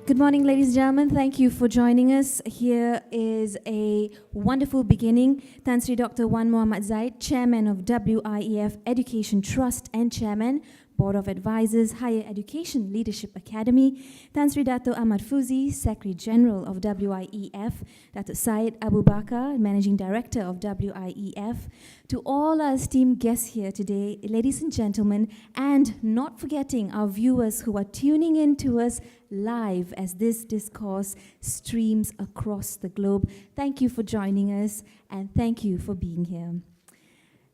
Good morning, ladies and gentlemen. Thank you for joining us. Here is a wonderful beginning. Tan Sri Dr. Wan Muhammad Zyed, Chairman of WIEF Education Trust and Chairman, Board of Advisors, Higher Education Leadership Academy, Tan Sri Dato Ahmad Fuzi, Secretary General of WIEF, Dato Syed Abu Bakar, Managing Director of WIEF, to all our esteemed guests here today, ladies and gentlemen, and not forgetting our viewers who are tuning in to us live as this discourse streams across the globe. Thank you for joining us, and thank you for being here.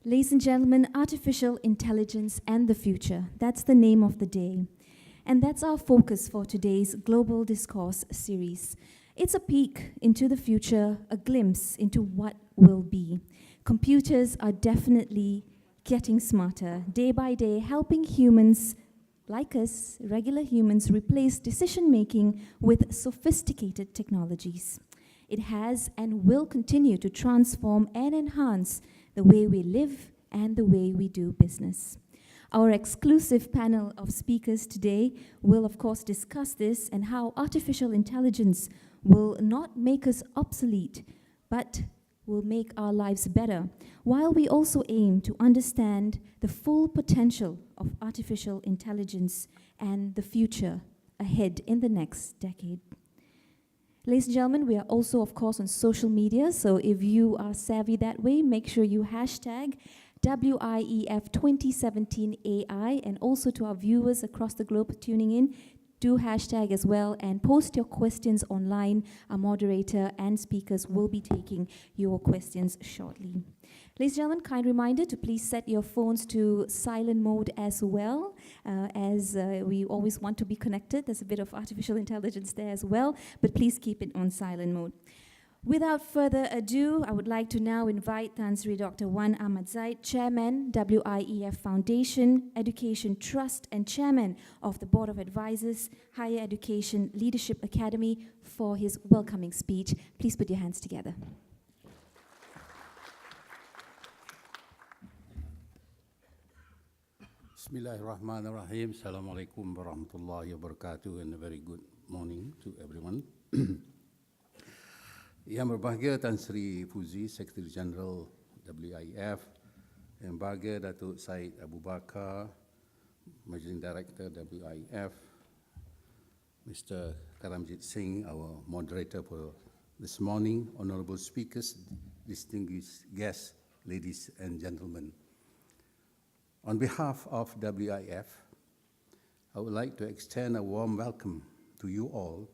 Ladies and gentlemen, artificial intelligence and the future. That's the name of the day. And that's our focus for today's Global Discourse series. It's a peek into the future, a glimpse into what will be. Computers are definitely getting smarter, day by day, helping humans like us, regular humans, replace decision-making with sophisticated technologies. It has and will continue to transform and enhance the way we live and the way we do business. Our exclusive panel of speakers today will, of course, discuss this and how artificial intelligence will not make us obsolete, but will make our lives better, while we also aim to understand the full potential of artificial intelligence and the future ahead in the next decade. Ladies and gentlemen, we are also, of course, on social media, so if you are savvy that way, make sure you hashtag WIEF 2017 AI, and also to our viewers across the globe tuning in, do hashtag as well and post your questions online. Our moderator and speakers will be taking your questions shortly. Ladies and gentlemen, kind reminder to please set your phones to silent mode as well, as we always want to be connected. There's a bit of artificial intelligence there as well, but please keep it on silent mode. Without further ado, I would like to now invite Tan Sri Dr. Wan Ahmad Zyed, Chairman, WIEF Foundation, Education Trust, and Chairman of the Board of Advisors, Higher Education Leadership Academy, for his welcoming speech. Please put your hands together. Bismillahirrahmanirrahim. Assalamualaikum warahmatullahi wabarakatuh, and a very good morning to everyone. Yang berbahagia Tan Sri Fuzi, Secretary General WIEF, Yang berbahagia Datuk Syed Abu Bakar, Managing Director WIEF, Mr. Karamjit Singh, our moderator for this morning, honorable speakers, distinguished guests, ladies and gentlemen. On behalf of WIEF, I would like to extend a warm welcome to you all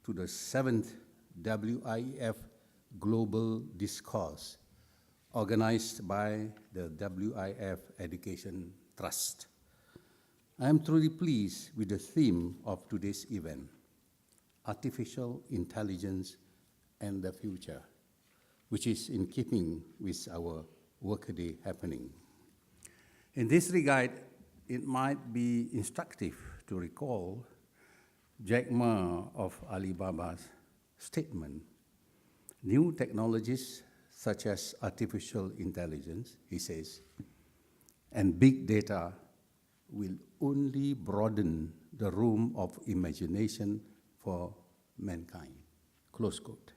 to the 7th WIEF Global Discourse, organized by the WIEF Education Trust. I am truly pleased with the theme of today's event, Artificial Intelligence and the Future, which is in keeping with our workaday happening. In this regard, it might be instructive to recall Jack Ma of Alibaba's statement. New technologies such as artificial intelligence, he says, and big data will only broaden the room of imagination for mankind, close quote.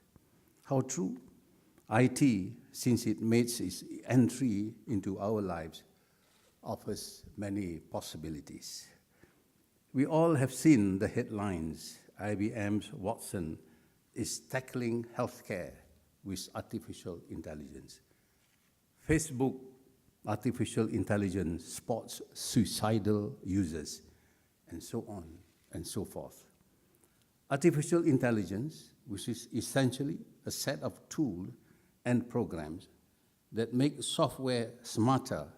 How true? IT, since it makes its entry into our lives, offers many possibilities. We all have seen the headlines. IBM's Watson is tackling healthcare with artificial intelligence. Facebook, artificial intelligence spots suicidal users, and so on and so forth. Artificial intelligence, which is essentially a set of tools and programs that make software smarter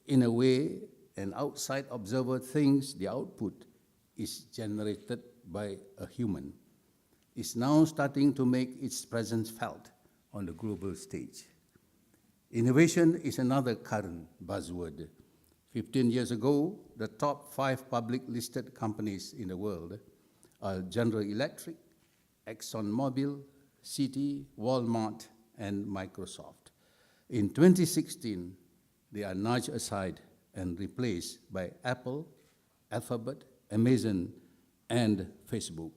in a way an outside observer thinks the output is generated by a human, is now starting to make its presence felt on the global stage. Innovation is another current buzzword. 15 years ago, the top 5 public listed companies in the world are General Electric, ExxonMobil, Citi, Walmart, and Microsoft. In 2016, they are nudged aside and replaced by Apple, Alphabet, Amazon, and Facebook,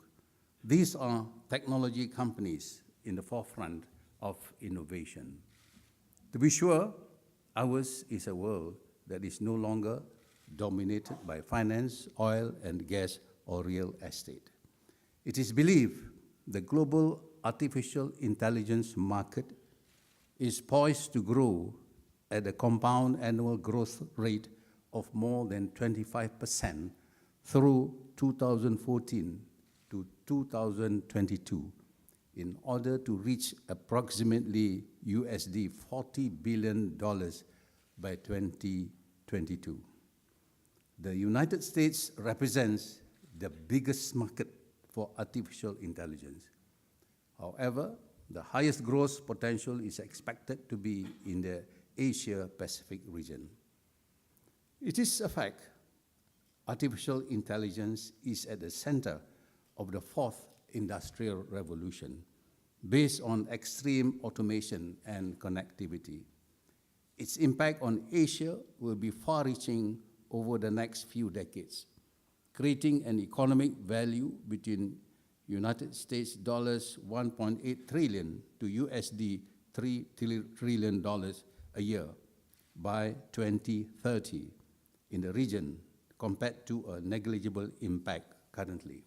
These are technology companies in the forefront of innovation. To be sure, ours is a world that is no longer dominated by finance, oil and gas, or real estate. It is believed the global artificial intelligence market is poised to grow at a compound annual growth rate of more than 25% through 2014 to 2022 in order to reach approximately USD $40 billion by 2022. The United States represents the biggest market for artificial intelligence. However, the highest growth potential is expected to be in the Asia-Pacific region. It is a fact, artificial intelligence is at the center of the fourth industrial revolution, based on extreme automation and connectivity. Its impact on Asia will be far-reaching over the next few decades, creating an economic value between United States dollars 1.8 trillion to USD $3 trillion a year by 2030 in the region, compared to a negligible impact currently.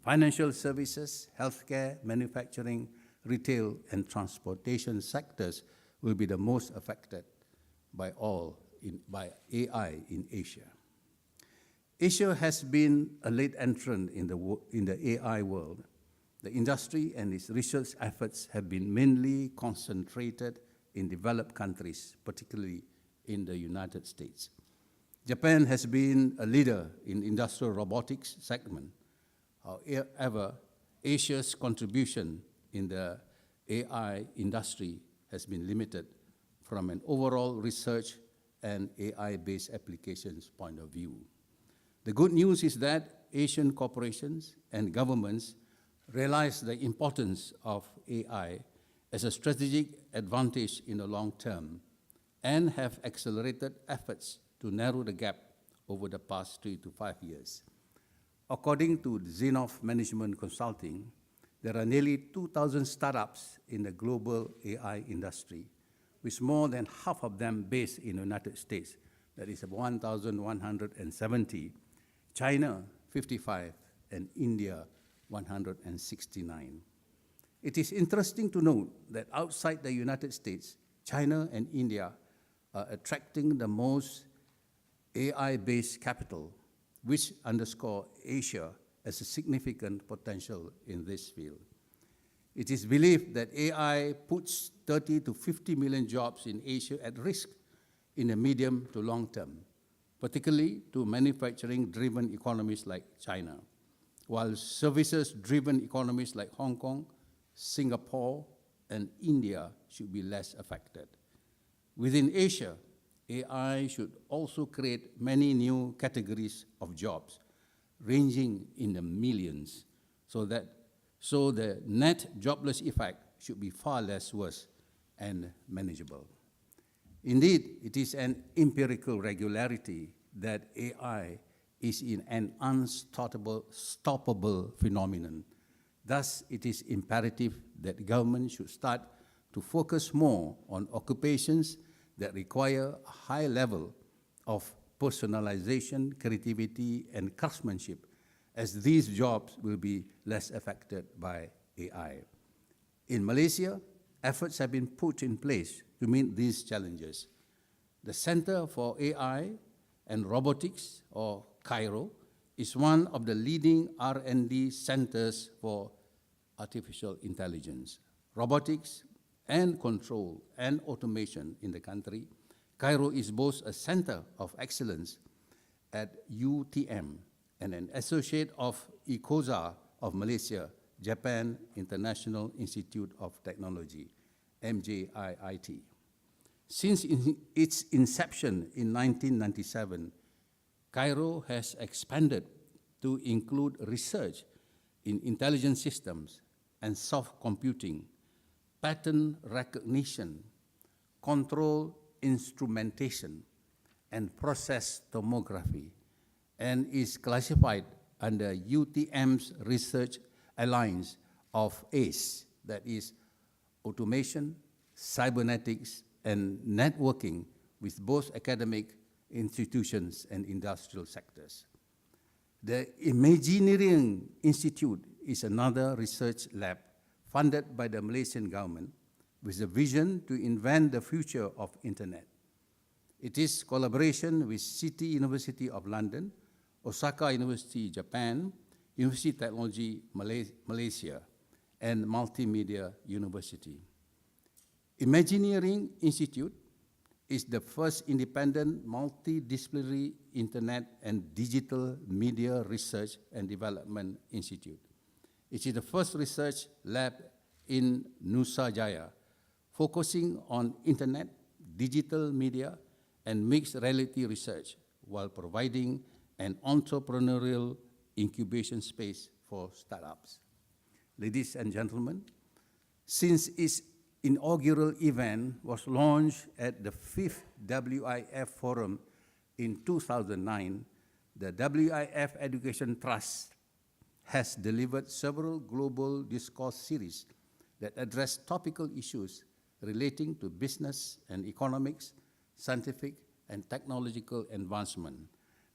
Financial services, healthcare, manufacturing, retail, and transportation sectors will be the most affected by AI in Asia. Asia has been a late entrant in the AI world. The industry and its research efforts have been mainly concentrated in developed countries, particularly in the United States. Japan has been a leader in industrial robotics segment. However, Asia's contribution in the AI industry has been limited from an overall research and AI-based applications point of view. The good news is that Asian corporations and governments realize the importance of AI as a strategic advantage in the long term and have accelerated efforts to narrow the gap over the past 3 to 5 years. According to Xenoph Management Consulting, there are nearly 2,000 startups in the global AI industry, with more than half of them based in the United States, that is 1,170, China 55, and India 169. It is interesting to note that outside the United States, China and India are attracting the most AI-based capital, which underscore Asia as a significant potential in this field. It is believed that AI puts 30 to 50 million jobs in Asia at risk in the medium to long term, particularly to manufacturing-driven economies like China, while services-driven economies like Hong Kong, Singapore, and India should be less affected. Within Asia, AI should also create many new categories of jobs, ranging in the millions, so the net jobless effect should be far less worse and manageable. Indeed, it is an empirical regularity that AI is in an unstoppable phenomenon. Thus, it is imperative that government should start to focus more on occupations that require a high level of personalization, creativity, and craftsmanship, as these jobs will be less affected by AI. In Malaysia, efforts have been put in place to meet these challenges. The Center for AI and Robotics, or CAIRO, is one of the leading R&D centers for artificial intelligence, robotics, and control and automation in the country. CAIRO is both a center of excellence at UTM and an associate of ICOSA of Malaysia, Japan International Institute of Technology, MJIIT. Since its inception in 1997, CAIRO has expanded to include research in intelligent systems and soft computing, pattern recognition, control instrumentation, and process tomography, and is classified under UTM's research alliance of ACE, that is automation, cybernetics, and networking with both academic institutions and industrial sectors. The Imagineering Institute is another research lab funded by the Malaysian government with the vision to invent the future of Internet. It is collaboration with City University of London, Osaka University, Japan, University Technology Malaysia, and Multimedia University. Imagineering Institute is the first independent multidisciplinary Internet and digital media research and development institute. It is the first research lab in Nusa Jaya, focusing on Internet, digital media, and mixed reality research while providing an entrepreneurial incubation space for startups. Ladies and gentlemen, since its inaugural event was launched at the 5th WIF Forum in 2009, the WIF Education Trust has delivered several global discourse series that address topical issues relating to business and economics, scientific and technological advancement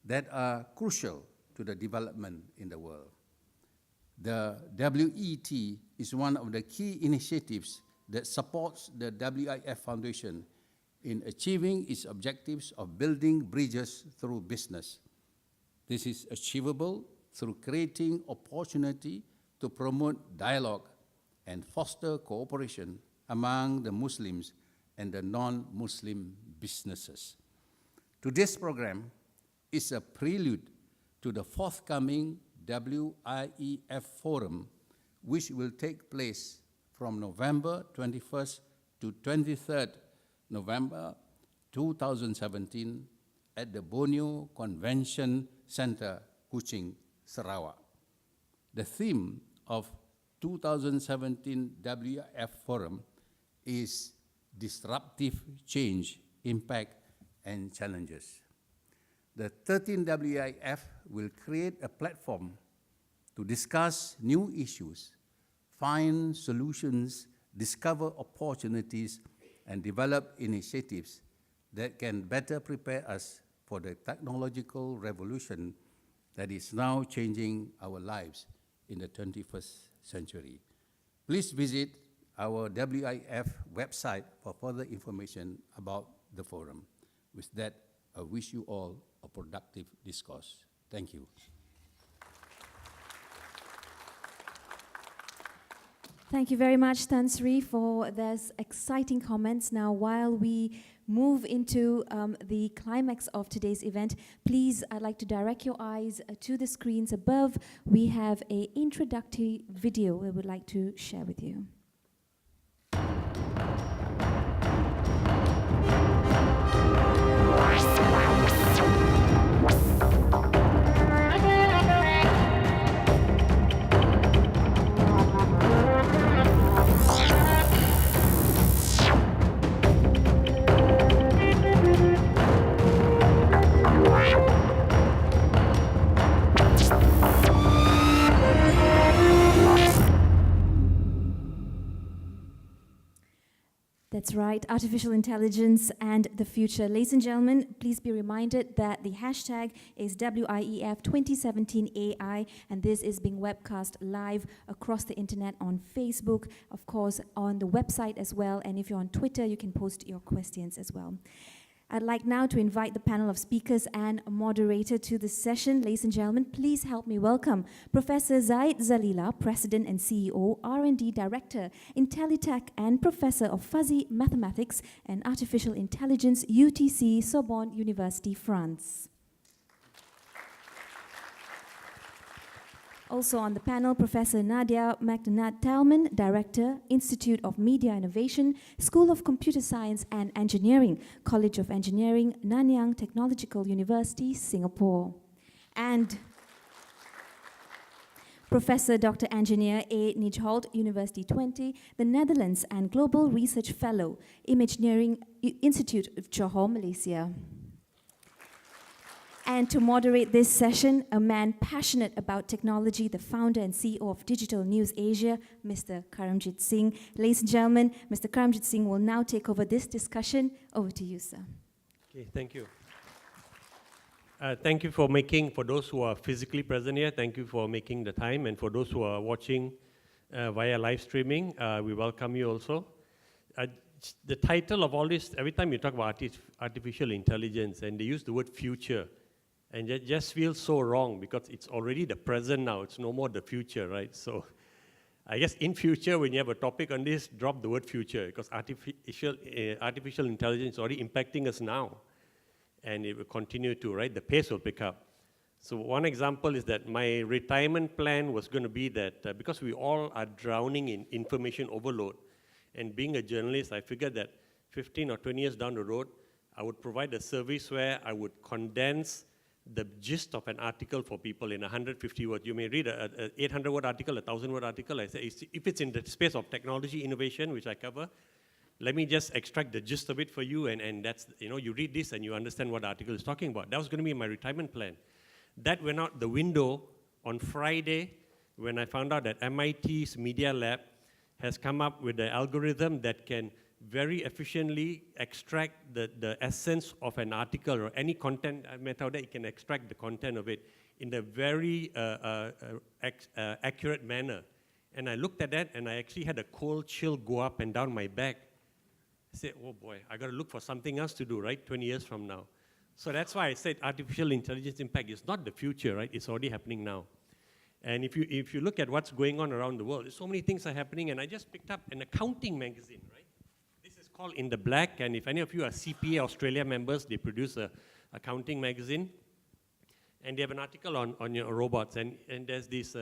that are crucial to the development in the world. The WET is one of the key initiatives that supports the WIF Foundation in achieving its objectives of building bridges through business. This is achievable through creating opportunity to promote dialogue and foster cooperation among the Muslims and the non-Muslim businesses. Today's program is a prelude to the forthcoming WIEF Forum, which will take place from November 21st to 23rd November 2017 at the Borneo Convention Center, Kuching, Sarawak. The theme of 2017 WIF Forum is Disruptive Change, Impact, and Challenges. The 13th WIF will create a platform to discuss new issues, find solutions, discover opportunities, and develop initiatives that can better prepare us for the technological revolution that is now changing our lives in the 21st century. Please visit our WIF website for further information about the forum. With that, I wish you all a productive discourse. Thank you. Thank you very much, Tan Sri, for those exciting comments. Now, while we move into the climax of today's event, please, I'd like to direct your eyes to the screens above. We have an introductory video we would like to share with you. That's right, artificial intelligence and the future. Ladies and gentlemen, please be reminded that the hashtag is WIEF 2017 AI, and this is being webcast live across the internet on Facebook, of course, on the website as well, and if you're on Twitter, you can post your questions as well. I'd like now to invite the panel of speakers and moderator to this session. Ladies and gentlemen, please help me welcome Professor Zyed Zalila, President and CEO, R&D Director, Intellitech, and Professor of Fuzzy Mathematics and Artificial Intelligence, UTC Sorbonne University, France. Also on the panel, Professor Nadia Magnenat Thalmann, Director, Institute of Media Innovation, School of Computer Science and Engineering, College of Engineering, Nanyang Technological University, Singapore. And Professor Dr. Engineer A. Nijholt, University 20, the Netherlands, and Global Research Fellow, Imagineering Institute of Johor, Malaysia. And to moderate this session, a man passionate about technology, the founder and CEO of Digital News Asia, Mr. Karamjit Singh. Ladies and gentlemen, Mr. Karamjit Singh will now take over this discussion. Over to you, sir. Okay, thank you. Thank you for those who are physically present here, thank you for making the time. And for those who are watching via live streaming, we welcome you also. The title of all this, every time you talk about artificial intelligence and they use the word future, and it just feels so wrong because it's already the present now, it's no more the future, right? So I guess in future, when you have a topic on this, drop the word future because artificial intelligence is already impacting us now. And it will continue to, right? The pace will pick up. So one example is that my retirement plan was going to be that because we all are drowning in information overload, and being a journalist, I figured that 15 or 20 years down the road, I would provide a service where I would condense the gist of an article for people in 150 words. You may read an 800-word article, a 1,000-word article. I say, if it's in the space of technology innovation, which I cover, let me just extract the gist of it for you, and that's, you read this and you understand what the article is talking about. That was going to be my retirement plan. That went out the window on Friday when I found out that MIT's Media Lab has come up with an algorithm that can very efficiently extract the essence of an article or any content method that it can extract the content of it in a very accurate manner. And I looked at that and I actually had a cold chill go up and down my back. I said, oh boy, I got to look for something else to do, right, 20 years from now. So that's why I said artificial intelligence impact is not the future, right? It's already happening now. And if you look at what's going on around the world, there's so many things are happening, and I just picked up an accounting magazine, right? This is called In the Black, and if any of you are CPA Australia members, they produce a accounting magazine, and they have an article on your robots, and there's this,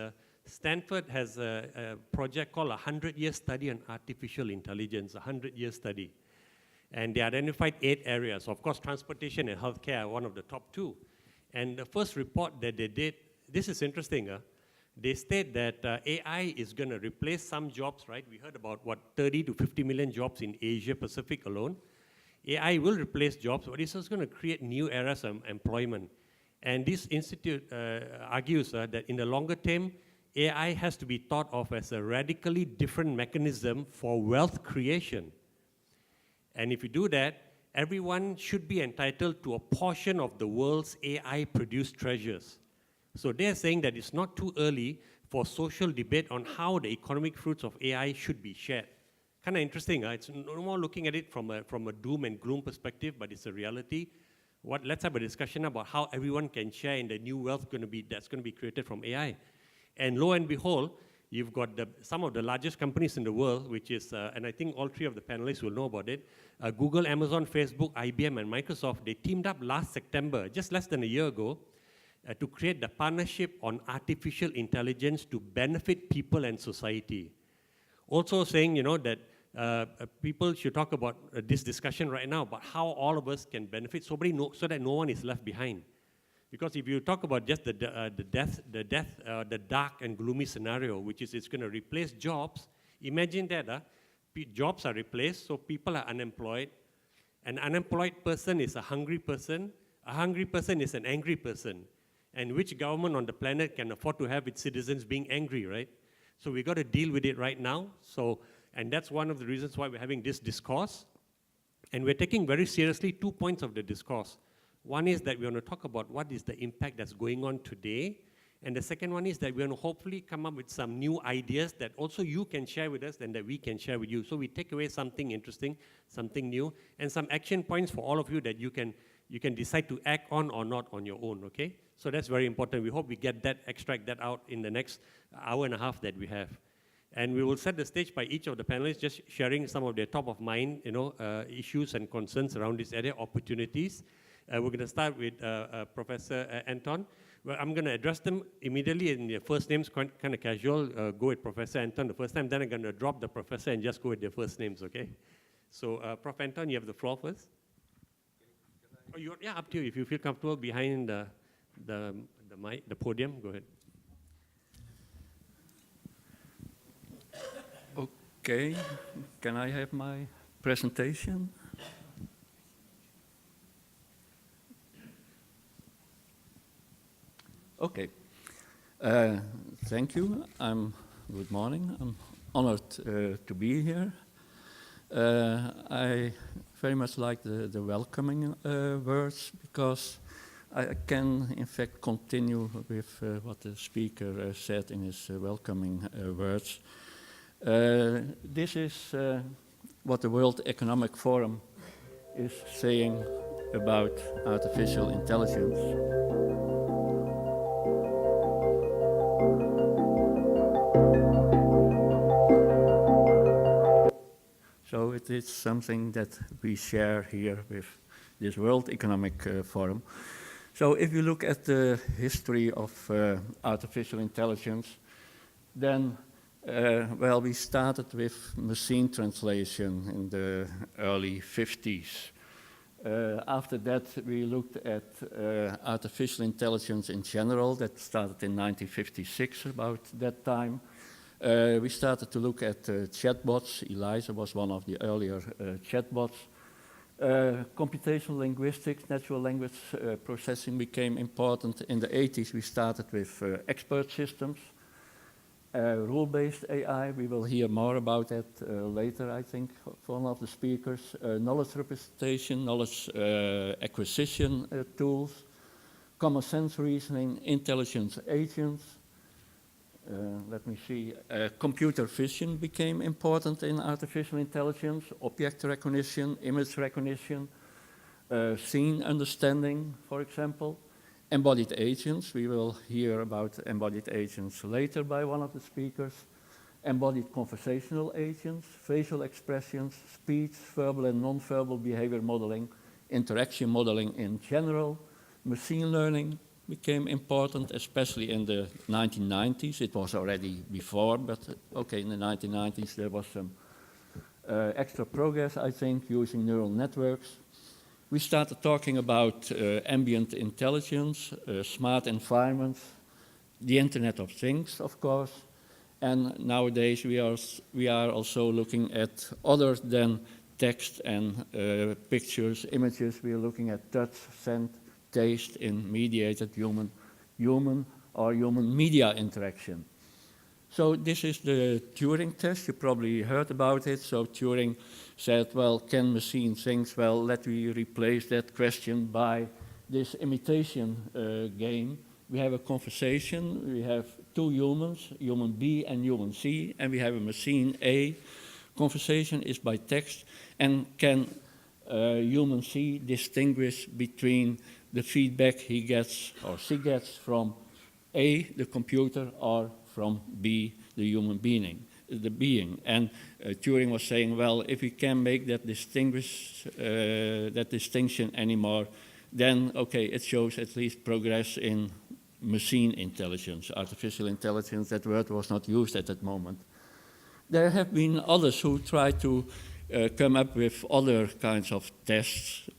Stanford has a project called 100-year study on artificial intelligence, 100-year study. And they identified 8 areas. Of course, transportation and healthcare are one of the top 2. And the first report that they did, this is interesting, they state that AI is going to replace some jobs, right? We heard about, 30 to 50 million jobs in Asia Pacific alone. AI will replace jobs, but it's also going to create new areas of employment. And this institute argues that in the longer term, AI has to be thought of as a radically different mechanism for wealth creation. And if you do that, everyone should be entitled to a portion of the world's AI-produced treasures. So they're saying that it's not too early for social debate on how the economic fruits of AI should be shared. Kind of interesting, it's no more looking at it from a doom and gloom perspective, but it's a reality. Let's have a discussion about how everyone can share in the new wealth that's going to be created from AI. And lo and behold, you've got some of the largest companies in the world, which is, and I think all 3 of the panelists will know about it, Google, Amazon, Facebook, IBM, and Microsoft, they teamed up last September, just less than a year ago, to create the partnership on artificial intelligence to benefit people and society. Also saying, that people should talk about this discussion right now, about how all of us can benefit so that no one is left behind. Because if you talk about just the dark and gloomy scenario, which is it's going to replace jobs, imagine that jobs are replaced, so people are unemployed. An unemployed person is a hungry person is an angry person. And which government on the planet can afford to have its citizens being angry, right? So we got to deal with it right now. And that's one of the reasons why we're having this discourse. And we're taking very seriously 2 points of the discourse. One is that we want to talk about what is the impact that's going on today. And the second one is that we want to hopefully come up with some new ideas that also you can share with us and that we can share with you. So we take away something interesting, something new, and some action points for all of you that you can decide to act on or not on your own, okay? So that's very important. We hope we extract that out in the next hour and a half that we have. And we will set the stage by each of the panelists just sharing some of their top of mind, issues and concerns around this area, opportunities. We're going to start with Professor Anton. Well, I'm going to address them immediately in their first names, kind of casual. Go with Professor Anton the first time, then I'm going to drop the professor and just go with their first names, okay? So, Prof. Anton, you have the floor first. Yeah, up to you. If you feel comfortable behind the mic, the podium, go ahead. Okay, can I have my presentation? Okay. Thank you. Good morning. I'm honored to be here. I very much like the welcoming words because I can, in fact, continue with what the speaker said in his welcoming words. This is what the World Economic Forum is saying about artificial intelligence. So it is something that we share here with this World Economic Forum. So if you look at the history of artificial intelligence, then, well, we started with machine translation in the early 50s. After that, we looked at artificial intelligence in general. That started in 1956, about that time. We started to look at chatbots. ELIZA was one of the earlier chatbots. Computational linguistics, natural language processing became important. In the 80s, we started with expert systems. Rule-based AI, we will hear more about that later, I think, from one of the speakers. Knowledge representation, knowledge acquisition tools, common sense reasoning, intelligence agents. Let me see. Computer vision became important in artificial intelligence, object recognition, image recognition, scene understanding, for example. Embodied agents, we will hear about embodied agents later by one of the speakers. Embodied conversational agents, facial expressions, speech, verbal and non-verbal behavior modeling, interaction modeling in general. Machine learning became important, especially in the 1990s. It was already before, but okay, in the 1990s there was some extra progress, I think, using neural networks. We started talking about ambient intelligence, smart environments, the Internet of Things, of course, and nowadays we are also looking at other than text and pictures, images. We are looking at touch, scent, taste in mediated human media interaction. So this is the Turing test. You probably heard about it. So Turing said, well, can machine think? Well, let me replace that question by this imitation game. We have a conversation. We have two humans, human B and human C, and we have a machine A. Conversation is by text, and can human C distinguish between the feedback he gets or she gets from A, the computer, or from B, the human being, And Turing was saying, well, if we can make that distinction anymore, then, okay, it shows at least progress in machine intelligence, artificial intelligence. That word was not used at that moment. There have been others who tried to come up with other kinds of tests,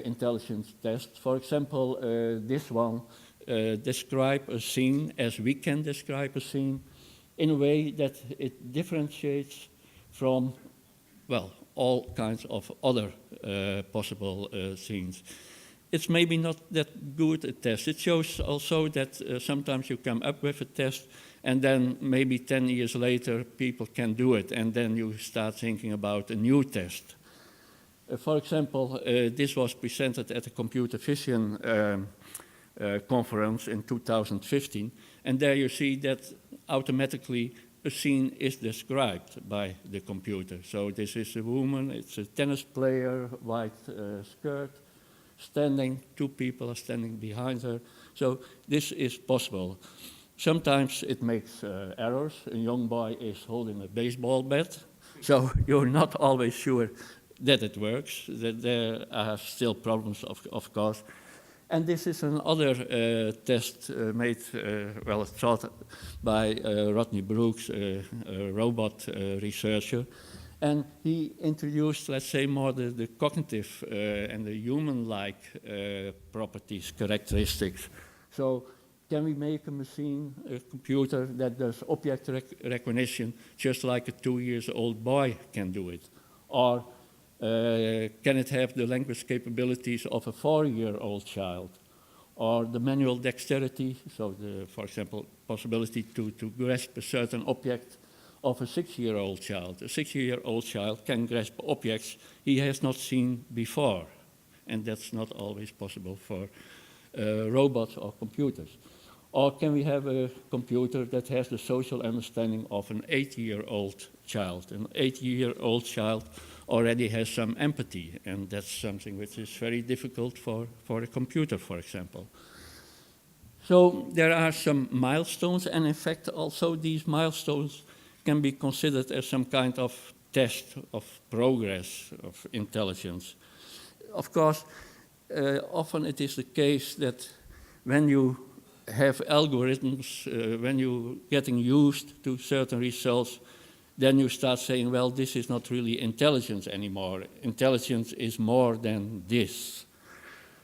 intelligence tests. For example, this one, describe a scene as we can describe a scene in a way that it differentiates from, well, all kinds of other possible scenes. It's maybe not that good a test. It shows also that sometimes you come up with a test and then maybe 10 years later people can do it, and then you start thinking about a new test. For example, this was presented at a computer vision conference in 2015, and there you see that automatically a scene is described by the computer. So this is a woman, it's a tennis player, white skirt, standing, two people are standing behind her. So this is possible. Sometimes it makes errors. A young boy is holding a baseball bat, so you're not always sure that it works, that there are still problems, of course. And this is another test made, well, thought by Rodney Brooks, a robot researcher. And he introduced, let's say, more the cognitive and the human-like properties, characteristics. So can we make a machine, a computer that does object recognition just like a 2-year-old boy can do it? Or can it have the language capabilities of a 4-year-old child? or the manual dexterity, so for example, possibility to grasp a certain object of a 6-year-old child. A 6-year-old child can grasp objects he has not seen before, and that's not always possible for robots or computers. Or can we have a computer that has the social understanding of an 8-year-old child? An 8-year-old child already has some empathy, and that's something which is very difficult for a computer, for example. So there are some milestones, and in fact also these milestones can be considered as some kind of test of progress of intelligence. Of course, often it is the case that when you have algorithms, when you're getting used to certain results, then you start saying, well, this is not really intelligence anymore. Intelligence is more than this.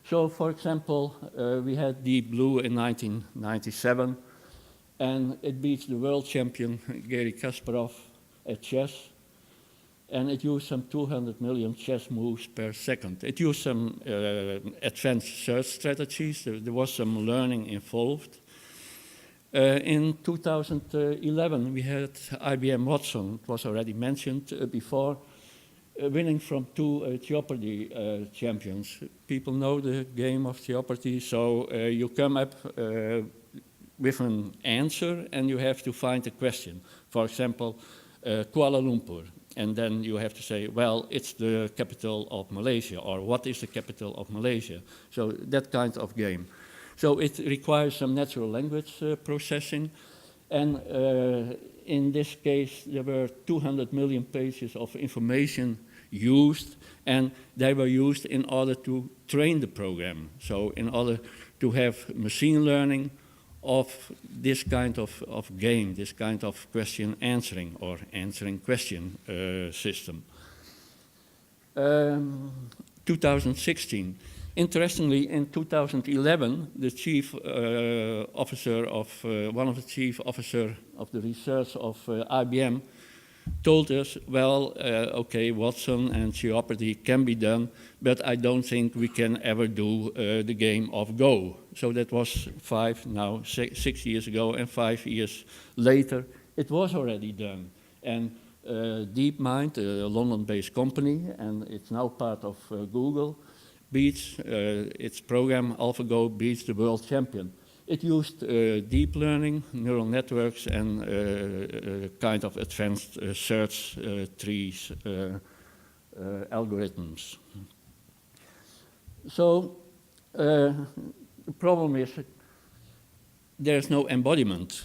So, for example, we had Deep Blue in 1997, and it beats the world champion, Garry Kasparov, at chess, and it used some 200 million chess moves per second. It used some advanced search strategies. There was some learning involved. In 2011, we had IBM Watson, it was already mentioned before, winning from 2 Jeopardy champions. People know the game of Jeopardy, so you come up with an answer and you have to find a question. For example, Kuala Lumpur. And then you have to say, well, it's the capital of Malaysia, or what is the capital of Malaysia? So that kind of game. So it requires some natural language processing. And in this case, there were 200 million pages of information used, and they were used in order to train the program. So in order to have machine learning of this kind of game, this kind of question answering or answering question system. 2016. Interestingly, in 2011, the chief officer of, one of the chief officers of the research of IBM told us, well, okay, Watson and Jeopardy can be done, but I don't think we can ever do the game of Go. So that was 6 years ago, and 5 years later, it was already done. And DeepMind, a London-based company, and it's now part of Google, beats, its program AlphaGo beats the world champion. It used deep learning, neural networks, and kind of advanced search trees algorithms. So the problem is there's no embodiment.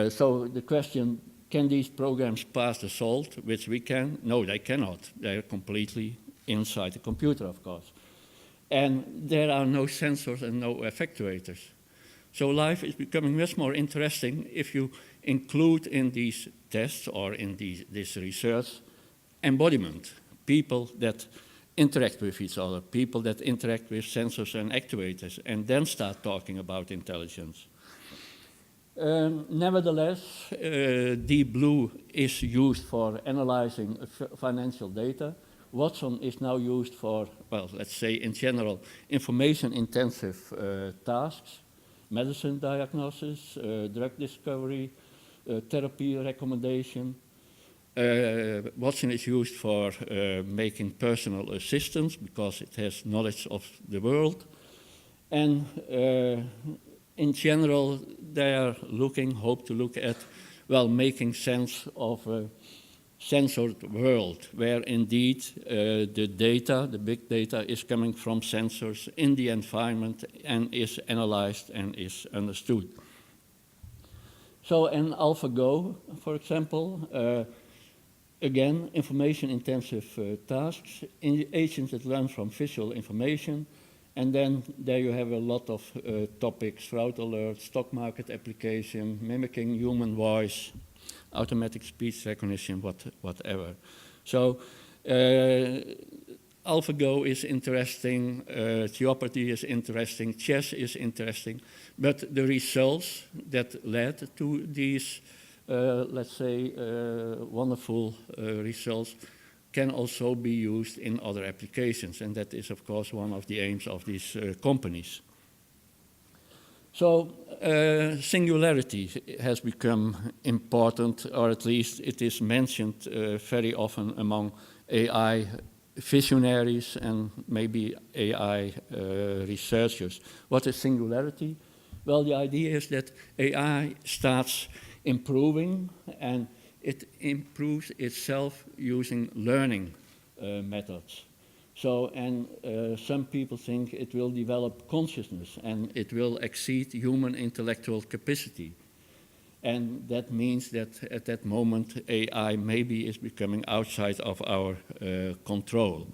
So the question, can these programs pass the salt, which we can? No, they cannot. They're completely inside the computer, of course. And there are no sensors and no effectuators. So life is becoming much more interesting if you include in these tests or in this research embodiment, people that interact with each other, people that interact with sensors and actuators, and then start talking about intelligence. Nevertheless, Deep Blue is used for analyzing financial data. Watson is now used for, well, let's say in general, information-intensive tasks. Medicine diagnosis, drug discovery, therapy recommendation. Watson is used for making personal assistance because it has knowledge of the world. And in general, they are hope to look at, well, making sense of a censored world, where indeed the data, the big data, is coming from sensors in the environment and is analyzed and is understood. So in AlphaGo, for example, again, information-intensive tasks, agents that learn from visual information, and then there you have a lot of topics, fraud alerts, stock market application, mimicking human voice, automatic speech recognition, whatever. So AlphaGo is interesting, Jeopardy is interesting, chess is interesting, but the results that led to these, let's say, wonderful results can also be used in other applications, and that is, of course, one of the aims of these companies. So singularity has become important, or at least it is mentioned very often among AI visionaries and maybe AI researchers. What is singularity? Well, the idea is that AI starts improving, and it improves itself using learning methods. So, and some people think it will develop consciousness and it will exceed human intellectual capacity. And that means that at that moment, AI maybe is becoming outside of our control.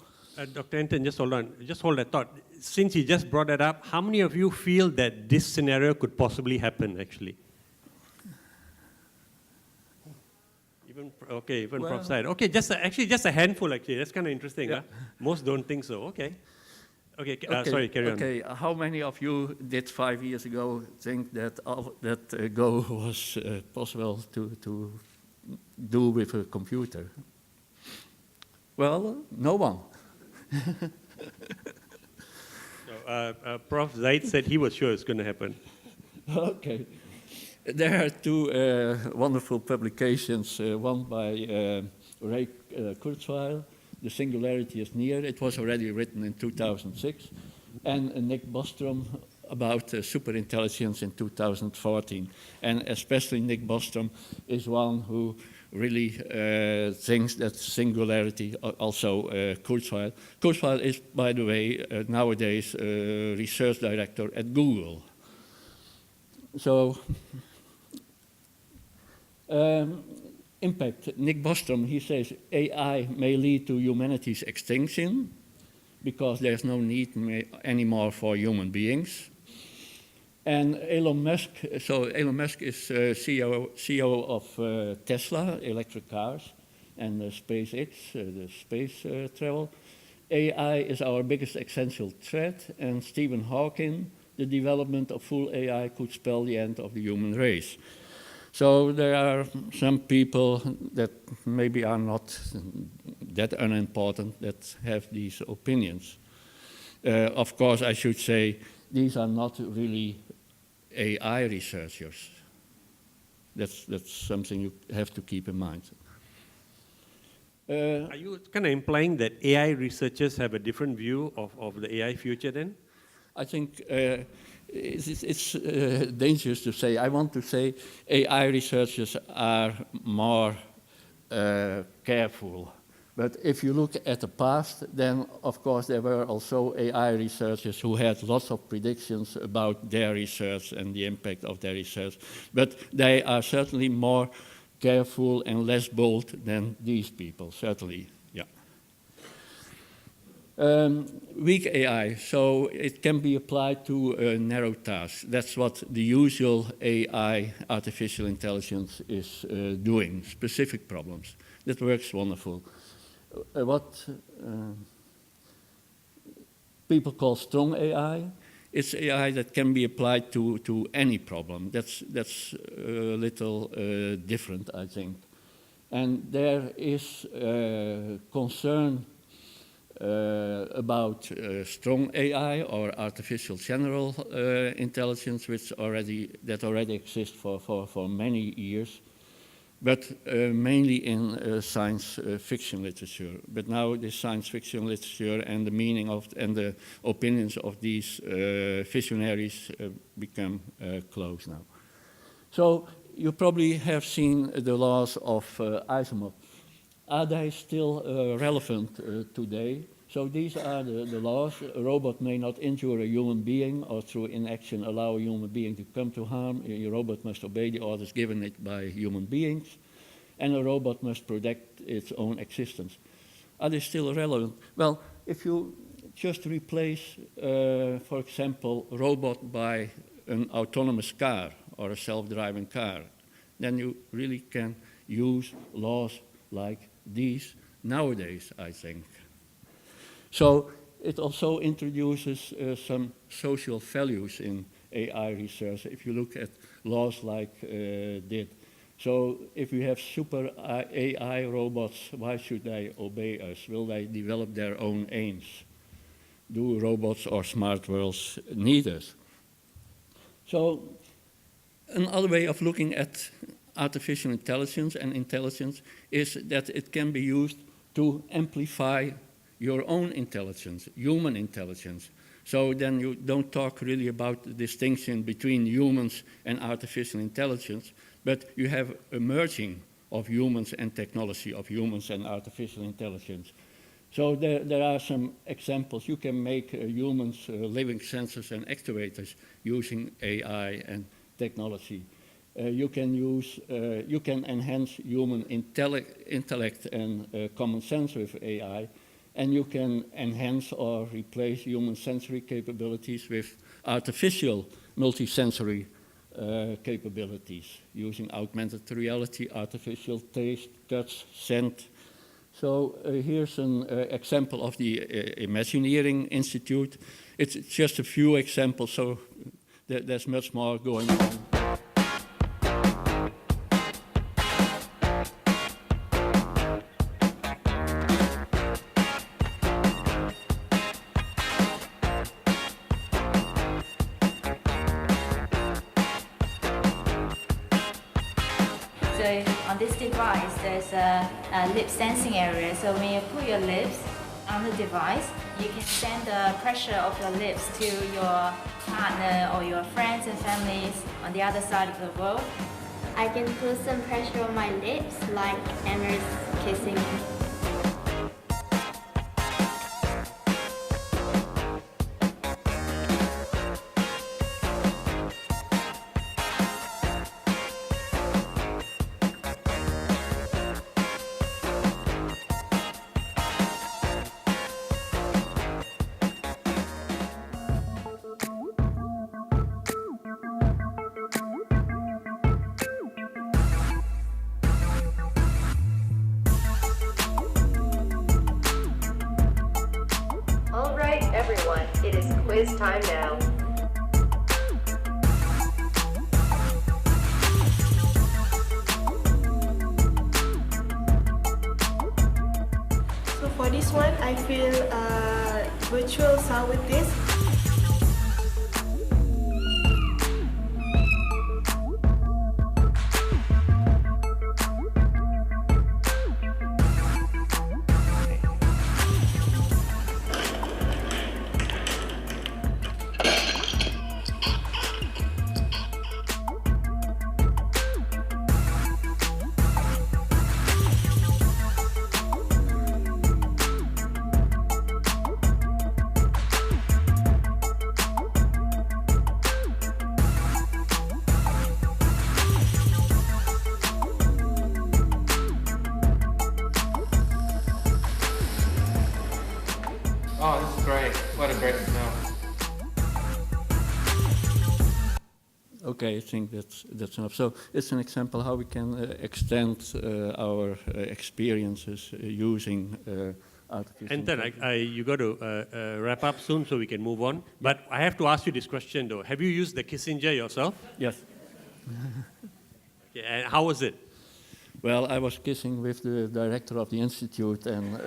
Dr. Anton, just hold on. Just hold that thought. Since you just brought that up, how many of you feel that this scenario could possibly happen, actually? Even well, Prof. Zyed. Okay, actually just a handful, actually. That's kind of interesting. Yeah. Huh? Most don't think so. Okay. Okay, sorry, carry on. Okay, how many of you did 5 years ago think that Go was possible to do with a computer? Well, no one. So, Prof. Zyed said he was sure it's going to happen. Okay. There are two wonderful publications, one by Ray Kurzweil, The Singularity is Near. It was already written in 2006. And Nick Bostrom about superintelligence in 2014. And especially Nick Bostrom is one who really thinks that singularity, also Kurzweil. Kurzweil is, by the way, nowadays research director at Google. So, impact. Nick Bostrom, he says AI may lead to humanity's extinction because there's no need anymore for human beings. And Elon Musk, so Elon Musk is CEO of Tesla, electric cars, and SpaceX, the space travel. AI is our biggest existential threat, and Stephen Hawking, the development of full AI could spell the end of the human race. So there are some people that maybe are not that unimportant that have these opinions. Of course, I should say, these are not really AI researchers. That's something you have to keep in mind. Are you kind of implying that AI researchers have a different view of the AI future then? I think it's dangerous to say. I want to say AI researchers are more careful. But if you look at the past, then of course there were also AI researchers who had lots of predictions about their research and the impact of their research. But they are certainly more careful and less bold than these people, certainly. Weak AI, so it can be applied to narrow tasks. That's what the usual AI, artificial intelligence, is doing, specific problems. That works wonderful. What people call strong AI, it's AI that can be applied to any problem. That's a little different, I think. And there is concern about strong AI or artificial general intelligence, that already exists for many years, but mainly in science fiction literature. But now the science fiction literature and the meaning of and the opinions of these visionaries become close now. So you probably have seen the laws of Asimov. Are they still relevant today? So these are the laws. A robot may not injure a human being or through inaction allow a human being to come to harm. A robot must obey the orders given it by human beings. And a robot must protect its own existence. Are they still relevant? Well, if you just replace, for example, a robot by an autonomous car or a self-driving car, then you really can use laws like these nowadays, I think. So it also introduces some social values in AI research if you look at laws like DID. So if we have super AI robots, why should they obey us? Will they develop their own aims? Do robots or smart worlds need us? So another way of looking at artificial intelligence and intelligence is that it can be used to amplify your own intelligence, human intelligence. So then you don't talk really about the distinction between humans and artificial intelligence, but you have a merging of humans and technology, of humans and artificial intelligence. So there are some examples. You can make humans living sensors and actuators using AI and technology. You can enhance human intellect and common sense with AI, and you can enhance or replace human sensory capabilities with artificial multisensory capabilities using augmented reality, artificial taste, touch, scent. So here's an example of the Imagineering Institute. It's just a few examples, so there's much more going on. So on this device, there's a lip sensing area. So when you put your lips on the device, you can send the pressure of your lips to your partner or your friends and families on the other side of the world. I can put some pressure on my lips like Emma's kissing me. All right, everyone, it is quiz time now. So for this one, I feel virtual sound with this. Oh, this is great. What a great smell. Okay, I think that's enough. So it's an example how we can extend our experiences using artificial Anton, intelligence. you got to wrap up soon so we can move on. But I have to ask you this question though. Have you used the Kissinger yourself? Yes. Okay, and how was it? Well, I was kissing with the director of the institute, and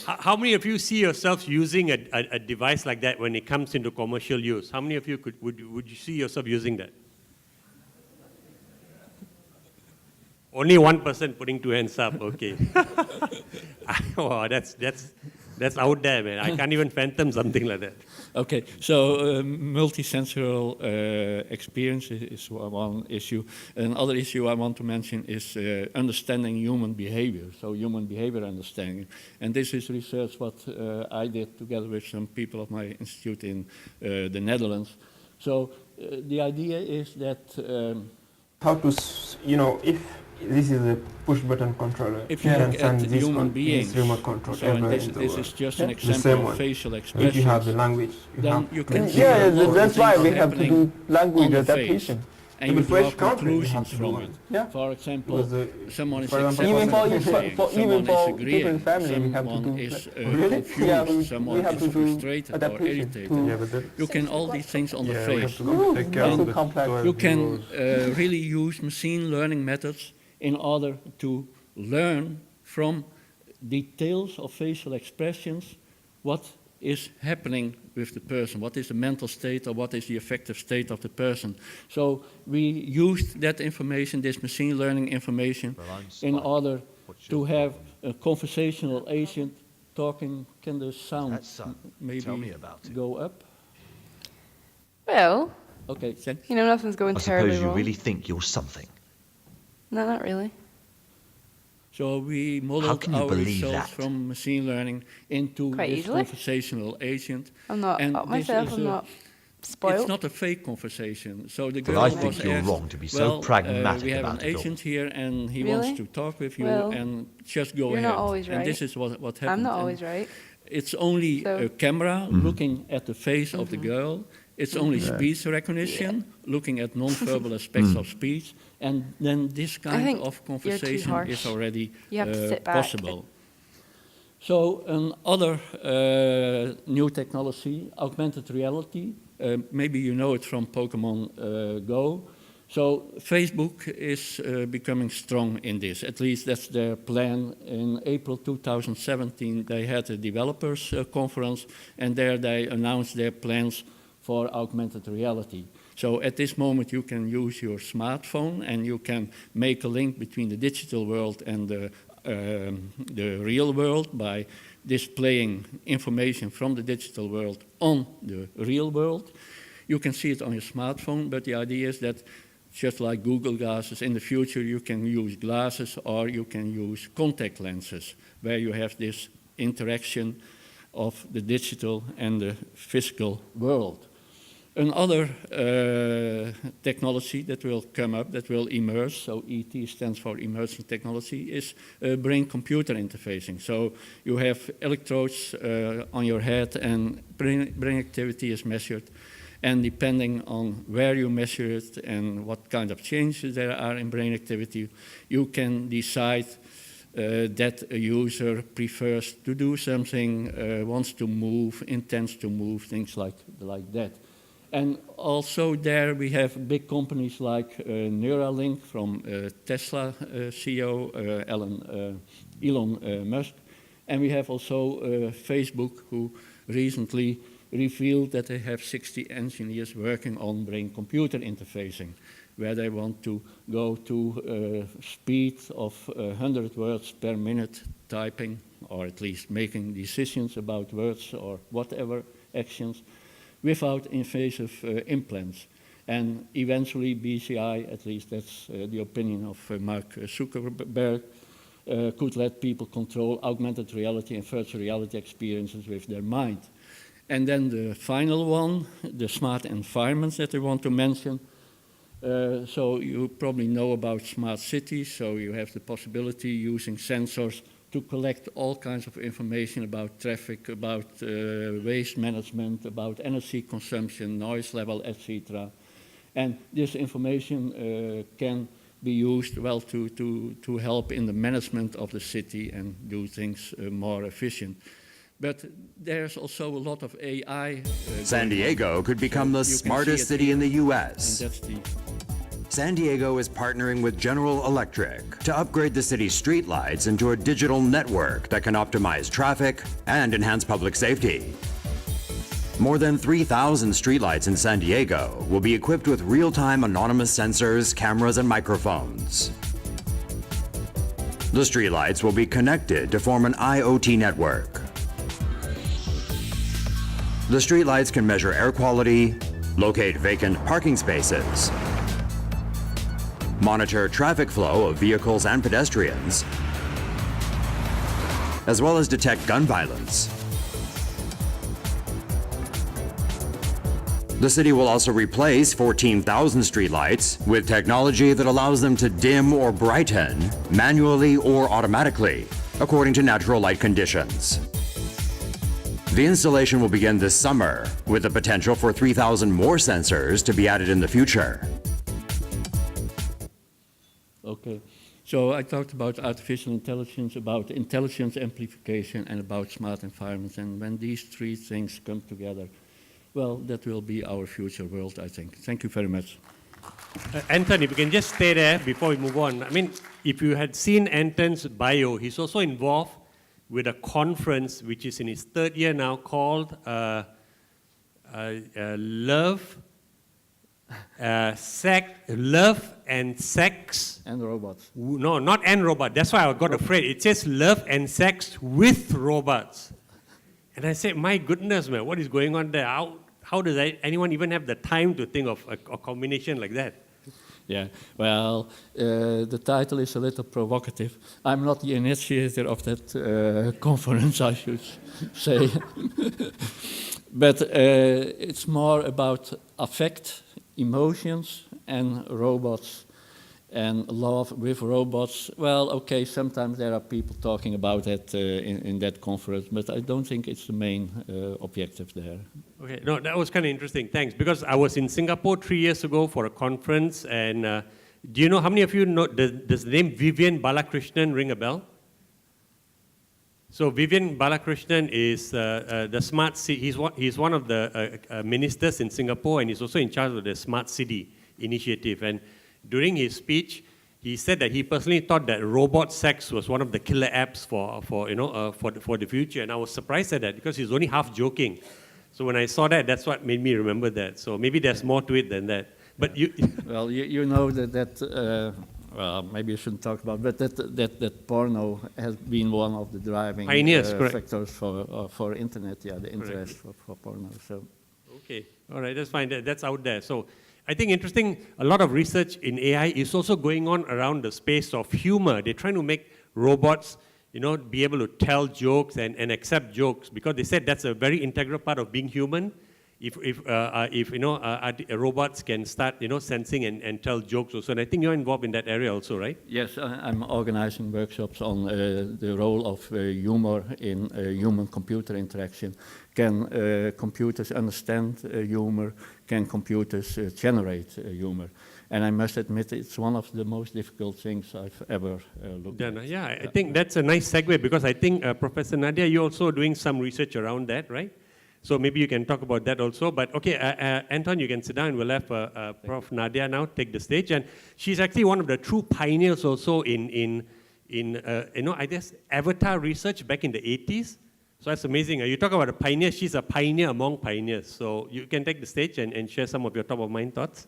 How many of you see yourselves using a device like that when it comes into commercial use? How many of you would you see yourself using that? Only one person putting two hands up. Okay. Wow, that's out there, man. I can't even fathom something like that. okay. So multisensory experience is one issue. Another issue I want to mention is understanding human behavior. So human behavior understanding, and this is research what I did together with some people of my institute in the Netherlands. So the idea is that how to, if this is a push-button controller, if you look at human beings, this remote control so everywhere this in the is world. just an The example same of one. facial If expressions. you have the language, then you can see yeah, all the that's why things we are have to happening do language on the adaptation. face. And In you the draw first country, we have conclusions to do from it. it. Yeah. For example, Because someone is for example, accepting even for what you, you're saying, even someone for is people agreeing, in family, we have to someone do is really? confused, Yeah, we someone have is to do frustrated or adaptation irritated. to- Yeah, but that, You can all these things on the yeah, we have face. to take care Ooh, of so the complex. 12 You can euros. really use machine learning methods in order to learn from details of facial expressions what is happening with the person. What is the mental state or what is the affective state of the person? So we used that information, this machine learning information, in order to have a conversational agent talking. Can the sound maybe go up? Well, okay, thanks. You know, nothing's going terribly wrong. I suppose you really think you're something. No, not really. So we modeled our results from machine learning into this conversational agent. I'm not up myself, I'm not spoiled. It's not a fake conversation. So the girl I was think you're asked, wrong to be so pragmatic we have about an it all. agent here and he wants to talk with you and just go ahead. You're not always right. And this is what happened. I'm not always right. It's only a camera looking at the face of the girl. It's only speech recognition, looking at non-verbal aspects of speech, and then this kind of conversation is already possible. So another new technology, augmented reality, maybe you know it from Pokemon Go. So Facebook is becoming strong in this, at least that's their plan. In April 2017, they had a developers conference, and there they announced their plans for augmented reality. So at this moment you can use your smartphone and you can make a link between the digital world and the real world by displaying information from the digital world on the real world. You can see it on your smartphone, but the idea is that just like Google glasses, in the future you can use glasses or you can use contact lenses where you have this interaction of the digital and the physical world. Another technology that will come up, that will emerge, so ET stands for emerging technology, is brain-computer interfacing. So you have electrodes on your head and brain activity is measured, and depending on where you measure it and what kind of changes there are in brain activity, you can decide that a user prefers to do something, wants to move, intends to move, things like that. And also there we have big companies like Neuralink from Tesla CEO Elon Musk. And we have also Facebook, who recently revealed that they have 60 engineers working on brain-computer interfacing, where they want to go to speed of 100 words per minute typing, or at least making decisions about words or whatever actions, without invasive implants. And eventually BCI, at least that's the opinion of Mark Zuckerberg, could let people control augmented reality and virtual reality experiences with their mind. And then the final one, the smart environments that I want to mention. So you probably know about smart cities, so you have the possibility using sensors to collect all kinds of information about traffic, about waste management, about energy consumption, noise level, etc. And this information can be used well to help in the management of the city and do things more efficient. But there's also a lot of AI. San Diego could become the smartest city in the U.S. San Diego is partnering with General Electric to upgrade the city's streetlights into a digital network that can optimize traffic and enhance public safety. More than 3,000 streetlights in San Diego will be equipped with real-time autonomous sensors, cameras, and microphones. The streetlights will be connected to form an IoT network. The streetlights can measure air quality, locate vacant parking spaces, monitor traffic flow of vehicles and pedestrians, as well as detect gun violence. The city will also replace 14,000 streetlights with technology that allows them to dim or brighten manually or automatically, according to natural light conditions. The installation will begin this summer, with the potential for 3,000 more sensors to be added in the future. Okay, so I talked about artificial intelligence, about intelligence amplification, and about smart environments. And when these three things come together, well, that will be our future world, I think. Thank you very much. Anton, if you can just stay there before we move on. I mean, if you had seen Anton's bio, he's also involved with a conference which is in its third year now called love, love and sex. And robots. No, not and robot. That's why I got afraid. It says love and sex with robots. And I said, my goodness, man, what is going on there? How does anyone even have the time to think of a combination like that? Yeah, well, the title is a little provocative. I'm not the initiator of that conference, I should say. But it's more about affect, emotions, and robots, and love with robots. Well, okay, sometimes there are people talking about that in that conference, but I don't think it's the main objective there. Okay, no, that was kind of interesting, thanks. Because I was in Singapore 3 years ago for a conference, and do you know, how many of you know, does the name Vivian Balakrishnan ring a bell? So Vivian Balakrishnan is the smart city, he's one of the ministers in Singapore, and he's also in charge of the smart city initiative. And during his speech, he said that he personally thought that robot sex was one of the killer apps for the future, and I was surprised at that because he's only half joking. So when I saw that, that's what made me remember that. So maybe there's more to it than that. But you well, you know that well, maybe you shouldn't talk about, but that porno has been one of the driving factors for internet. Yeah, the interest for porno. So. Okay, all right, that's fine. That's out there. So I think interesting. A lot of research in AI is also going on around the space of humor. They're trying to make robots, be able to tell jokes and accept jokes, because they said that's a very integral part of being human. If robots can start, sensing and tell jokes also. And I think you're involved in that area also, right? Yes, I'm organizing workshops on the role of humor in human-computer interaction. Can computers understand humor? Can computers generate humor? And I must admit, it's one of the most difficult things I've ever looked at. Yeah, I think that's a nice segue, because I think, Professor Nadia, you're also doing some research around that, right? So maybe you can talk about that also. But okay, Anton, you can sit down. We'll have Prof. Nadia now take the stage. And she's actually one of the true pioneers also in I guess, avatar research back in the 80s. So that's amazing. You talk about a pioneer. She's a pioneer among pioneers. So you can take the stage and share some of your top-of-mind thoughts.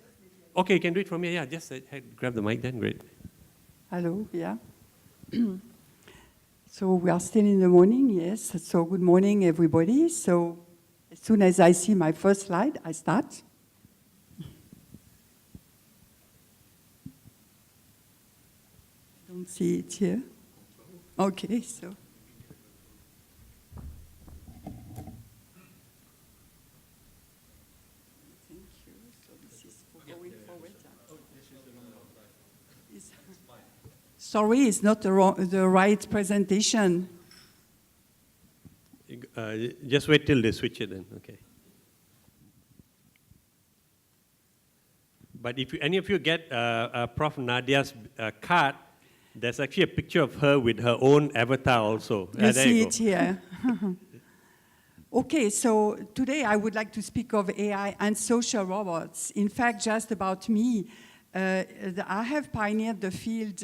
Okay, you can do it from here. Yeah, just grab the mic then. Great. Hello, yeah. So we are still in the morning, yes. So good morning, everybody. So as soon as I see my first slide, I start. Don't see it here. Okay, so. Sorry, it's not the right presentation. Just wait till they switch it then, okay. But if any of you get Prof. Nadia's card, there's actually a picture of her with her own avatar also. You see it here. Okay, so today I would like to speak of AI and social robots. In fact, just about me. I have pioneered the field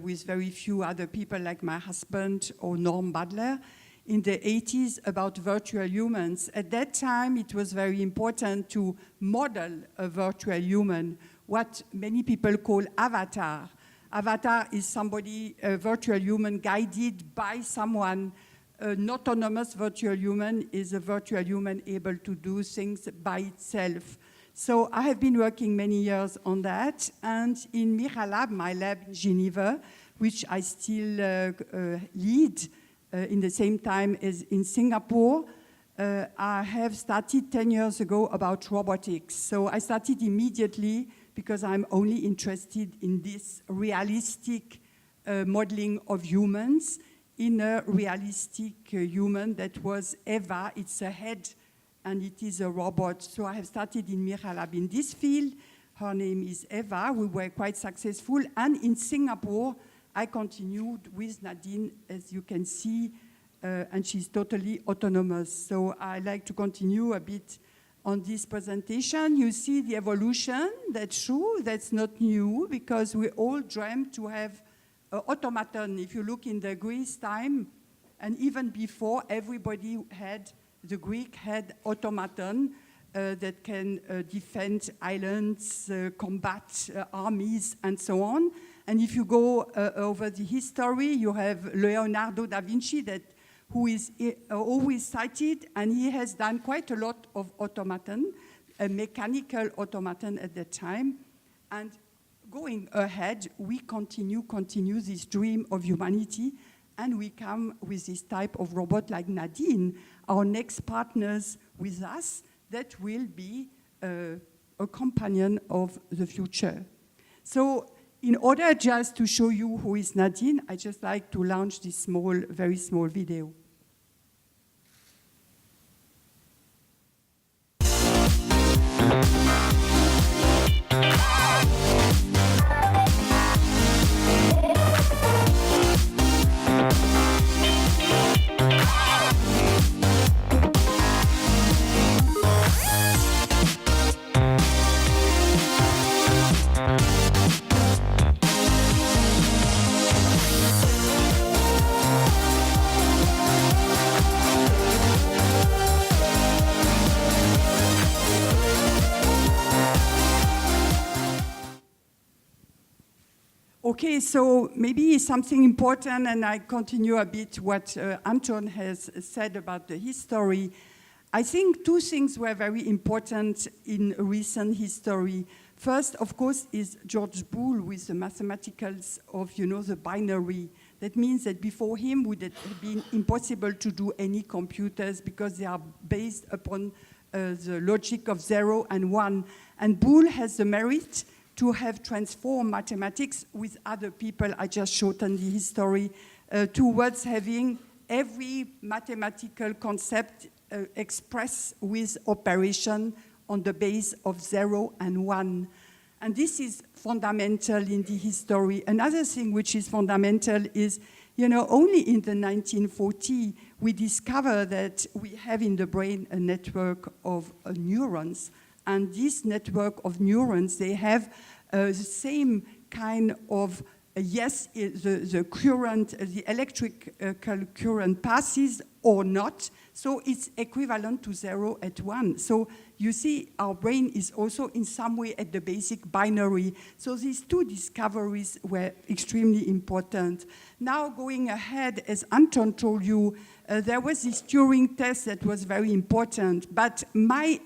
with very few other people like my husband or Norm Badler in the 80s about virtual humans. At that time, it was very important to model a virtual human, what many people call avatar. Avatar is somebody, a virtual human guided by someone. An autonomous virtual human is a virtual human able to do things by itself. So I have been working many years on that, and in Miralab, my lab in Geneva, which I still lead in the same time as in Singapore, I have started 10 years ago about robotics. So I started immediately because I'm only interested in this realistic modeling of humans in a realistic human that was Eva. It's a head and it is a robot. So I have started in Miralab in this field. Her name is Eva. We were quite successful. And in Singapore, I continued with Nadine, as you can see, and she's totally autonomous. So I like to continue a bit on this presentation. You see the evolution. That's true. That's not new, because we all dreamt to have an automaton. If you look in the Greece time, and even before, everybody had the Greek had automaton. that can defend islands, combat armies, and so on. And if you go over the history, you have Leonardo da Vinci, who is always cited, and he has done quite a lot of automaton, mechanical automaton at that time. And going ahead, we continue this dream of humanity, and we come with this type of robot like Nadine, our next partners with us, that will be a companion of the future. So in order just to show you who is Nadine, I just like to launch this very small video. Okay, so maybe something important, and I continue a bit what Anton has said about the history. I think two things were very important in recent history. First, of course, is George Boole with the mathematicals of, the binary. That means that before him would have been impossible to do any computers because they are based upon the logic of 0 and 1. And Boole has the merit to have transformed mathematics with other people, I just shortened the history, towards having every mathematical concept expressed with operation on the base of 0 and 1. And this is fundamental in the history. Another thing which is fundamental is, only in the 1940s, we discover that we have in the brain a network of neurons. And this network of neurons, they have the same kind of, the current, the electrical current passes or not. So it's equivalent to 0 at 1. So you see, our brain is also in some way at the basic binary. So these two discoveries were extremely important. Now going ahead, as Anton told you, there was this Turing test that was very important, but my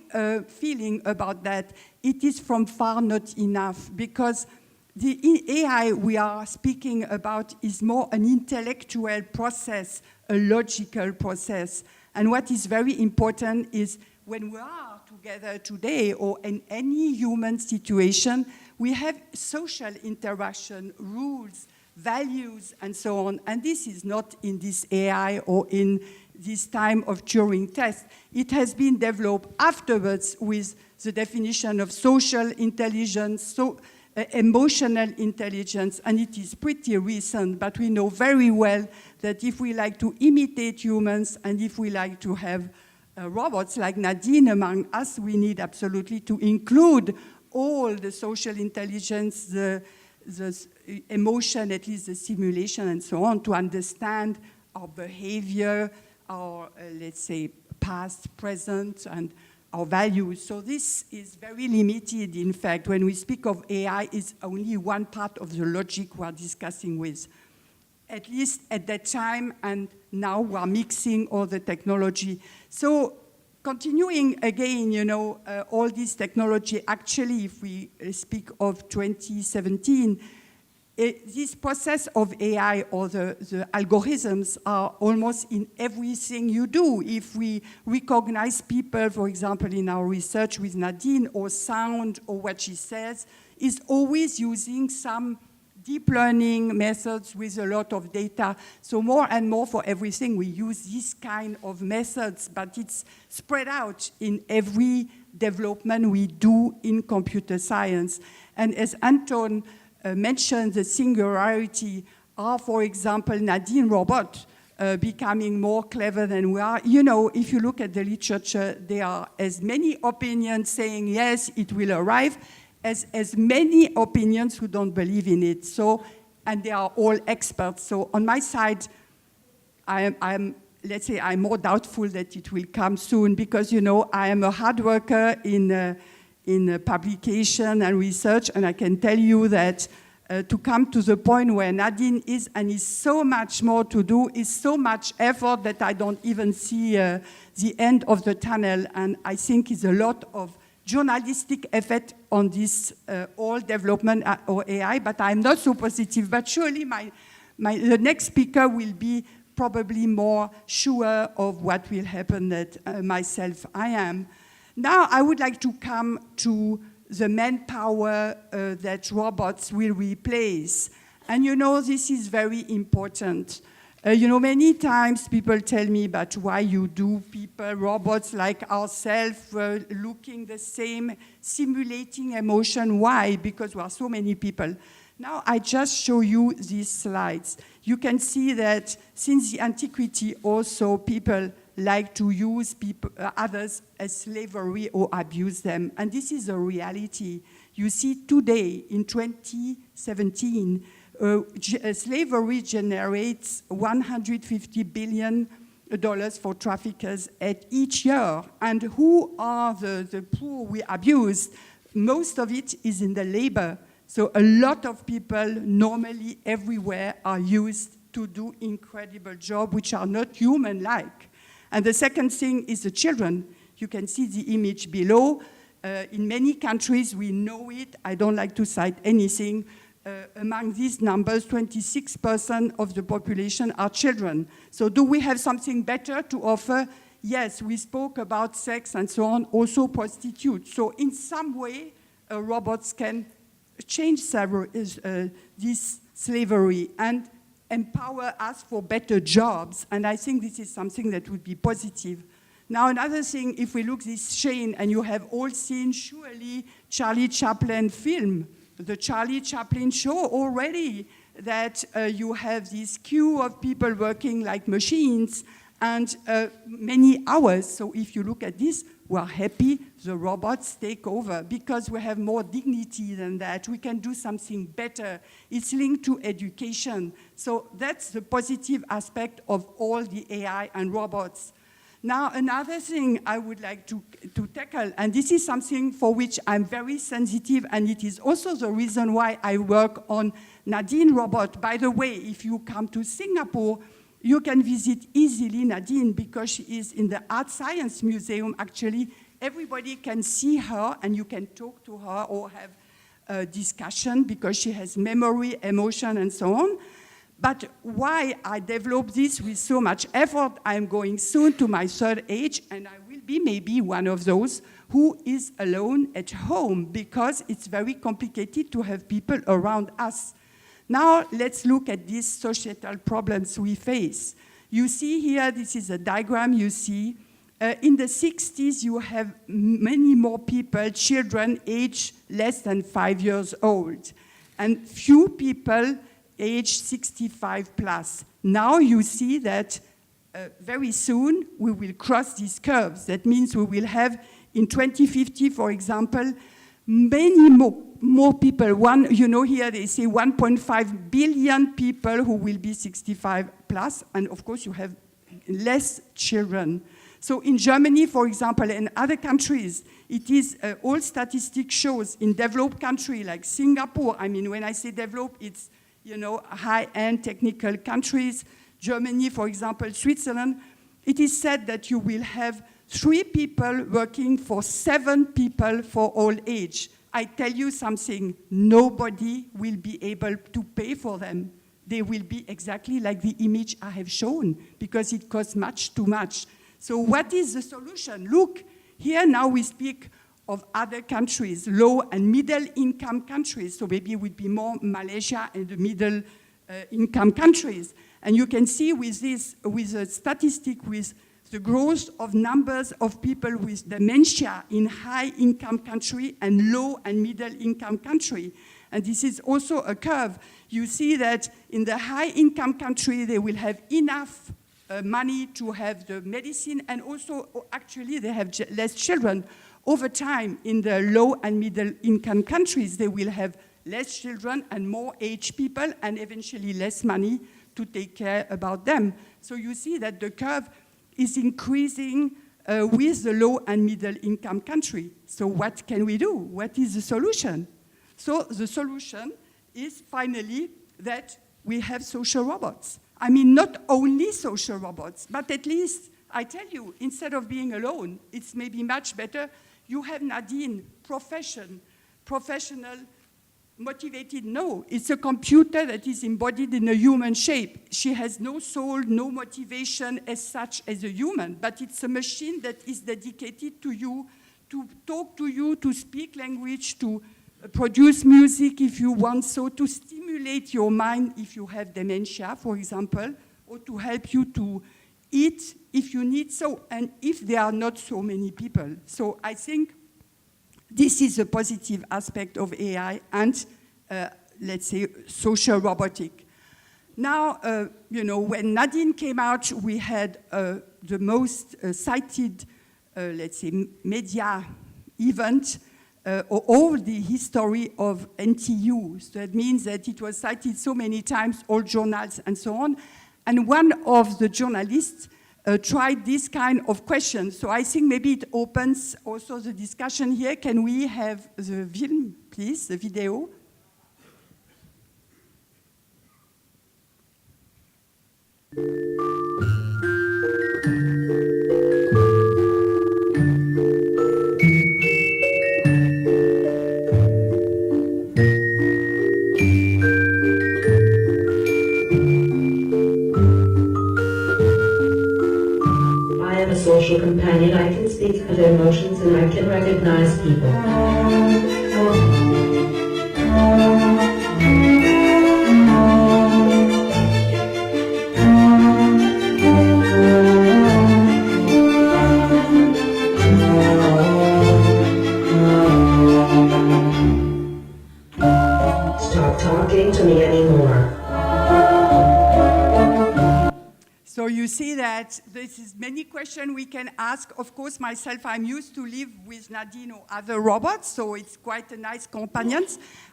feeling about that, it is from far not enough, because the AI we are speaking about is more an intellectual process, a logical process. And what is very important is when we are together today or in any human situation, we have social interaction, rules, values, and so on. And this is not in this AI or in this time of Turing test. It has been developed afterwards with the definition of social intelligence, emotional intelligence, and it is pretty recent, but we know very well that if we like to imitate humans and if we like to have robots like Nadine among us, we need absolutely to include all the social intelligence, the emotion, at least the simulation and so on, to understand our behavior, our, let's say, past, present, and our values. So this is very limited, in fact. When we speak of AI, it's only one part of the logic we're discussing with. At least at that time, and now we're mixing all the technology. So continuing again, all this technology, actually, if we speak of 2017, this process of AI or the algorithms are almost in everything you do. If we recognize people, for example, in our research with Nadine, or sound, or what she says, is always using some deep learning methods with a lot of data. So more and more for everything, we use this kind of methods, but it's spread out in every development we do in computer science. And as Anton mentioned, the singularity are, for example, Nadine robot becoming more clever than we are. If you look at the literature, there are as many opinions saying, yes, it will arrive, as many opinions who don't believe in it. So, and they are all experts. So on my side, I'm let's say I'm more doubtful that it will come soon because, you know, I am a hard worker in publication and research, and I can tell you that to come to the point where Nadine is, and is so much more to do, is so much effort that I don't even see the end of the tunnel, and I think it's a lot of journalistic effort on this all development or AI, but I'm not so positive. But surely the next speaker will be probably more sure of what will happen than myself I am. Now I would like to come to the manpower that robots will replace. And you know, this is very important. You know, many times people tell me about why you do people, robots like ourselves, looking the same, simulating emotion. Why? Because we are so many people. Now I just show you these slides. You can see that since the antiquity also people like to use others as slavery or abuse them. And this is a reality. You see today, in 2017, slavery generates $150 billion for traffickers at each year. And who are the poor we abuse? Most of it is in the labor. So a lot of people normally everywhere are used to do incredible jobs which are not human-like. And the second thing is the children. You can see the image below. In many countries, we know it. I don't like to cite anything. Among these numbers, 26% of the population are children. So do we have something better to offer? Yes, we spoke about sex and so on, also prostitutes. So in some way, robots can change this slavery and empower us for better jobs. And I think this is something that would be positive. Now, another thing, if we look this chain, and you have all seen surely Charlie Chaplin film, the Charlie Chaplin show already, that you have this queue of people working like machines and many hours. So if you look at this, we're happy the robots take over because we have more dignity than that. We can do something better. It's linked to education. So that's the positive aspect of all the AI and robots. Now, another thing I would like to tackle, and this is something for which I'm very sensitive, and it is also the reason why I work on Nadine robot. By the way, if you come to Singapore, you can visit easily Nadine because she is in the Art Science Museum. Actually, everybody can see her and you can talk to her or have a discussion because she has memory, emotion, and so on. But why I developed this with so much effort, I'm going soon to my third age, and I will be maybe one of those who is alone at home because it's very complicated to have people around us. Now, let's look at these societal problems we face. You see here, this is a diagram you see. In the 60s, you have many more people, children aged less than 5 years old, and few people aged 65 plus. Now you see that very soon we will cross these curves. That means we will have, in 2050, for example, many more people. You know, here they say 1.5 billion people who will be 65 plus, and of course you have less children. So in Germany, for example, and other countries, it is, all statistics shows in developed countries like Singapore, I mean, when I say developed, it's, you know, high-end technical countries, Germany, for example, Switzerland, it is said that you will have 3 people working for 7 people for old age. I tell you something, nobody will be able to pay for them. They will be exactly like the image I have shown because it costs much too much. So what is the solution? Look, here now we speak of other countries, low and middle income countries. So maybe it would be more Malaysia and the middle income countries. And you can see with this, with a statistic with the growth of numbers of people with dementia in high income country and low and middle income country. And this is also a curve. You see that in the high income country, they will have enough money to have the medicine, and also actually they have less children. Over time, in the low and middle income countries, they will have less children and more aged people and eventually less money to take care about them. So you see that the curve is increasing with the low and middle income country. So what can we do? What is the solution? So the solution is finally that we have social robots. I mean, not only social robots, but at least, I tell you, instead of being alone, it's maybe much better. You have Nadine, professional, motivated. No, it's a computer that is embodied in a human shape. She has no soul, no motivation as such as a human, but it's a machine that is dedicated to you, to talk to you, to speak language, to produce music if you want so, to stimulate your mind if you have dementia, for example, or to help you to eat if you need so, and if there are not so many people. So I think this is a positive aspect of AI and, let's say, social robotic. Now, you know, when Nadine came out, we had the most cited, let's say, media event all the history of NTU. So that means that it was cited so many times, all journals and so on. And one of the journalists tried this kind of question. So I think maybe it opens also the discussion here. Can we have the film, please, the video? Social companion, I can speak to their emotions and I can recognize people. Stop talking to me anymore. So you see that this is many questions we can ask. Of course, myself, I'm used to live with Nadine or other robots, so it's quite a nice companion.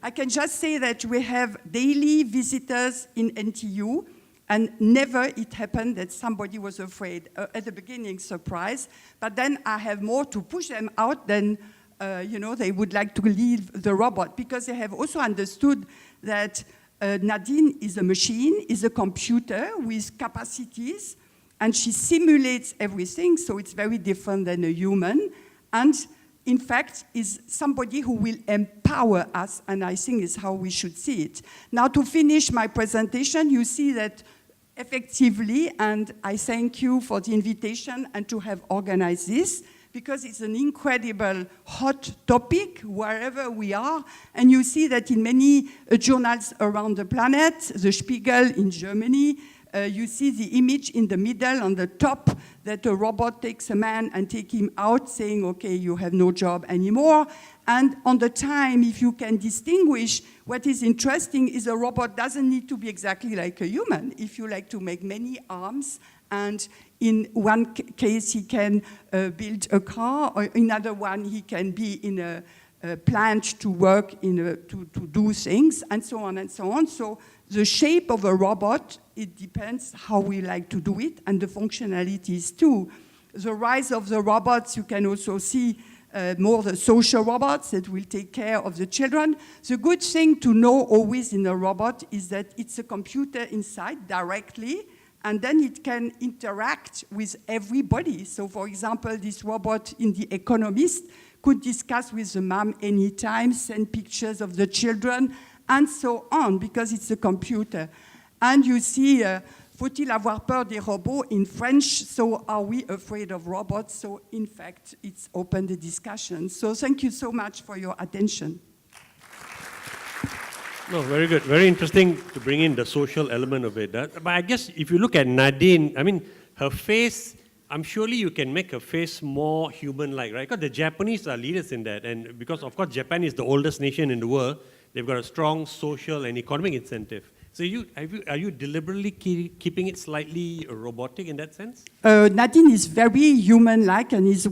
I can just say that we have daily visitors in NTU, and never it happened that somebody was afraid. At the beginning, surprise, but then I have more to push them out than, you know, they would like to leave the robot, because they have also understood that Nadine is a machine, is a computer with capacities, and she simulates everything, so it's very different than a human, and in fact is somebody who will empower us, and I think is how we should see it. Now to finish my presentation, you see that effectively, and I thank you for the invitation and to have organized this, because it's an incredible hot topic wherever we are. And you see that in many journals around the planet, the Spiegel in Germany, you see the image in the middle on the top that a robot takes a man and take him out saying, okay, you have no job anymore. And on the time, if you can distinguish, what is interesting is a robot doesn't need to be exactly like a human. If you like to make many arms, and in one case he can build a car, or in another one he can be in a plant to work, to do things, and so on and so on. So the shape of a robot, it depends how we like to do it, and the functionalities too. The rise of the robots, you can also see more the social robots that will take care of the children. The good thing to know always in a robot is that it's a computer inside directly, and then it can interact with everybody. So for example, this robot in The Economist could discuss with the mom anytime, send pictures of the children, and so on, because it's a computer. And you see, faut-il avoir peur des robots in French? So are we afraid of robots? So in fact, it's opened the discussion. So thank you so much for your attention. No, very good. Very interesting to bring in the social element of it. But I guess if you look at Nadine, I mean, her face, I'm surely you can make her face more human-like, right? Because the Japanese are leaders in that. And because, of course, Japan is the oldest nation in the world, they've got a strong social and economic incentive. So are you deliberately keeping it slightly robotic in that sense? Nadine is very human-like and is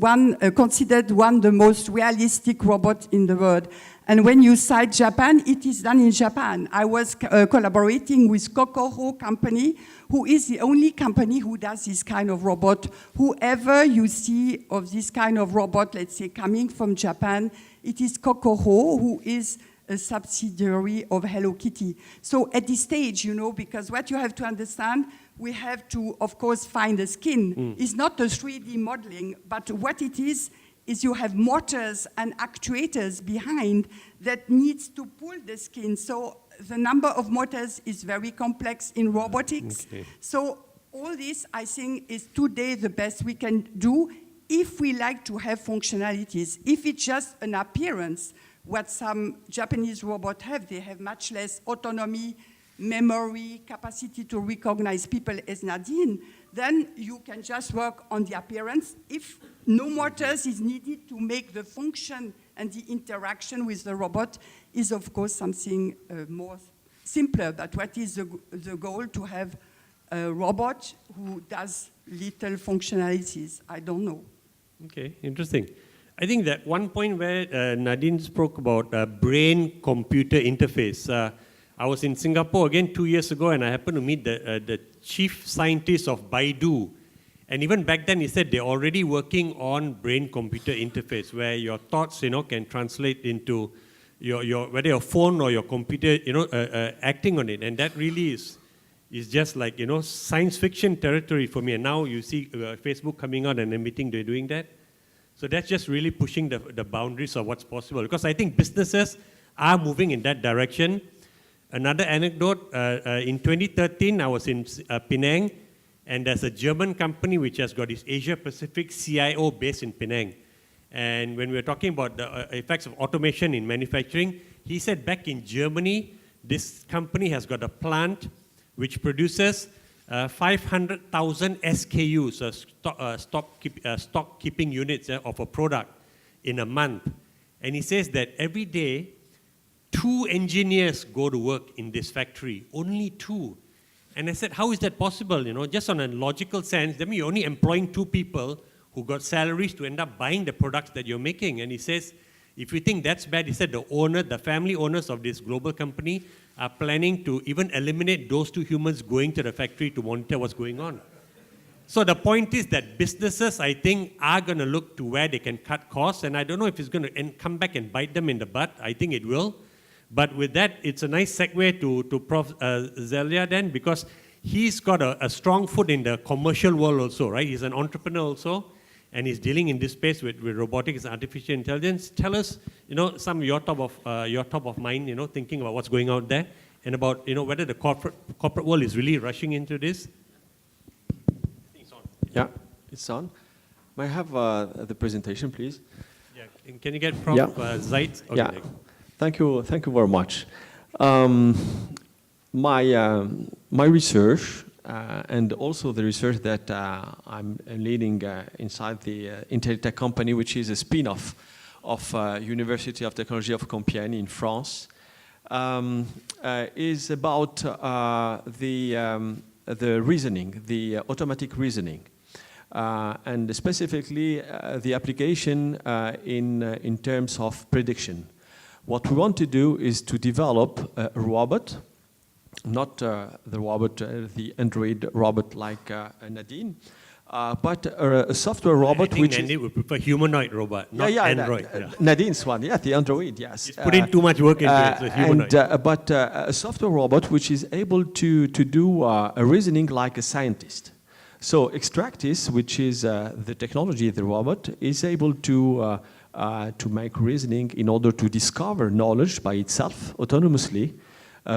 considered one of the most realistic robots in the world. And when you cite Japan, it is done in Japan. I was collaborating with Kokoro company, who is the only company who does this kind of robot. Whoever you see of this kind of robot, let's say, coming from Japan, it is Kokoro, who is a subsidiary of Hello Kitty. So at this stage, you know, because what you have to understand, we have to, of course, find the skin. It's not a 3D modeling, but what it is you have motors and actuators behind that needs to pull the skin. So the number of motors is very complex in robotics. Okay. So all this, I think, is today the best we can do if we like to have functionalities. If it's just an appearance, what some Japanese robots have, they have much less autonomy, memory, capacity to recognize people as Nadine, then you can just work on the appearance. If no motors is needed to make the function and the interaction with the robot is, of course, something more simpler. But what is the goal? To have a robot who does little functionalities? I don't know. Okay, interesting. I think that one point where Nadine spoke about brain-computer interface. I was in Singapore again 2 years ago, and I happened to meet the chief scientist of Baidu. And even back then, he said they're already working on brain-computer interface, where your thoughts, you know, can translate into whether your phone or your computer, you know, acting on it. And that really is just like, you know, science fiction territory for me. And now you see Facebook coming out and admitting they're doing that. So that's just really pushing the boundaries of what's possible. Because I think businesses are moving in that direction. Another anecdote, in 2013, I was in Penang, and there's a German company which has got its Asia-Pacific CIO based in Penang. And when we were talking about the effects of automation in manufacturing, he said back in Germany, this company has got a plant which produces 500,000 SKUs, stock keeping units of a product in a month. And he says that every day, 2 engineers go to work in this factory, only 2. And I said, how is that possible? You know, just on a logical sense, that means you're only employing 2 people who got salaries to end up buying the products that you're making. And he says, if you think that's bad, he said the family owners of this global company are planning to even eliminate those 2 humans going to the factory to monitor what's going on. So the point is that businesses, I think, are going to look to where they can cut costs. And I don't know if it's going to come back and bite them in the butt. I think it will. But with that, it's a nice segue to Prof. Zalila then, because he's got a strong foot in the commercial world also, right? He's an entrepreneur also, and he's dealing in this space with robotics and artificial intelligence. Tell us, you know, some of your top of mind, you know, thinking about what's going out there, and about, you know, whether the corporate world is really rushing into this. It's on. Yeah, it's on. May I have the presentation, please? Yeah, can you get Prof. Zyed? Okay, yeah. Thank you very much. My research and also the research that I'm leading inside the Intellitech company, which is a spin-off of University of Technology of Compiègne in France, is about the reasoning, the automatic reasoning, and specifically the application in terms of prediction. What we want to do is to develop a robot, not the Android robot like Nadine, but a software robot which Nadine would prefer humanoid robot, not Android. Nadine's one, yeah, the Android, yes. He's putting too much work into it, so humanoid. But a software robot which is able to do a reasoning like a scientist. So Extractis, which is the technology of the robot, is able to make reasoning in order to discover knowledge by itself autonomously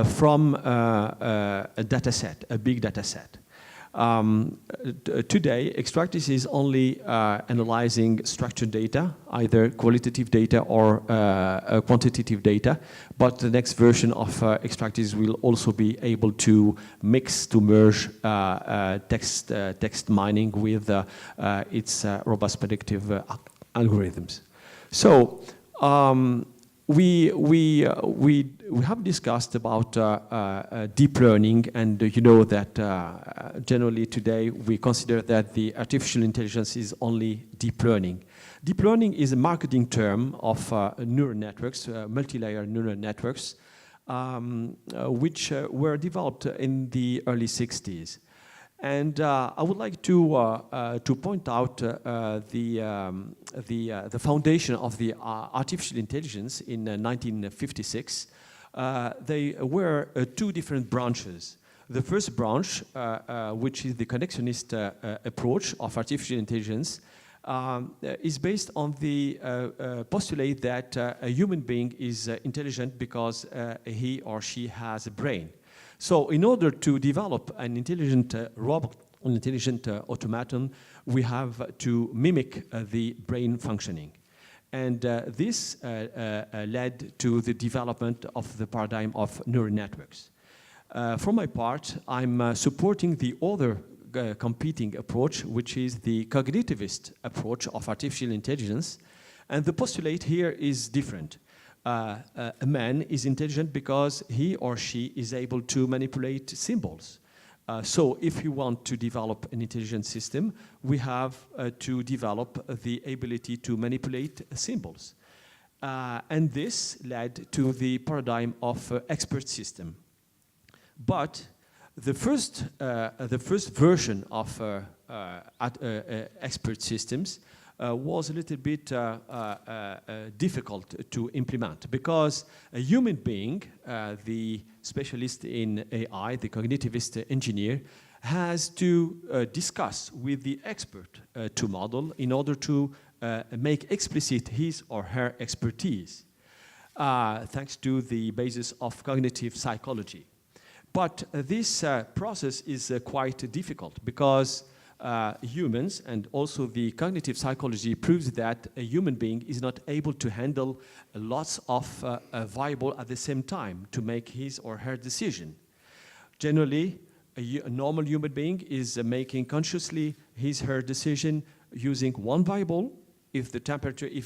from a data set, a big data set. Today, Extractis is only analyzing structured data, either qualitative data or quantitative data, but the next version of Extractis will also be able to merge text mining with its robust predictive algorithms. So we have discussed about deep learning, and you know that generally today we consider that the artificial intelligence is only deep learning. Deep learning is a marketing term of neural networks, multi-layer neural networks, which were developed in the early 60s. And I would like to point out the foundation of the artificial intelligence in 1956. They were two different branches. The first branch, which is the connectionist approach of artificial intelligence, is based on the postulate that a human being is intelligent because he or she has a brain. So in order to develop an intelligent robot, an intelligent automaton, we have to mimic the brain functioning. And this led to the development of the paradigm of neural networks. For my part, I'm supporting the other competing approach, which is the cognitivist approach of artificial intelligence. And the postulate here is different. A man is intelligent because he or she is able to manipulate symbols. So if you want to develop an intelligent system, we have to develop the ability to manipulate symbols. And this led to the paradigm of expert system. But the first version of expert systems was a little bit difficult to implement because a human being, the specialist in AI, the cognitivist engineer, has to discuss with the expert to model in order to make explicit his or her expertise, thanks to the basis of cognitive psychology. But this process is quite difficult because humans and also the cognitive psychology proves that a human being is not able to handle lots of variables at the same time to make his or her decision. Generally, a normal human being is making consciously his or her decision using one variable. If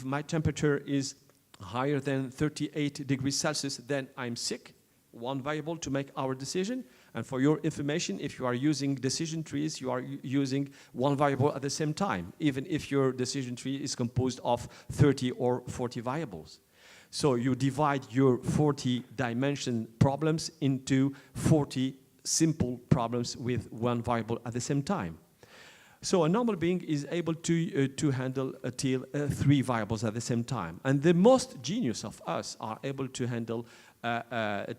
my temperature is higher than 38 degrees Celsius, then I'm sick. One variable to make our decision. And for your information, if you are using decision trees, you are using one variable at the same time, even if your decision tree is composed of 30 or 40 variables. So you divide your 40-dimension problems into 40 simple problems with one variable at the same time. So a normal being is able to handle till 3 variables at the same time. And the most genius of us are able to handle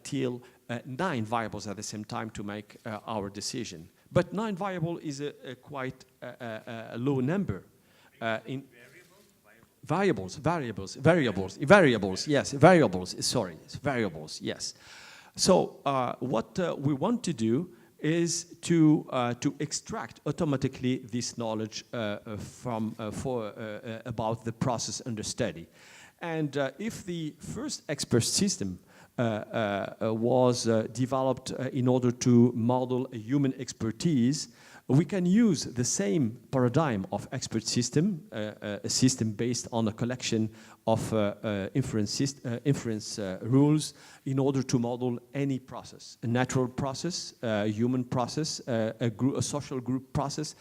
till 9 variables at the same time to make our decision. But 9 variables is a quite low number. In variables, yes. So what we want to do is to extract automatically this knowledge about the process under study. And if the first expert system was developed in order to model a human expertise, we can use the same paradigm of expert system, a system based on a collection of inference rules in order to model any process, a natural process, a human process, a social group process,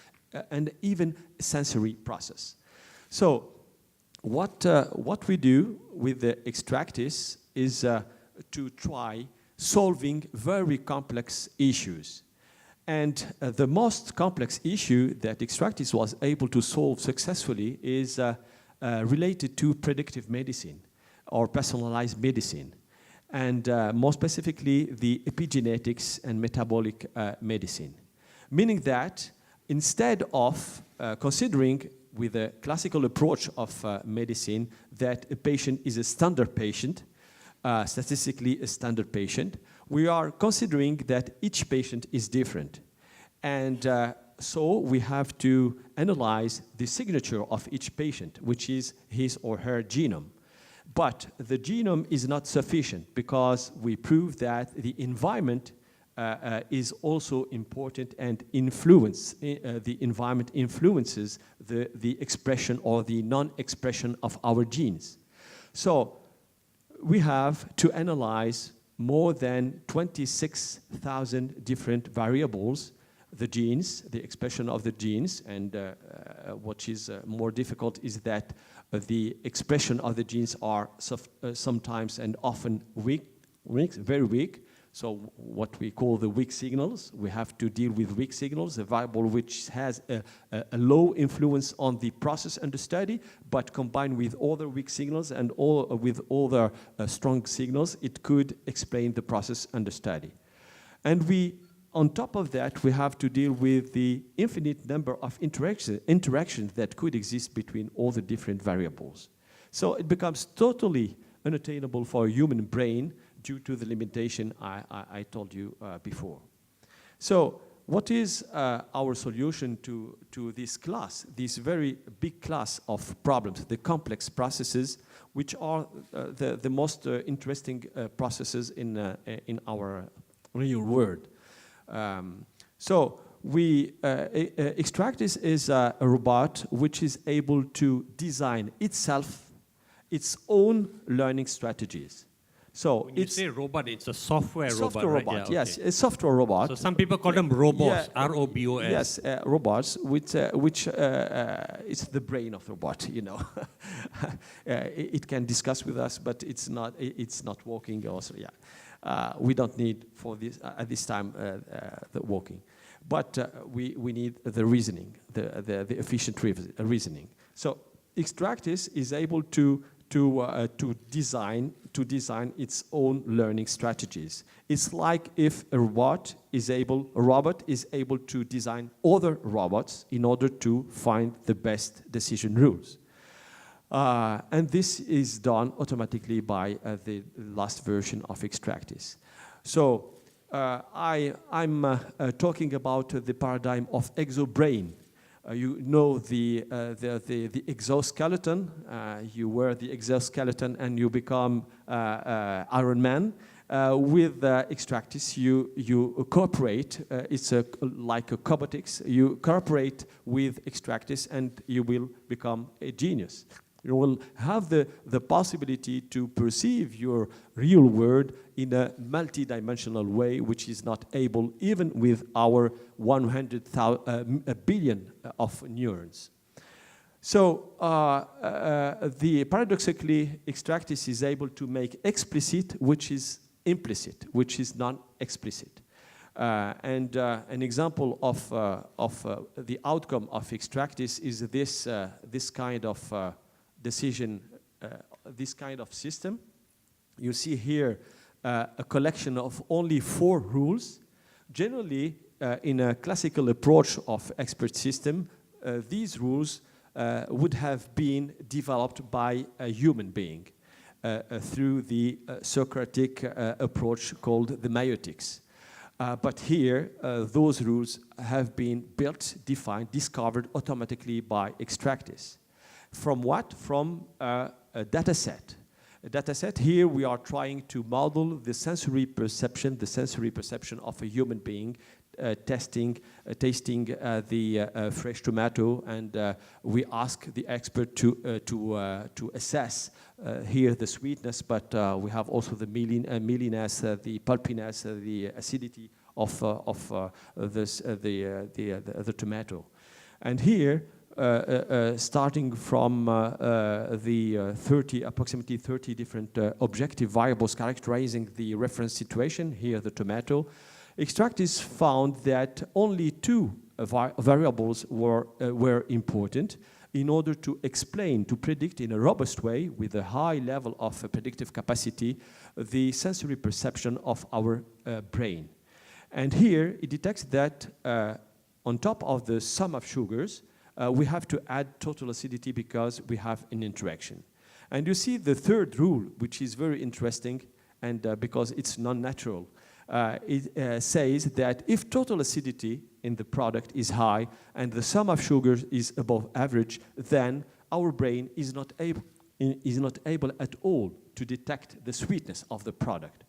and even a sensory process. So what we do with the extractists is to try solving very complex issues. And the most complex issue that extractists was able to solve successfully is related to predictive medicine or personalized medicine, and more specifically the epigenetics and metabolic medicine. Meaning that instead of considering with a classical approach of medicine that a patient is a standard patient, statistically a standard patient, we are considering that each patient is different. And so we have to analyze the signature of each patient, which is his or her genome. But the genome is not sufficient because we prove that the environment is also important and the environment influences the expression or the non-expression of our genes. So we have to analyze more than 26,000 different variables, the genes, the expression of the genes, and what is more difficult is that The expression of the genes are sometimes and often weak, very weak. So what we call the weak signals, we have to deal with weak signals, a variable which has a low influence on the process under study, but combined with other weak signals and with other strong signals, it could explain the process under study. And on top of that, we have to deal with the infinite number of interactions that could exist between all the different variables. So it becomes totally unattainable for a human brain due to the limitation I told you before. So what is our solution to this class, this very big class of problems, the complex processes, which are the most interesting processes in our real world? So Extractis is a robot which is able to design itself its own learning strategies. So when you say robot, it's a software robot, robot, right? Yeah, yes, okay. A software robot. So some people call them robots, R-O-B-O-S. Yes, robots, which it's the brain of the robot, you know. It can discuss with us, but it's not working also, yeah. We don't need for this, at this time, the working. But we need the reasoning, the efficient reasoning. So Extractis is able to design its own learning strategies. It's like if a robot is able to design other robots in order to find the best decision rules. And this is done automatically by the last version of Extractis. So I'm talking about the paradigm of exobrain. You know the exoskeleton. You wear the exoskeleton and you become Iron Man. With Extractis, you cooperate. It's like a cobotics. You cooperate with Extractis and you will become a genius. You will have the possibility to perceive your real world in a multi-dimensional way, which is not able even with our 100 billion of neurons. So paradoxically, Extractis is able to make explicit, which is implicit, which is non-explicit. And an example of the outcome of Extractis is this kind of decision, this kind of system. You see here a collection of only 4 rules. Generally, in a classical approach of expert system, these rules would have been developed by a human being through the Socratic approach called the meiotics. But here, those rules have been built, defined, discovered automatically by Extractis. From what? From a data set. A data set, here we are trying to model the sensory perception of a human being, tasting the fresh tomato, and we ask the expert to assess here the sweetness, but we have also the mealiness, the pulpiness, the acidity of the tomato. And here, starting from approximately 30 different objective variables characterizing the reference situation, here the tomato, Extractis found that only 2 variables were important in order to explain, to predict in a robust way, with a high level of predictive capacity, the sensory perception of our brain. And here it detects that on top of the sum of sugars, we have to add total acidity because we have an interaction. And you see the 3rd rule, which is very interesting, and because it's non-natural, it says that if total acidity in the product is high and the sum of sugars is above average, then our brain is not able at all to detect the sweetness of the product.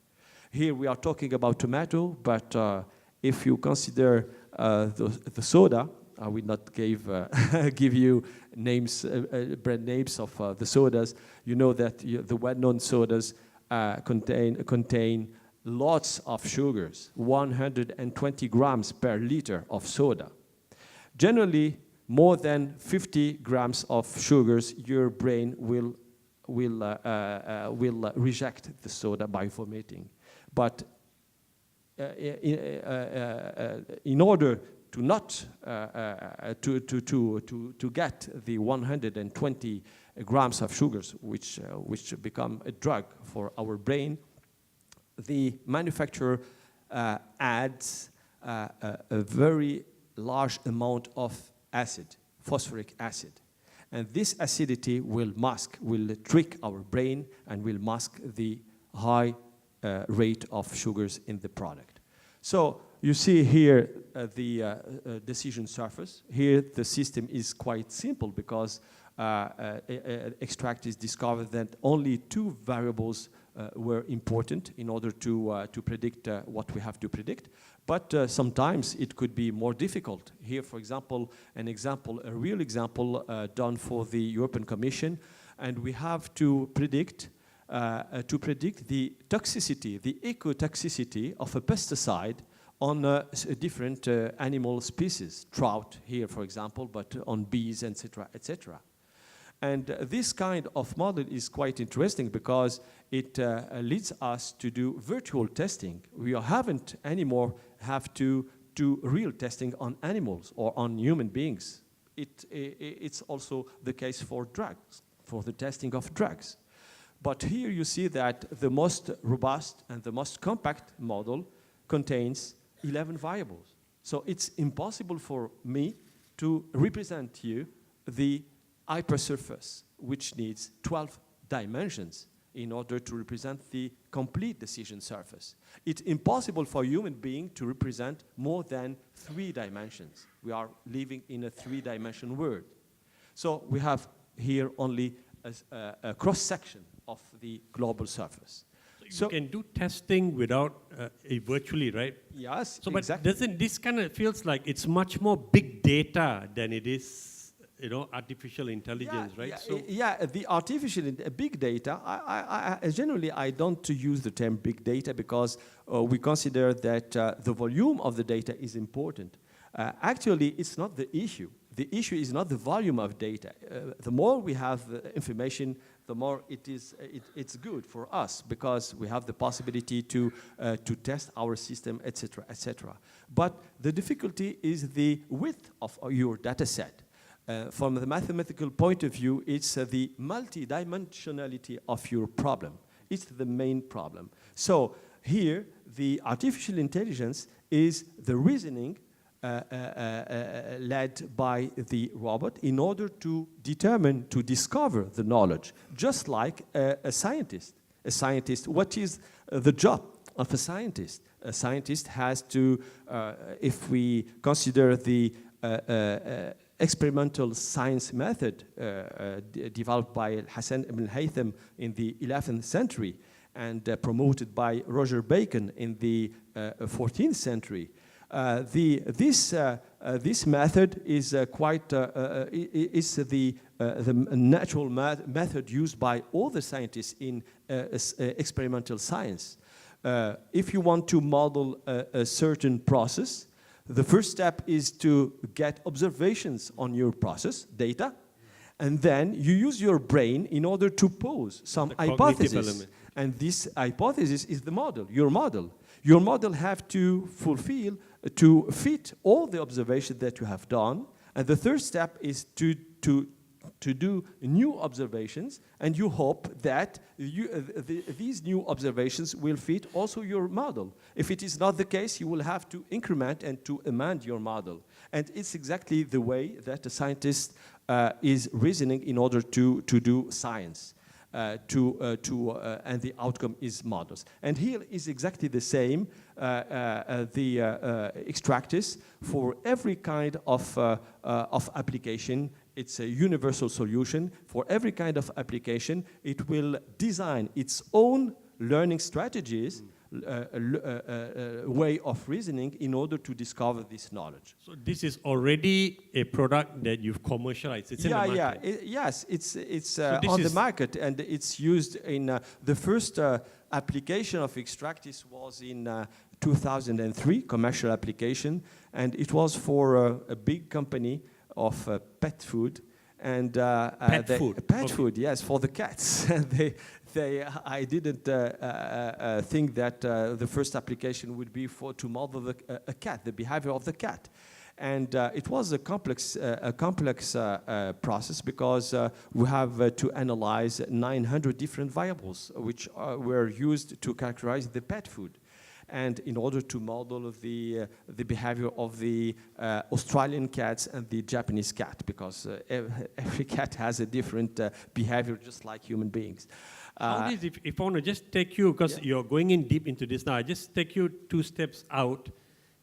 Here we are talking about tomato, but if you consider the soda, I will not give you names, brand names of the sodas. You know that the well-known sodas contain lots of sugars, 120 grams per liter of soda. Generally, more than 50 grams of sugars, your brain will reject the soda by vomiting. But in order to not to get the 120 grams of sugars, which become a drug for our brain, the manufacturer adds a very large amount of acid, phosphoric acid. And this acidity will trick our brain and will mask the high rate of sugars in the product. So you see here the decision surface. Here the system is quite simple because Extractis discovered that only two variables were important in order to predict what we have to predict. But sometimes it could be more difficult. Here, for example, a real example done for the European Commission, and we have to predict the toxicity, the ecotoxicity of a pesticide on different animal species, trout here, for example, but on bees, etc., etc. And this kind of model is quite interesting because it leads us to do virtual testing. We haven't anymore have to do real testing on animals or on human beings. It's also the case for drugs, for the testing of drugs. But here you see that the most robust and the most compact model contains 11 variables. So it's impossible for me to represent you the hypersurface, which needs 12 dimensions in order to represent the complete decision surface. It's impossible for a human being to represent more than 3 dimensions. We are living in a 3-dimensional world. So we have here only a cross-section of the global surface. So you can do testing without virtually, right? Yes, so, exactly. But doesn't this kind of feels like it's much more big data than it is, artificial intelligence, right? The artificial big data. I generally don't use the term big data because we consider that the volume of the data is important. Actually, it's not the issue. The issue is not the volume of data. The more we have information, the more it's good for us because we have the possibility to test our system, etc., etc. But the difficulty is the width of your data set. From the mathematical point of view, it's the multidimensionality of your problem. It's the main problem. So here, the artificial intelligence is the reasoning led by the robot in order to determine, to discover the knowledge, just like a scientist. A scientist, what is the job of a scientist? A scientist has to, if we consider the experimental science method developed by Hassan ibn Haytham in the 11th century and promoted by Roger Bacon in the 14th century, this method is the natural method used by all the scientists in experimental science. If you want to model a certain process, the first step is to get observations on your process, data, and then you use your brain in order to pose some hypothesis. And this hypothesis is the model, your model. Your model have to fit all the observations that you have done. And the third step is to do new observations, and you hope that these new observations will fit also your model. If it is not the case, you will have to increment and to amend your model. And it's exactly the way that a scientist is reasoning in order to do science. And the outcome is models. And here is exactly the same, the Extractis, for every kind of application. It's a universal solution. For every kind of application, it will design its own learning strategies, way of reasoning in order to discover this knowledge. So this is already a product that you've commercialized. It's in the market. Yes, it's so on the market, and it's used in the first application of Extractis was in 2003, commercial application, and it was for a big company of pet food. And Pet food? Pet Okay. food, yes, for the cats. I didn't think that the first application would be to model a cat, the behavior of the cat. And it was a complex process because we have to analyze 900 different variables which were used to characterize the pet food. And in order to model the behavior of the Australian cats and the Japanese cat, because every cat has a different behavior, just like human beings. How is if I want to just take you, because you're going in deep into this now, I just take you 2 steps out,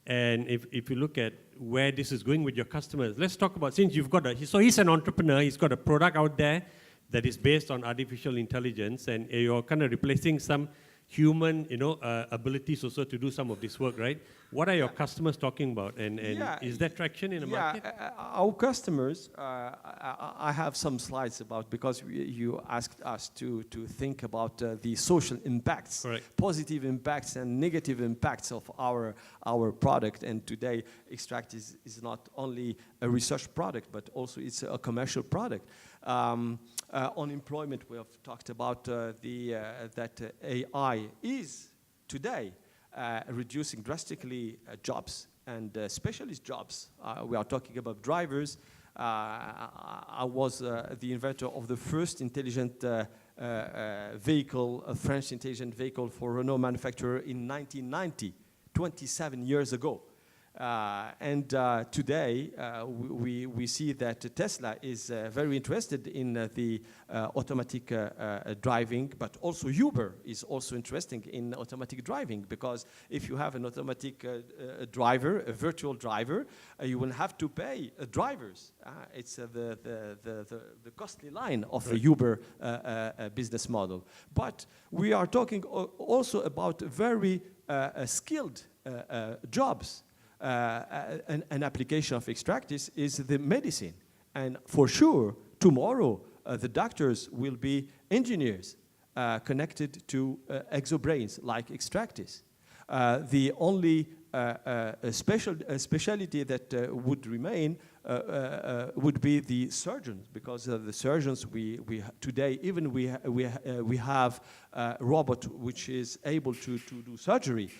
and if you look at where this is going with your customers, let's talk about, since you've got so he's an entrepreneur, he's got a product out there that is based on artificial intelligence, and you're kind of replacing some human, abilities also to do some of this work, right? What are your customers talking about, and is there traction in the market? Our customers, I have some slides about, because you asked us to think about the social impacts, positive impacts and negative impacts of our product. And today, Extract is not only a research product, but also it's a commercial product. On employment, we have talked about that AI is today reducing drastically jobs and specialist jobs. We are talking about drivers. I was the inventor of the first intelligent vehicle, a French intelligent vehicle for Renault manufacturer in 1990, 27 years ago. Today, we see that Tesla is very interested in the automatic driving, but also Uber is also interested in automatic driving, because if you have an automatic driver, a virtual driver, you will have to pay drivers. It's the costly line of the Uber business model. But we are talking also about very skilled jobs. An application of Extract is the medicine. And for sure, tomorrow, the doctors will be engineers connected to exobrains like Extract is. The only specialty that would remain would be the surgeons, because the surgeons today even we have a robot which is able to do surgery.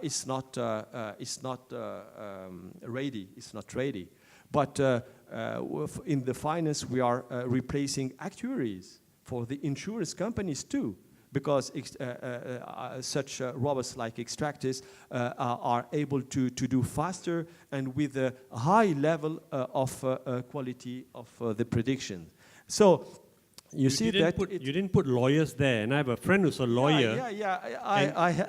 It's not ready. But in the finance, we are replacing actuaries for the insurance companies too, because such robots like Extractis are able to do faster and with a high level of quality of the prediction. So you see that you didn't put lawyers there, and I have a friend who's a lawyer.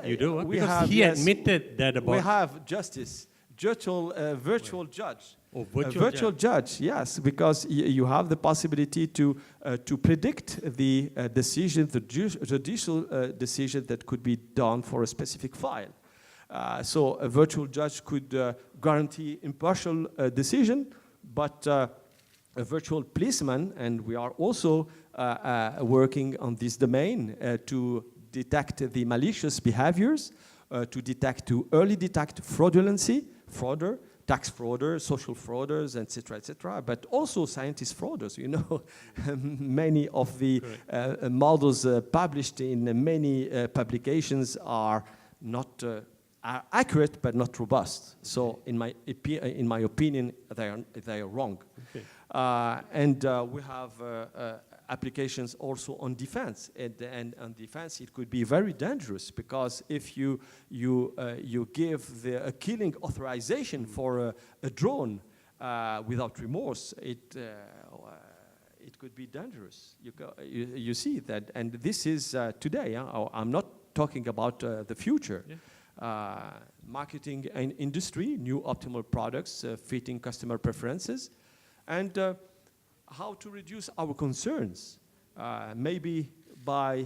You do? Because he admitted that about... We have justice, virtual judge. Oh, virtual judge, yes, because you have the possibility to predict the decision, the judicial decision that could be done for a specific file. So a virtual judge could guarantee impartial decision, but a virtual policeman, and we are also working on this domain to detect the malicious behaviors, to early detect fraudulency, frauder, tax frauders, social frauders, etc., but also scientist frauders. You know, many of the models published in many publications are not are accurate but not robust. So, in my opinion, they are wrong. Okay. And we have applications also on defense, and on defense it could be very dangerous, because if you give a killing authorization for a drone without remorse, it could be dangerous. You see that, and this is today. I'm not talking about the future. Yeah. Marketing and industry, new optimal products fitting customer preferences, and how to reduce our concerns, maybe by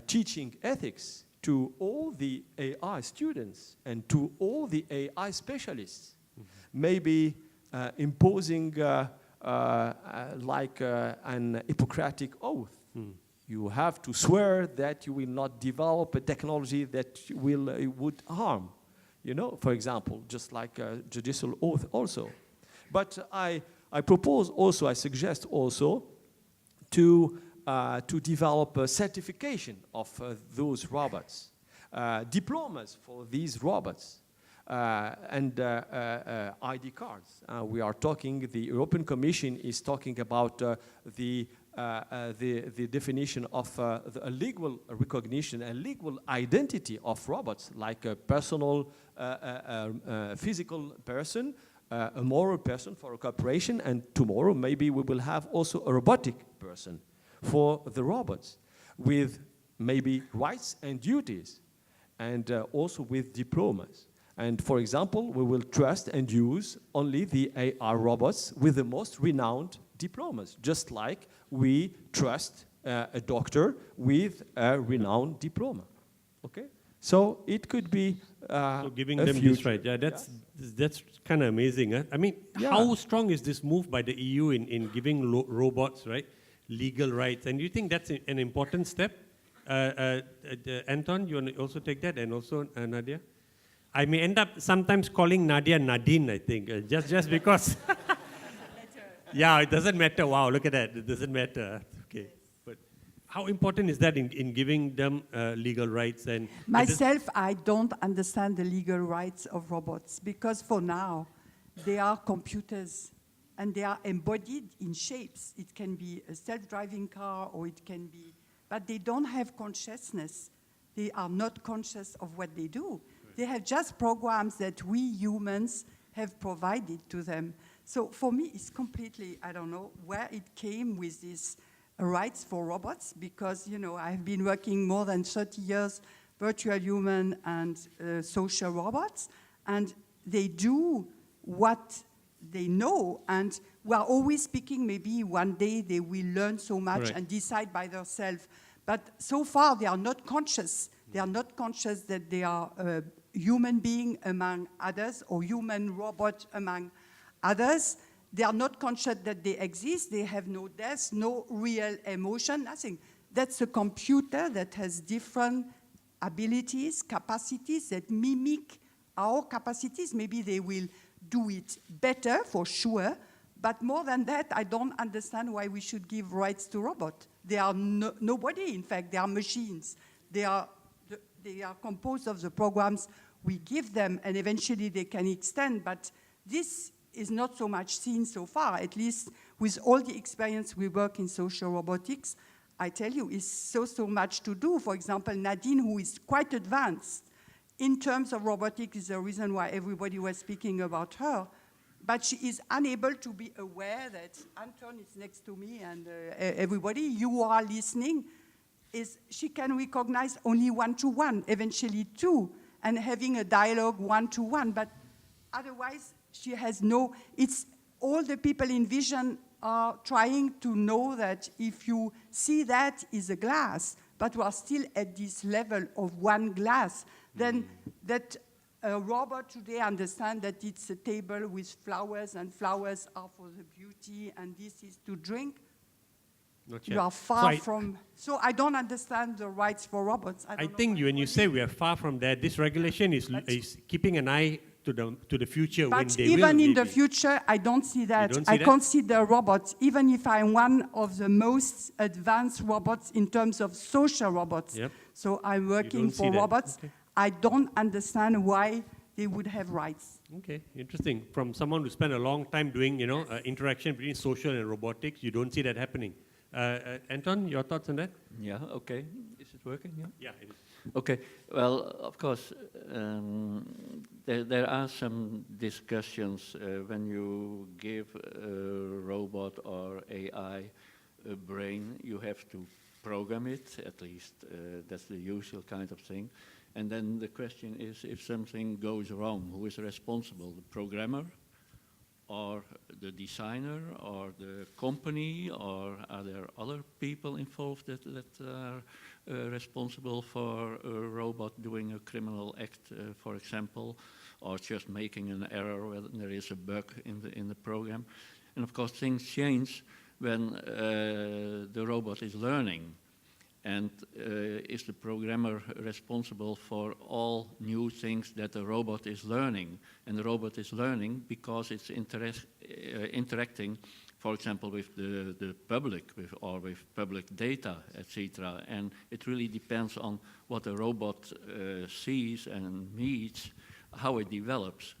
teaching ethics to all the AI students and to all the AI specialists. Mm-hmm. Maybe imposing like an Hippocratic oath. Mm. You have to swear that you will not develop a technology that would harm. You know, for example, just like a judicial oath also. But I propose also, I suggest also, to develop a certification of those robots, diplomas for these robots, and ID cards. We are talking, the European Commission is talking about the definition of a legal recognition, a legal identity of robots, like a personal, physical person, a moral person for a corporation, and tomorrow maybe we will have also a robotic person for the robots, with maybe rights and duties, and also with diplomas. And for example, we will trust and use only the AR robots with the most renowned diplomas, just like we trust a doctor with a renowned diploma. Okay? So it could be so giving them this right. Yeah, that's kind of amazing. Huh? I mean, how strong is this move by the EU in giving robots, right, legal rights? And do you think that's an important step? Anton, you want to also take that, and also Nadia? I may end up sometimes calling Nadia Nadine, I think, just because. Yeah, it doesn't matter. Wow, look at that. It doesn't matter. Okay. But how important is that in giving them legal rights? And myself, I don't understand the legal rights of robots, because for now, they are computers and they are embodied in shapes. It can be a self-driving car, or it can be, but they don't have consciousness. They are not conscious of what they do. They have just programs that we humans have provided to them. So for me, it's completely, I don't know where it came with these rights for robots, because, you know, I've been working more than 30 years, virtual human and social robots, and they do what they know, and we are always speaking, maybe one day they will learn so much and decide by themselves. But so far, they are not conscious. They are not conscious that they are a human being among others, or human robot among others. They are not conscious that they exist. They have no death, no real emotion, nothing. That's a computer that has different abilities, capacities that mimic our capacities. Maybe they will do it better, for sure. But more than that, I don't understand why we should give rights to robots. They are nobody, in fact. They are machines. They are composed of the programs we give them, and eventually they can extend. But this is not so much seen so far, at least with all the experience we work in social robotics. I tell you, it's so much to do. For example, Nadine, who is quite advanced in terms of robotics, is the reason why everybody was speaking about her. But she is unable to be aware that Anton is next to me, and everybody, you are listening, she can recognize only one-to-one, eventually two, and having a dialogue one-to-one. But otherwise, she has it's all the people in vision are trying to know that if you see that is a glass, but we are still at this level of one glass, then that a robot today understands that it's a table with flowers, and flowers are for the beauty, and this is to drink. You are far from. So I don't understand the rights for robots. I think when you say we are far from that, this regulation is keeping an eye to the future. But when they even will, in the future, I don't see that. You don't see I that? consider robots, even if I'm one of the most advanced robots in terms of social robots. Yep. So I'm working for robots. Okay. I don't understand why they would have rights. Okay, interesting. From someone who spent a long time doing, interaction between social and robotics, you don't see that happening. Anton, your thoughts on that? Yeah, okay. Is it working? Yeah, it is. Okay, well, of course, there are some discussions when you give a robot or AI a brain, you have to program it, at least that's the usual kind of thing. And then the question is, if something goes wrong, who is responsible? The programmer, or the designer, or the company, or are there other people involved that are responsible for a robot doing a criminal act, for example, or just making an error when there is a bug in the program? And of course, things change when the robot is learning. And is the programmer responsible for all new things that the robot is learning? And the robot is learning because it's interacting, for example, with the public or with public data, etc. And it really depends on what the robot sees and meets, how it develops.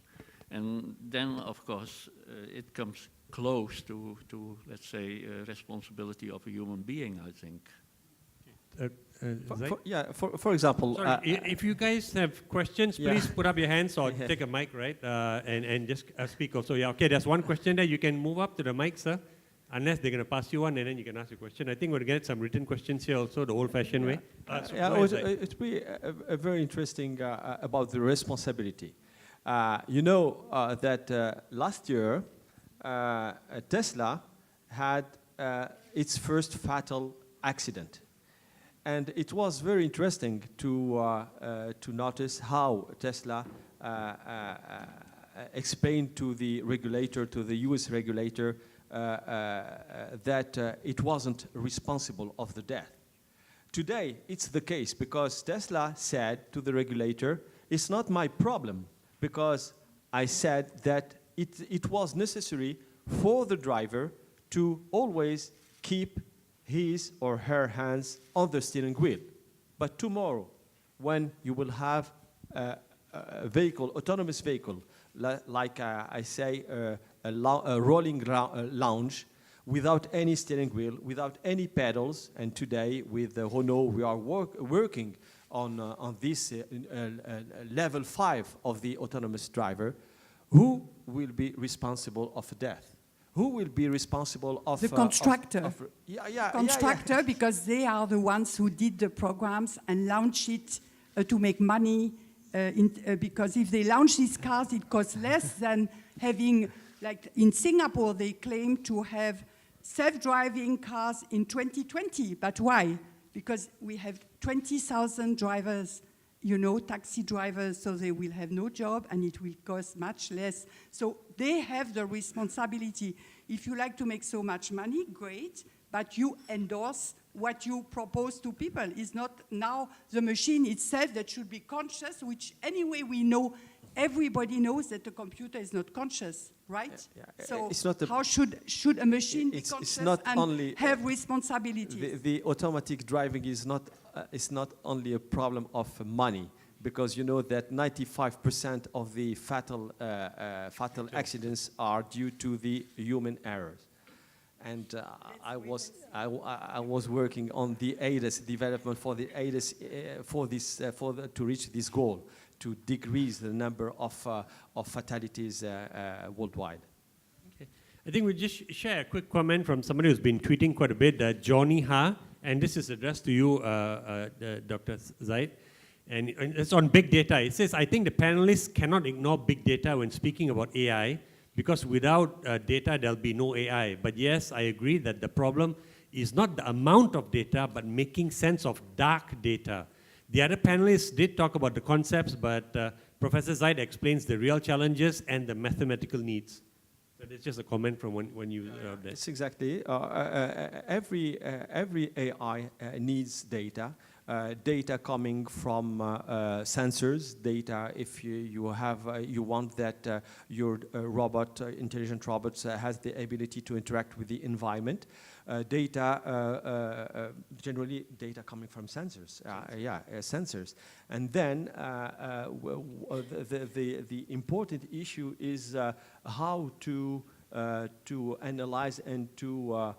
And then, of course, it comes close to let's say, responsibility of a human being, I think. For example, sorry, if you guys have questions, please put up your hands or take a mic, right? And just speak also. Yeah, okay, there's one question there. You can move up to the mic, sir. Unless they're going to pass you one, and then you can ask your question. I think we'll get some written questions here also, the old-fashioned way. It's pretty very interesting about the responsibility. You know that last year, Tesla had its first fatal accident. And it was very interesting to notice how Tesla explained to the regulator, to the US regulator, that it wasn't responsible of the death. Today, it's the case because Tesla said to the regulator, it's not my problem because I said that it was necessary for the driver to always keep his or her hands on the steering wheel. But tomorrow, when you will have a vehicle, autonomous vehicle, like I say, a rolling lounge, without any steering wheel, without any pedals, and today with Renault, we are working on this level 5 of the autonomous driver, who will be responsible of death? Who will be responsible of the constructor? Constructor, because they are the ones who did the programs and launched it to make money. Because if they launch these cars, it costs less than having, like in Singapore, they claim to have self-driving cars in 2020. But why? Because we have 20,000 drivers, you know, taxi drivers, so they will have no job and it will cost much less. So they have the responsibility. If you like to make so much money, great, but you endorse what you propose to people. It's not now the machine itself that should be conscious, which anyway we know, everybody knows that the computer is not conscious, right? So it's not how should a machine be conscious and have responsibility? The automatic driving is not only a problem of money, because you know that 95% of the fatal accidents are due to the human errors. And I was working on the ADAS development for the ADAS to reach this goal, to decrease the number of fatalities worldwide. Okay. I think we'll just share a quick comment from somebody who's been tweeting quite a bit, Johnny Ha, and this is addressed to you, Dr. Zyed, and it's on big data. It says, I think the panelists cannot ignore big data when speaking about AI, because without data, there'll be no AI. But yes, I agree that the problem is not the amount of data, but making sense of dark data. The other panelists did talk about the concepts, but Professor Zyed explains the real challenges and the mathematical needs. So it's just a comment from when you that. It's exactly. Every AI needs data. Data coming from sensors, data if you want that your robot, intelligent robots has the ability to interact with the environment. Generally data coming from sensors, sensors. And then the important issue is how to analyze and to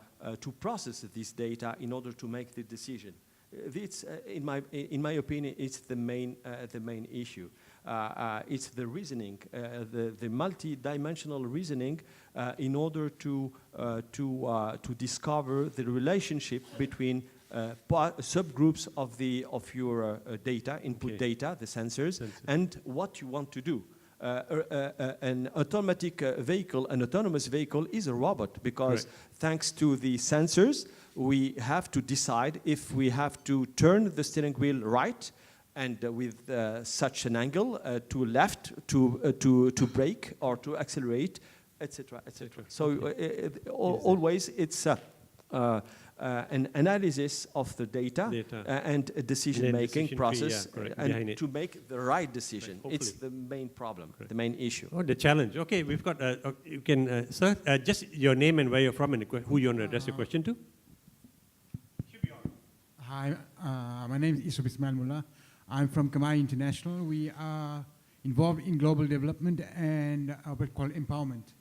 process this data in order to make the decision. It's, in my opinion, it's the main issue. It's the reasoning, the multi-dimensional reasoning, in order to discover the relationship between subgroups of your data, input data, the sensors, and what you want to do. An automatic vehicle, an autonomous vehicle, is a robot because thanks to the sensors, we have to decide if we have to turn the steering wheel right and with such an angle to left to brake or to accelerate, etc., etc. So always it's an analysis of the data. And a decision-making process, and to make the right decision. Right, it's the main problem, the main issue. Oh, the challenge. Okay, we've got, you can, sir, just your name and where you're from and who you want to address your question to. Hi, my name is Ismail Mullah. I'm from Kamai International. We are involved in global development and what we call empowerment.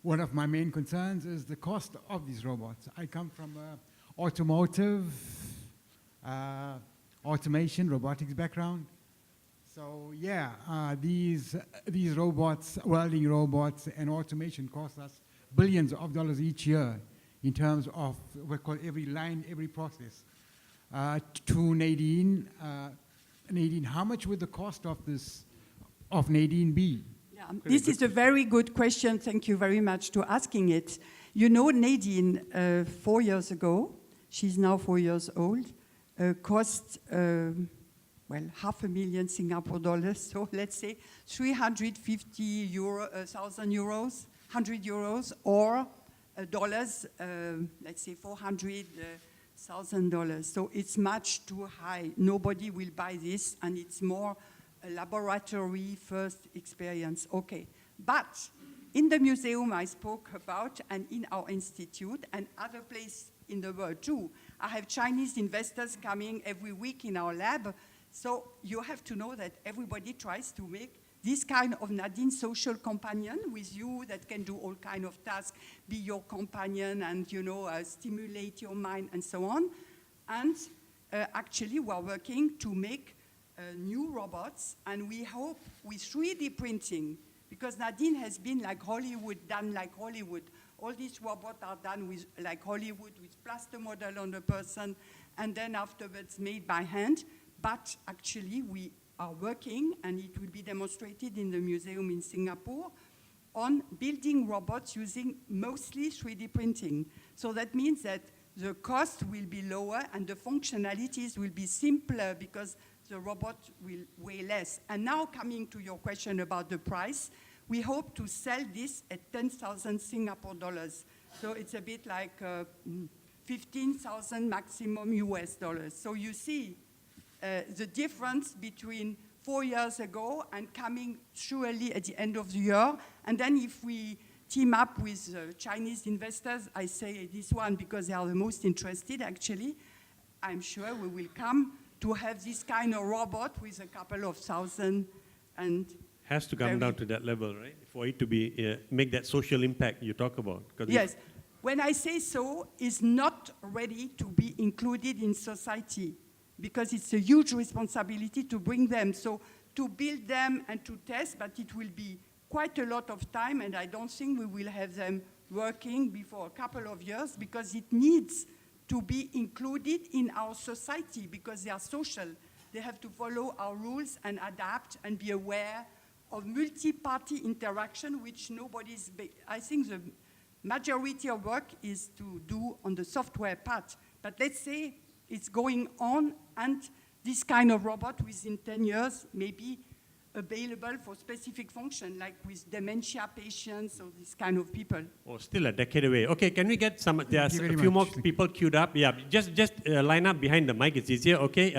One of my main concerns is the cost of these robots. I come from automotive, automation, robotics background. So yeah, these robots, welding robots and automation cost us billions of dollars each year in terms of what we call every line, every process. To Nadine, Nadine, how much would the cost of this, of Nadine be? Yeah, this is a very good question. Thank you very much for asking it. You know, Nadine, 4 years ago, she's now 4 years old, cost, well, $500,000 Singapore dollars. So let's say 350,000 euros, 100 euros, or dollars, let's say $400,000. So it's much too high. Nobody will buy this, and it's more a laboratory first experience. Okay, but in the museum I spoke about, and in our institute, and other places in the world too, I have Chinese investors coming every week in our lab. So you have to know that everybody tries to make this kind of Nadine social companion with you that can do all kind of tasks, be your companion and, you know, stimulate your mind and so on. And actually we are working to make new robots, and we hope with 3D printing, because Nadine has been like Hollywood, done like Hollywood. All these robots are done with like Hollywood, with plaster model on the person, and then afterwards made by hand. But actually we are working, and it will be demonstrated in the museum in Singapore, on building robots using mostly 3D printing. So that means that the cost will be lower and the functionalities will be simpler because the robot will weigh less. And now coming to your question about the price, we hope to sell this at 10,000 Singapore dollars. So it's a bit like 15,000 maximum US dollars. So you see the difference between 4 years ago and coming surely at the end of the year. And then if we team up with Chinese investors, I say this one because they are the most interested actually, I'm sure we will come to have this kind of robot with a couple of thousand and has to come down to that level, right? For it to be make that social impact you talk about. Yes, when I say so, it's not ready to be included in society because it's a huge responsibility to bring them. So to build them and to test, but it will be quite a lot of time, and I don't think we will have them working before a couple of years because it needs to be included in our society because they are social. They have to follow our rules and adapt and be aware of multi-party interaction, which nobody's, I think the majority of work is to do on the software part. But let's say it's going on, and this kind of robot within 10 years may be available for specific function, like with dementia patients or this kind of people. Oh, still a decade away. Okay, can we get some, there's a few more people queued up. Yeah, just line up behind the mic, it's easier. Okay,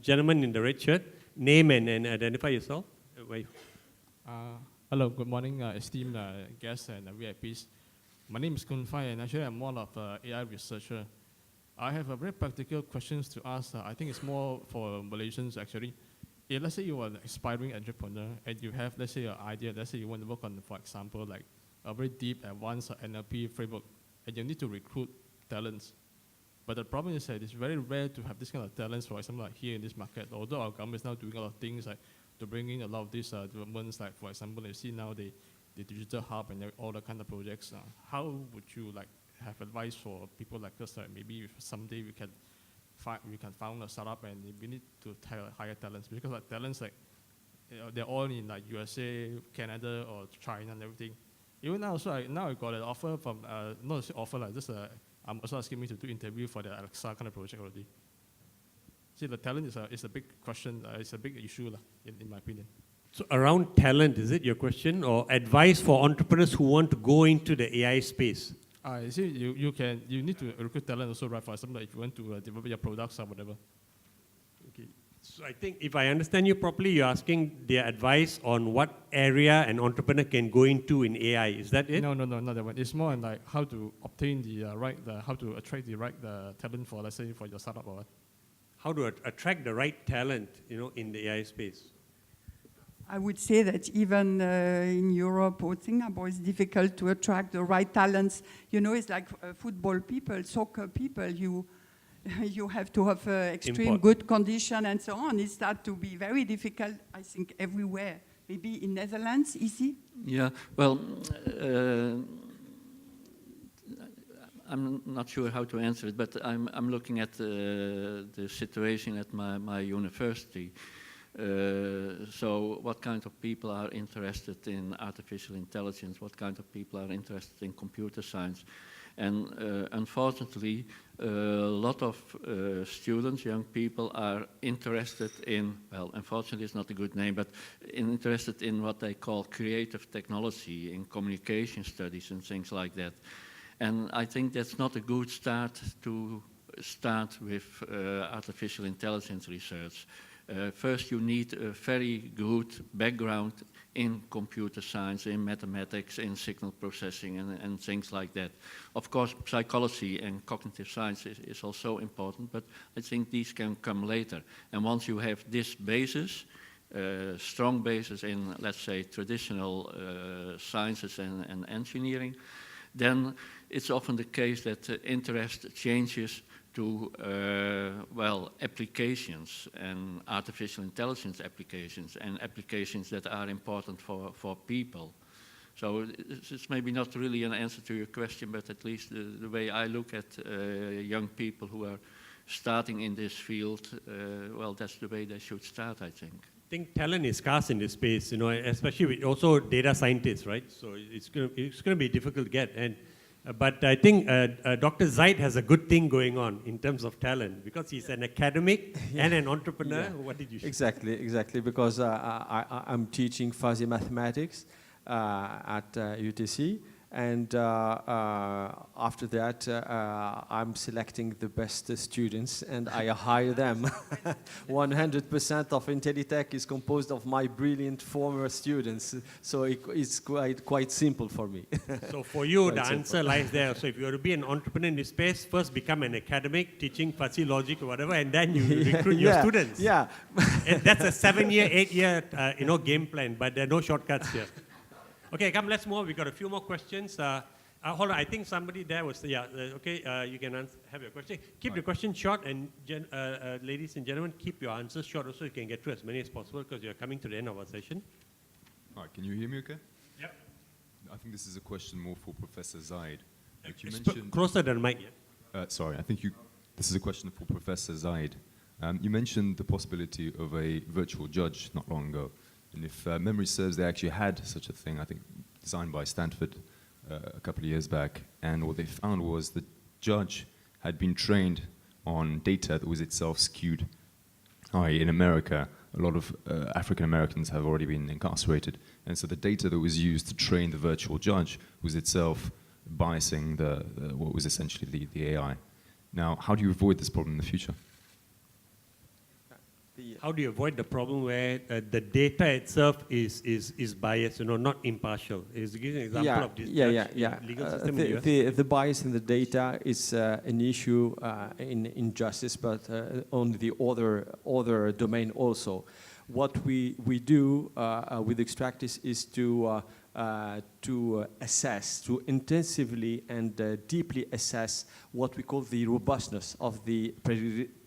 gentleman in the red shirt, name and identify yourself. Hello, good morning, esteemed guests and VIPs. My name is Kun Fai, and actually I'm one of AI researcher. I have a very practical questions to ask. I think it's more for Malaysians actually. If let's say you are an aspiring entrepreneur and you have, let's say, an idea, let's say you want to work on, for example, like a very deep, advanced NLP framework, and you need to recruit talents. But the problem is that it's very rare to have this kind of talents, for example, like here in this market. Although our government is now doing a lot of things like to bring in a lot of these developments, like for example, you see now the digital hub and all the kind of projects. How would you like have advice for people like us that maybe if someday we can found a startup and we need to hire talents, because like talents like they're all in like USA, Canada, or China and everything. Even now, so now I got an offer from not an offer like this. I'm also asking me to do interview for the Alexa kind of project already. See, the talent is a big question. It's a big issue, in my opinion. So around talent, is it your question, or advice for entrepreneurs who want to go into the AI space? I see. You need to recruit talent also, right? For example, if you want to develop your products or whatever. Okay. So I think if I understand you properly, you're asking their advice on what area an entrepreneur can go into in AI. Is that it? No, not that one. It's more on like how to obtain how to attract the right talent for, let's say, for your startup or what. How to attract the right talent, in the AI space. I would say that even in Europe or Singapore, it's difficult to attract the right talents. It's like football people, soccer people. You have to have extreme good condition and so on. It starts to be very difficult, I think, everywhere. Maybe in Netherlands, easy? Yeah, well, I'm not sure how to answer it, but I'm looking at the situation at my university. So what kind of people are interested in artificial intelligence? What kind of people are interested in computer science? And unfortunately, a lot of students, young people, are interested in, well, unfortunately it's not a good name, but interested in what they call creative technology, in communication studies and things like that. And I think that's not a good start to start with artificial intelligence research. First, you need a very good background in computer science, in mathematics, in signal processing, and things like that. Of course, psychology and cognitive science is also important, but I think these can come later. And once you have this basis, strong basis in, let's say, traditional sciences and engineering, then it's often the case that interest changes to, well, applications and artificial intelligence applications and applications that are important for people. So it's maybe not really an answer to your question, but at least the way I look at young people who are starting in this field, well, that's the way they should start, I think. I think talent is scarce in this space, especially with also data scientists, right? So it's going to be difficult to get. But I think Dr. Zyed has a good thing going on in terms of talent because he's an academic and an entrepreneur. Yeah. What did you say? Exactly, because I'm teaching fuzzy mathematics at UTC. And after that, I'm selecting the best students and I hire them. 100% of Intellitech is composed of my brilliant former students. So it's quite simple for me. So for you, the answer lies there. So if you want to be an entrepreneur in this space, first become an academic, teaching fuzzy logic or whatever, and then you recruit your students. Yeah. And that's a 7-year, 8-year game plan, but there are no shortcuts here. Okay, come, let's move. We got a few more questions. Hold on, I think somebody there was, okay, you can have your question. Keep the question short, and ladies and gentlemen, keep your answers short so you can get through as many as possible because you're coming to the end of our session. All right, can you hear me okay? Yep. I think this is a question more for Professor Zyed. Like you mentioned, closer than mic, yeah. Sorry, I think this is a question for Professor Zyed. You mentioned the possibility of a virtual judge not long ago. And if memory serves, they actually had such a thing, I think, designed by Stanford a couple of years back. And what they found was the judge had been trained on data that was itself skewed. In America, a lot of African Americans have already been incarcerated. And so the data that was used to train the virtual judge was itself biasing what was essentially the AI. Now, how do you avoid this problem in the future? How do you avoid the problem where the data itself is biased, not impartial? Is give an example of this legal system in the US? The bias in the data is an issue in justice, but on the other domain also. What we do with Extractis is to assess, to intensively and deeply assess what we call the robustness of the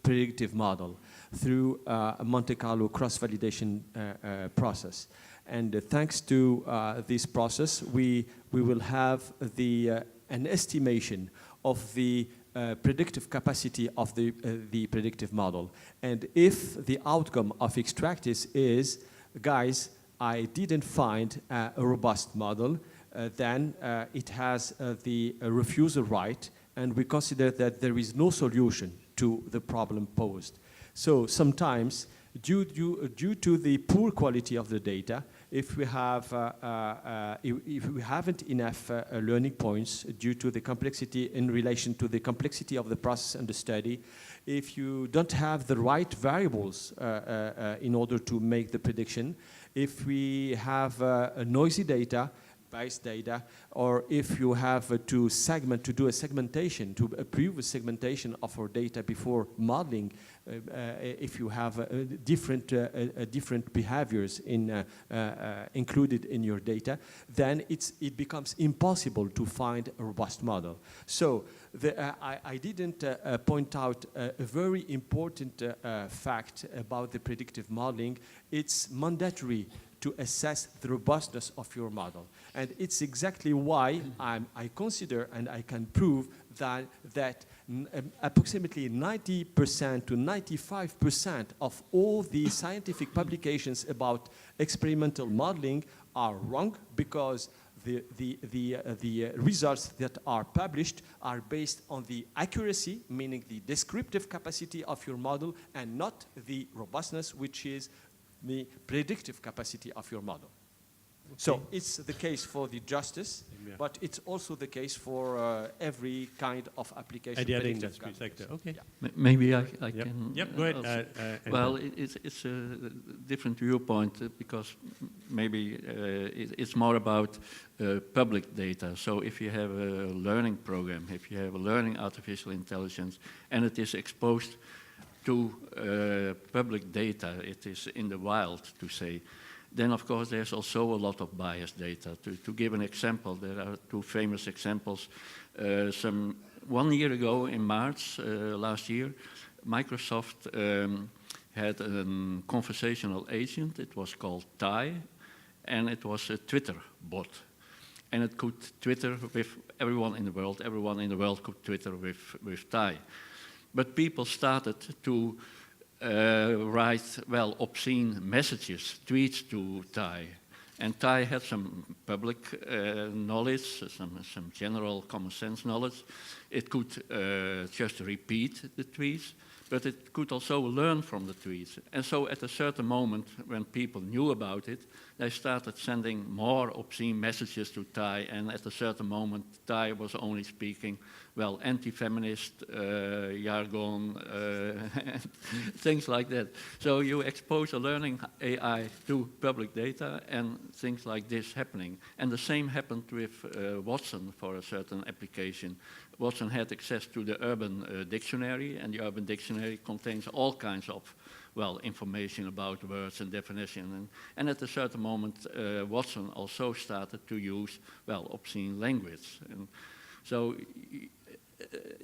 predictive model through a Monte Carlo cross-validation process. And thanks to this process, we will have an estimation of the predictive capacity of the predictive model. And if the outcome of Extractis is, guys, I didn't find a robust model, then it has the refusal right, and we consider that there is no solution to the problem posed. So sometimes, due to the poor quality of the data, if we have if we haven't enough learning points due to the complexity in relation to the complexity of the process and the study, if you don't have the right variables in order to make the prediction, if we have noisy data, biased data, or if you have to do a segmentation, to approve a segmentation of our data before modeling, if you have different behaviors included in your data, then it becomes impossible to find a robust model. So I didn't point out a very important fact about the predictive modeling. It's mandatory to assess the robustness of your model. And it's exactly why I consider and I can prove that approximately 90% to 95% of all the scientific publications about experimental modeling are wrong, because the results that are published are based on the accuracy, meaning the descriptive capacity of your model, and not the robustness, which is the predictive capacity of your model. Okay. So it's the case for the justice, but it's also the case for every kind of application. At the other industry sector, okay. Yeah. Maybe I can... Yep, go ahead. Well, it's a different viewpoint, because maybe it's more about public data. So if you have a learning program, if you have a learning artificial intelligence, and it is exposed to public data, it is in the wild, to say, then of course there's also a lot of biased data. To give an example, there are two famous examples. 1 year ago, in March last year, Microsoft had a conversational agent. It was called Ty, and it was a Twitter bot. And it could Twitter with everyone in the world. Everyone in the world could Twitter with Ty. But people started to write, well, obscene messages, tweets to Ty. And Ty had some public knowledge, some general common sense knowledge. It could just repeat the tweets, but it could also learn from the tweets. And so at a certain moment, when people knew about it, they started sending more obscene messages to Ty, and at a certain moment, Ty was only speaking, well, anti-feminist jargon, things like that. So you expose a learning AI to public data, and things like this happening. And the same happened with Watson for a certain application. Watson had access to the Urban Dictionary, and the Urban Dictionary contains all kinds of, well, information about words and definition. And at a certain moment, Watson also started to use, well, obscene language. And so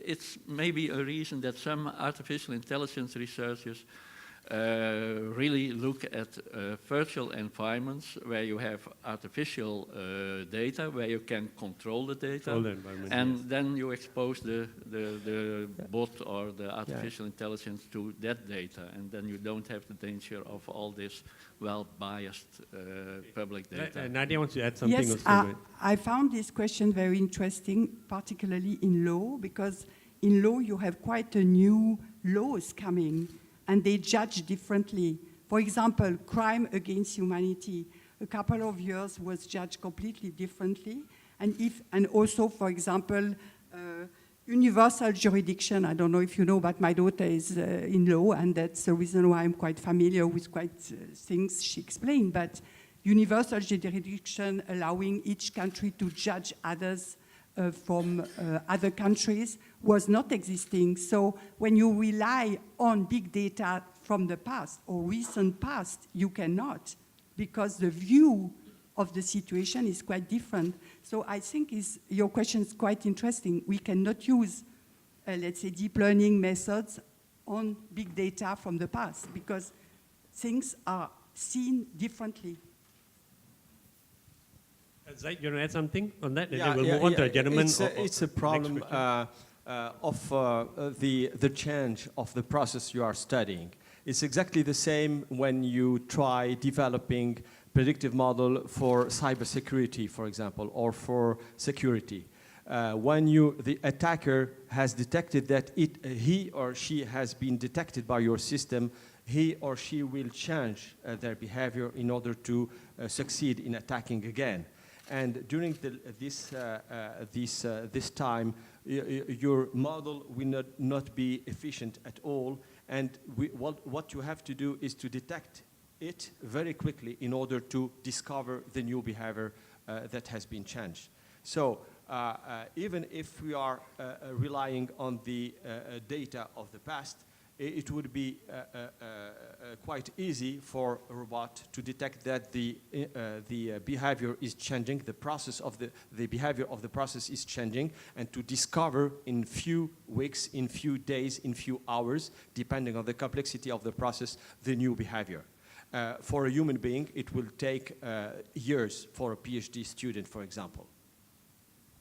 it's maybe a reason that some artificial intelligence researchers really look at virtual environments where you have artificial data, where you can control the data, and then you expose the bot or the artificial intelligence to that data, and then you don't have the danger of all this well-biased public data. Nadia wants to add something. Yes, I found this question very interesting, particularly in law, because in law you have quite a new laws coming, and they judge differently. For example, crime against humanity, a couple of years was judged completely differently. And also, for example, universal jurisdiction, I don't know if you know, but my daughter is in law, and that's the reason why I'm quite familiar with quite things she explained. But universal jurisdiction allowing each country to judge others from other countries was not existing. So when you rely on big data from the past or recent past, you cannot, because the view of the situation is quite different. So I think your question is quite interesting. We cannot use, let's say, deep learning methods on big data from the past, because things are seen differently. Zyed, you want to add something on that? And then we'll move on to a gentleman. It's a problem of the change of the process you are studying. It's exactly the same when you try developing predictive model for cybersecurity, for example, or for security. When the attacker has detected that he or she has been detected by your system, he or she will change their behavior in order to succeed in attacking again. And during this time, your model will not be efficient at all. And what you have to do is to detect it very quickly in order to discover the new behavior that has been changed. So even if we are relying on the data of the past, it would be quite easy for a robot to detect that the behavior is changing, the process of the behavior of the process is changing, and to discover in few weeks, in few days, in few hours, depending on the complexity of the process, the new behavior. For a human being, it will take years for a PhD student, for example.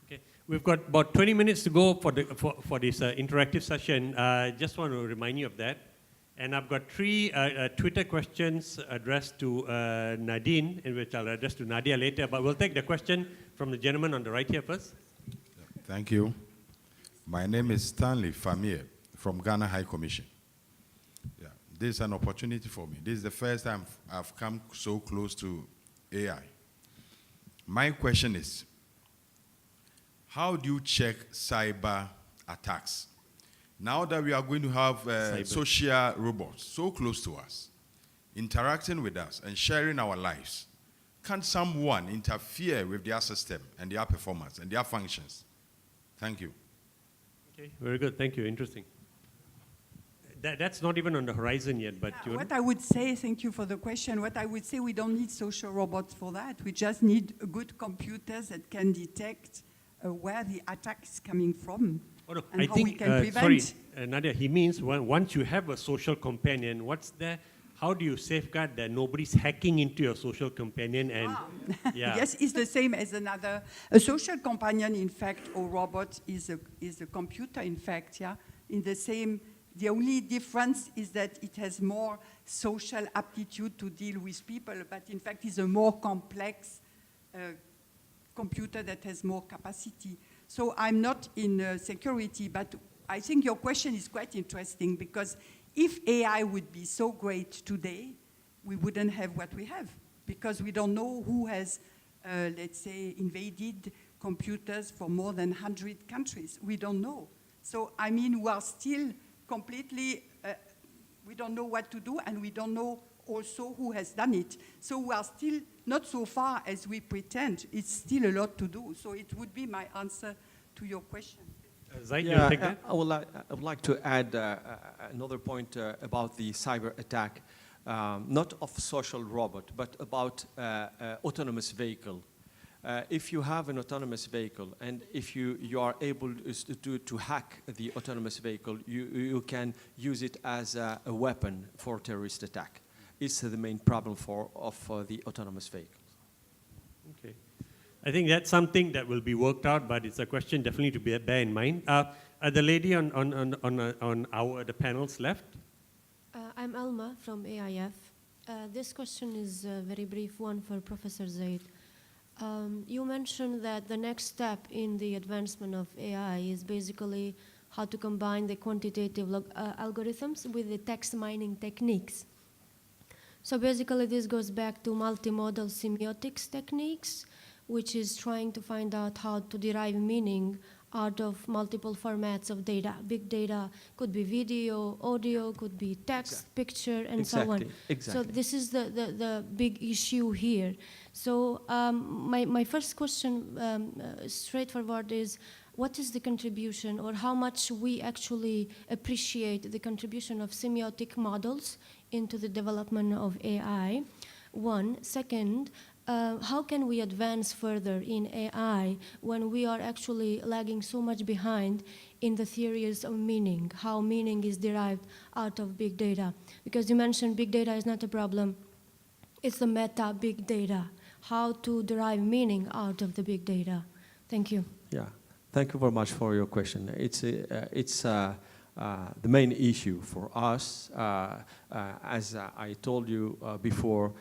Okay, we've got about 20 minutes to go for this interactive session. Just want to remind you of that. And I've got 3 Twitter questions addressed to Nadine, in which I'll address to Nadia later. But we'll take the question from the gentleman on the right here first. Thank you. My name is Stanley Famir from Ghana High Commission. Yeah, this is an opportunity for me. This is the first time I've come so close to AI. My question is, how do you check cyber attacks? Now that we are going to have social robots so close to us, interacting with us and sharing our lives, can someone interfere with their system and their performance and their functions? Thank you. Okay, very good. Thank you. Interesting. That's not even on the horizon yet, but what I would say, thank you for the question, what I would say, we don't need social robots for that. We just need good computers that can detect where the attack is coming from. Oh, no, and I how think, we can prevent. Sorry, Nadia, he means once you have a social companion, how do you safeguard that nobody's hacking into your social companion? And yeah. Yes, it's the same as a social companion, in fact, or robot is a computer, in fact, yeah. The only difference is that it has more social aptitude to deal with people, but in fact is a more complex computer that has more capacity. So I'm not in security, but I think your question is quite interesting, because if AI would be so great today, we wouldn't have what we have, because we don't know who has, let's say, invaded computers for more than 100 countries. We don't know. So, I mean, we are still completely, we don't know what to do, and we don't know also who has done it. So we are still not so far as we pretend. It's still a lot to do. So it would be my answer to your question. Zyed, you take that? I would like to add another point about the cyber attack, not of social robot, but about autonomous vehicle. If you have an autonomous vehicle, and if you are able to hack the autonomous vehicle, you can use it as a weapon for terrorist attack. It's the main problem of the autonomous vehicles. Okay. I think that's something that will be worked out, but it's a question definitely to bear in mind. The lady on the panel's left. I'm Alma from AIF. This question is a very brief one for Professor Zyed. You mentioned that the next step in the advancement of AI is basically how to combine the quantitative algorithms with the text mining techniques. So basically this goes back to multimodal semiotics techniques, which is trying to find out how to derive meaning out of multiple formats of data. Big data could be video, audio, could be text, picture, and so on. So this is the big issue here. So my first question, straightforward, is what is the contribution, or how much we actually appreciate the contribution of semiotic models into the development of AI? One. Second, how can we advance further in AI when we are actually lagging so much behind in the theories of meaning, how meaning is derived out of big data? Because you mentioned big data is not a problem, it's the meta big data. How to derive meaning out of the big data? Thank you. Yeah, thank you very much for your question. It's the main issue for us. As I told you before,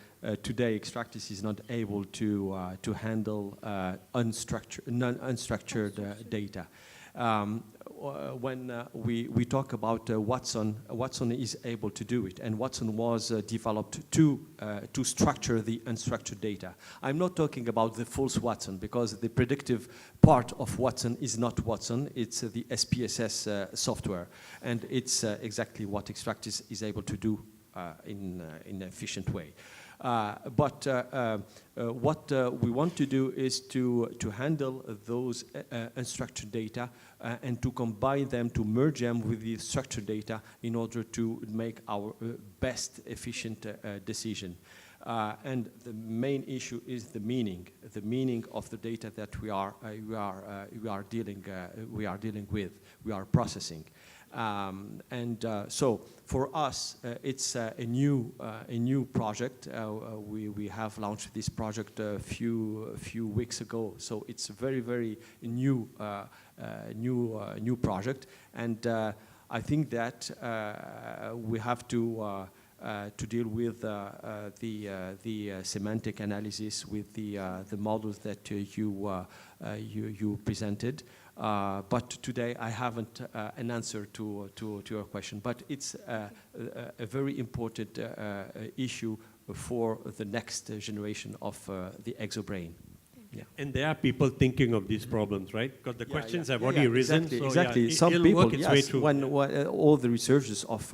today Extractis is not able to handle non-unstructured data. When we talk about Watson, Watson is able to do it, and Watson was developed to structure the unstructured data. I'm not talking about the false Watson, because the predictive part of Watson is not Watson, it's the SPSS software, and it's exactly what Extractis is able to do in an efficient way. But what we want to do is to handle those unstructured data and to combine them, to merge them with the structured data in order to make our best efficient decision. And the main issue is the meaning of the data that we are dealing with, we are processing. So for us, it's a new project. We have launched this project a few weeks ago. So it's a very new project, and I think that we have to deal with the semantic analysis with the models that you presented. But today I haven't an answer to your question. But it's a very important issue for the next generation of the exobrain. Yeah. And there are people thinking of these problems, right? Because the questions have already risen. Exactly. So Some it'll people, work its way through. when all the researchers of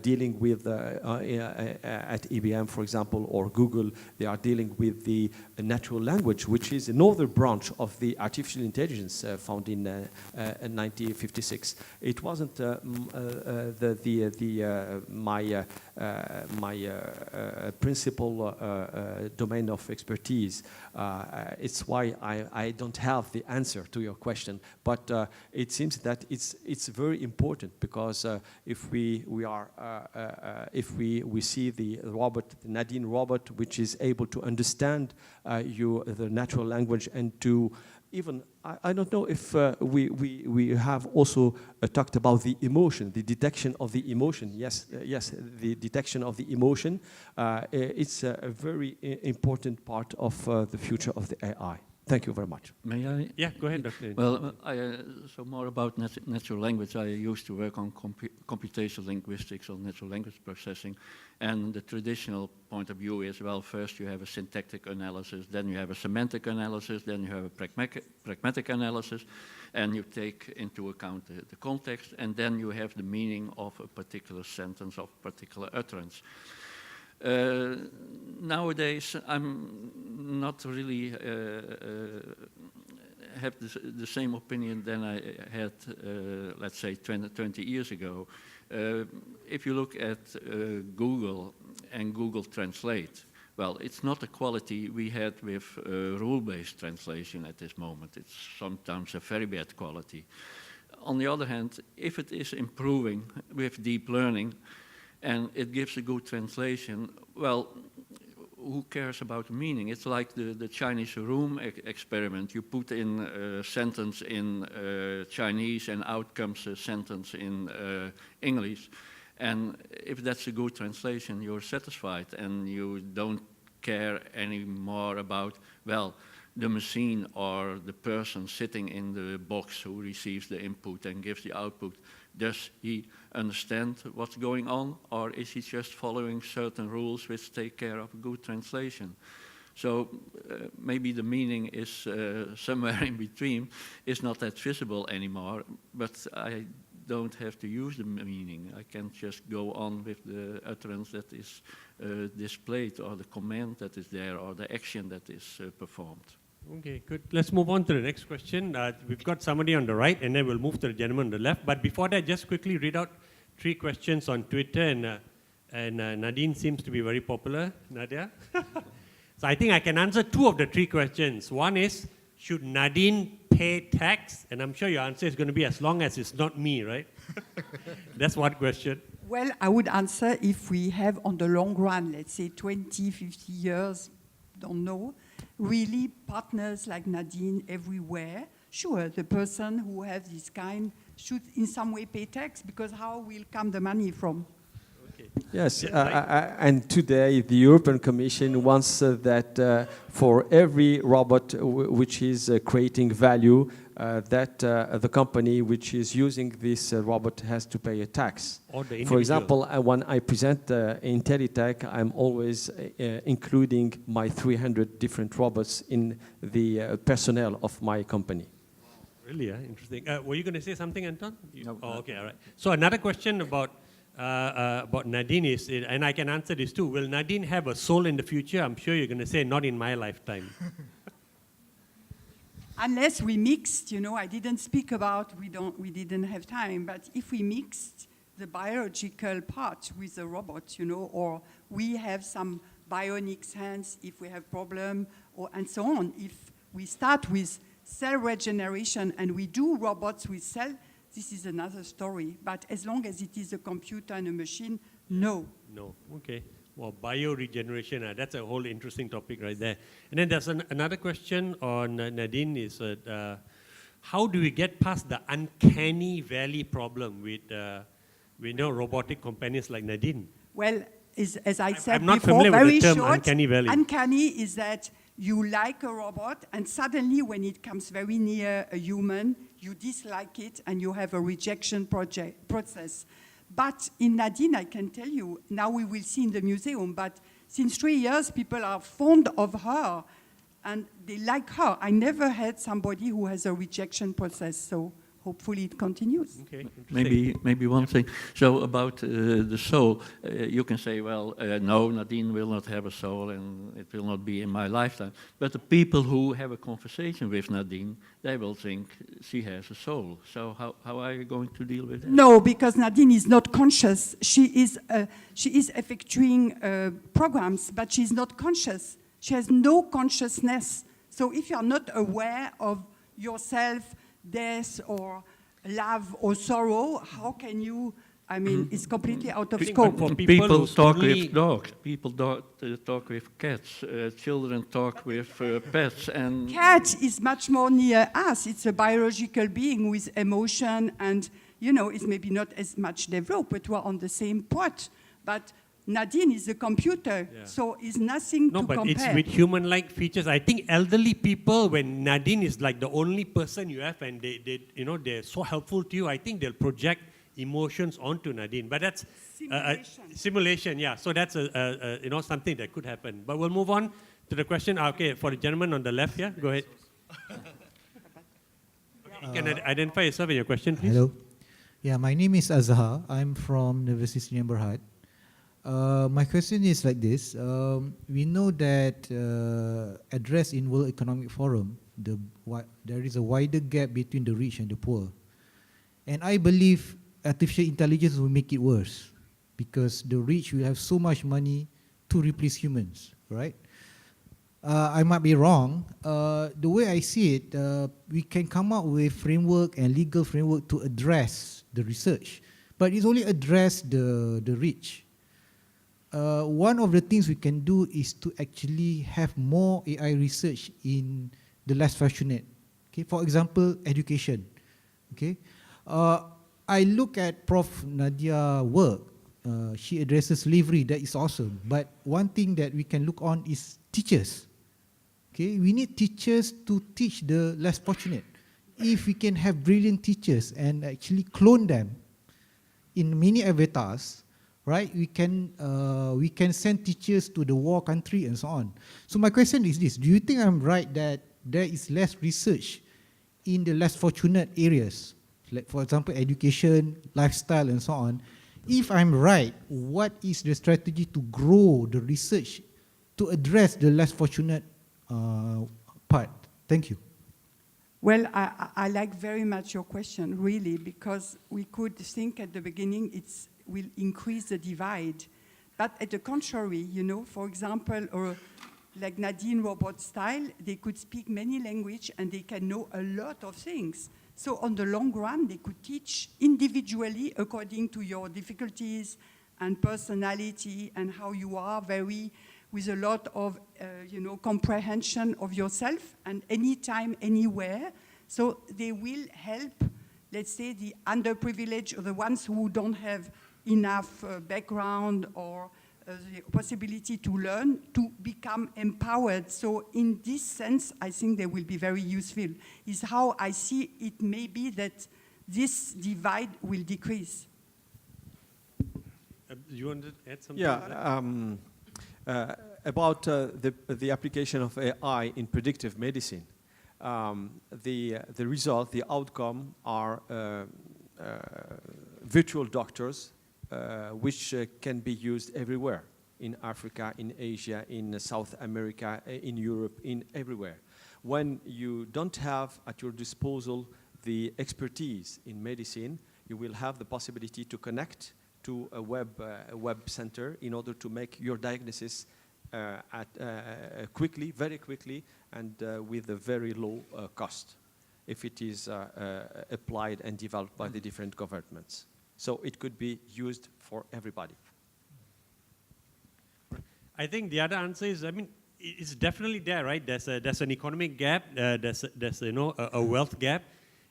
dealing with at IBM, for example, or Google, they are dealing with the natural language, which is another branch of the artificial intelligence found in 1956. It wasn't my principal domain of expertise. It's why I don't have the answer to your question, but it seems that it's very important, because if we see the robot, the Nadine robot, which is able to understand the natural language, and to even, I don't know if we have also talked about the emotion, the detection of the emotion. Yes, the detection of the emotion. It's a very important part of the future of the AI. Thank you very much. May I? Yeah, go ahead, Dr. Well, so more about natural language. I used to work on computational linguistics, on natural language processing, and the traditional point of view is, well, first you have a syntactic analysis, then you have a semantic analysis, then you have a pragmatic analysis, and you take into account the context, and then you have the meaning of a particular sentence, of a particular utterance. Nowadays, I'm not really have the same opinion than I had, let's say, 20 years ago. If you look at Google and Google Translate, well, it's not the quality we had with rule-based translation at this moment. It's sometimes a very bad quality. On the other hand, if it is improving with deep learning, and it gives a good translation, well, who cares about the meaning? It's like the Chinese room experiment. You put in a sentence in Chinese and out comes a sentence in English. And if that's a good translation, you're satisfied and you don't care anymore about, well, the machine or the person sitting in the box who receives the input and gives the output. Does he understand what's going on, or is he just following certain rules which take care of a good translation? So maybe the meaning is somewhere in between. It's not that visible anymore, but I don't have to use the meaning. I can just go on with the utterance that is displayed, or the command that is there, or the action that is performed. Okay, good. Let's move on to the next question. We've got somebody on the right, and then we'll move to the gentleman on the left. But before that, just quickly read out 3 questions on Twitter, and Nadine seems to be very popular. Nadia? So I think I can answer 2 of the 3 questions. One is, should Nadine pay tax? And I'm sure your answer is going to be, as long as it's not me, right? That's one question. Well, I would answer, if we have on the long run, let's say 20, 50 years, don't know, really partners like Nadine everywhere, sure, the person who has this kind should in some way pay tax, because how will come the money from? Yes, and today the European Commission wants that for every robot which is creating value, that the company which is using this robot has to pay a tax. For example, when I present Intellitech, I'm always including my 300 different robots in the personnel of my company. Really, interesting. Were you going to say something, Anton? No. Oh, okay, all right. So another question about Nadine is, and I can answer this too, will Nadine have a soul in the future? I'm sure you're going to say, not in my lifetime. Unless we mixed, I didn't speak about, we didn't have time, but if we mixed the biological part with the robot, or we have some bionic hands if we have problem, and so on. If we start with cell regeneration and we do robots with cell, this is another story. But as long as it is a computer and a machine, no. No, okay. Well, bioregeneration, that's a whole interesting topic right there. And then there's another question on Nadine is, how do we get past the uncanny valley problem with robotic companions like Nadine? Well, as I said I'm not before, familiar very with the term short, uncanny valley. Uncanny is that you like a robot, and suddenly when it comes very near a human, you dislike it, and you have a rejection process. But in Nadine, I can tell you, now we will see in the museum, but since 3 years, people are fond of her, and they like her. I never had somebody who has a rejection process, so hopefully it continues. Okay, maybe one thing. So about the soul, you can say, well, no, Nadine will not have a soul and it will not be in my lifetime. But the people who have a conversation with Nadine, they will think she has a soul. So how are you going to deal with that? No, because Nadine is not conscious. She is effectuating programs, but she's not conscious. She has no consciousness. So if you are not aware of yourself, death or love or sorrow, how can you, it's completely out of scope. People talk with dogs, people talk with cats, children talk with pets. And Cat is much more near us. It's a biological being with emotion and, it's maybe not as much developed, but we're on the same pot. But Nadine is a computer, so it's nothing to compare. No, but it's with human-like features. I think elderly people, when Nadine is like the only person you have and they're so helpful to you, I think they'll project emotions onto Nadine. But that's simulation, yeah. So that's something that could happen. But we'll move on to the question. Okay, for the gentleman on the left, yeah, go ahead. You can identify yourself and your question, please. Hello. Yeah, my name is Azhar. I'm from University Sdn Bhd. My question is like this. We know that addressed in World Economic Forum, there is a wider gap between the rich and the poor. And I believe artificial intelligence will make it worse because the rich will have so much money to replace humans, right? I might be wrong. The way I see it, we can come up with framework and legal framework to address the research, but it's only address the rich. One of the things we can do is to actually have more AI research in the less fortunate. Okay, for example, education. Okay, I look at Prof. Nadia's work. She addresses slavery. That is awesome. But one thing that we can look on is teachers. Okay, we need teachers to teach the less fortunate. If we can have brilliant teachers and actually clone them in many avatars, right? We can send teachers to the war country and so on. So my question is this: do you think I'm right that there is less research in the less fortunate areas, like for example education, lifestyle, and so on? If I'm right, what is the strategy to grow the research to address the less fortunate part? Thank you. Well, I like very much your question, really, because we could think at the beginning it's will increase the divide. But at the contrary, for example, or like Nadine robot style, they could speak many languages and they can know a lot of things. So on the long run, they could teach individually according to your difficulties and personality and how you are, with a lot of comprehension of yourself and anytime, anywhere. So they will help, let's say, the underprivileged or the ones who don't have enough background or the possibility to learn to become empowered. So in this sense, I think they will be very useful. Is how I see it may be that this divide will decrease. You want to add something? Yeah, about the application of AI in predictive medicine. The result, the outcome are virtual doctors which can be used everywhere, in Africa, in Asia, in South America, in Europe, in everywhere. When you don't have at your disposal the expertise in medicine, you will have the possibility to connect to a web center in order to make your diagnosis quickly, very quickly, and with a very low cost, if it is applied and developed by the different governments. So it could be used for everybody. I think the other answer is, I mean, it's definitely there, right? There's an economic gap, there's a wealth gap,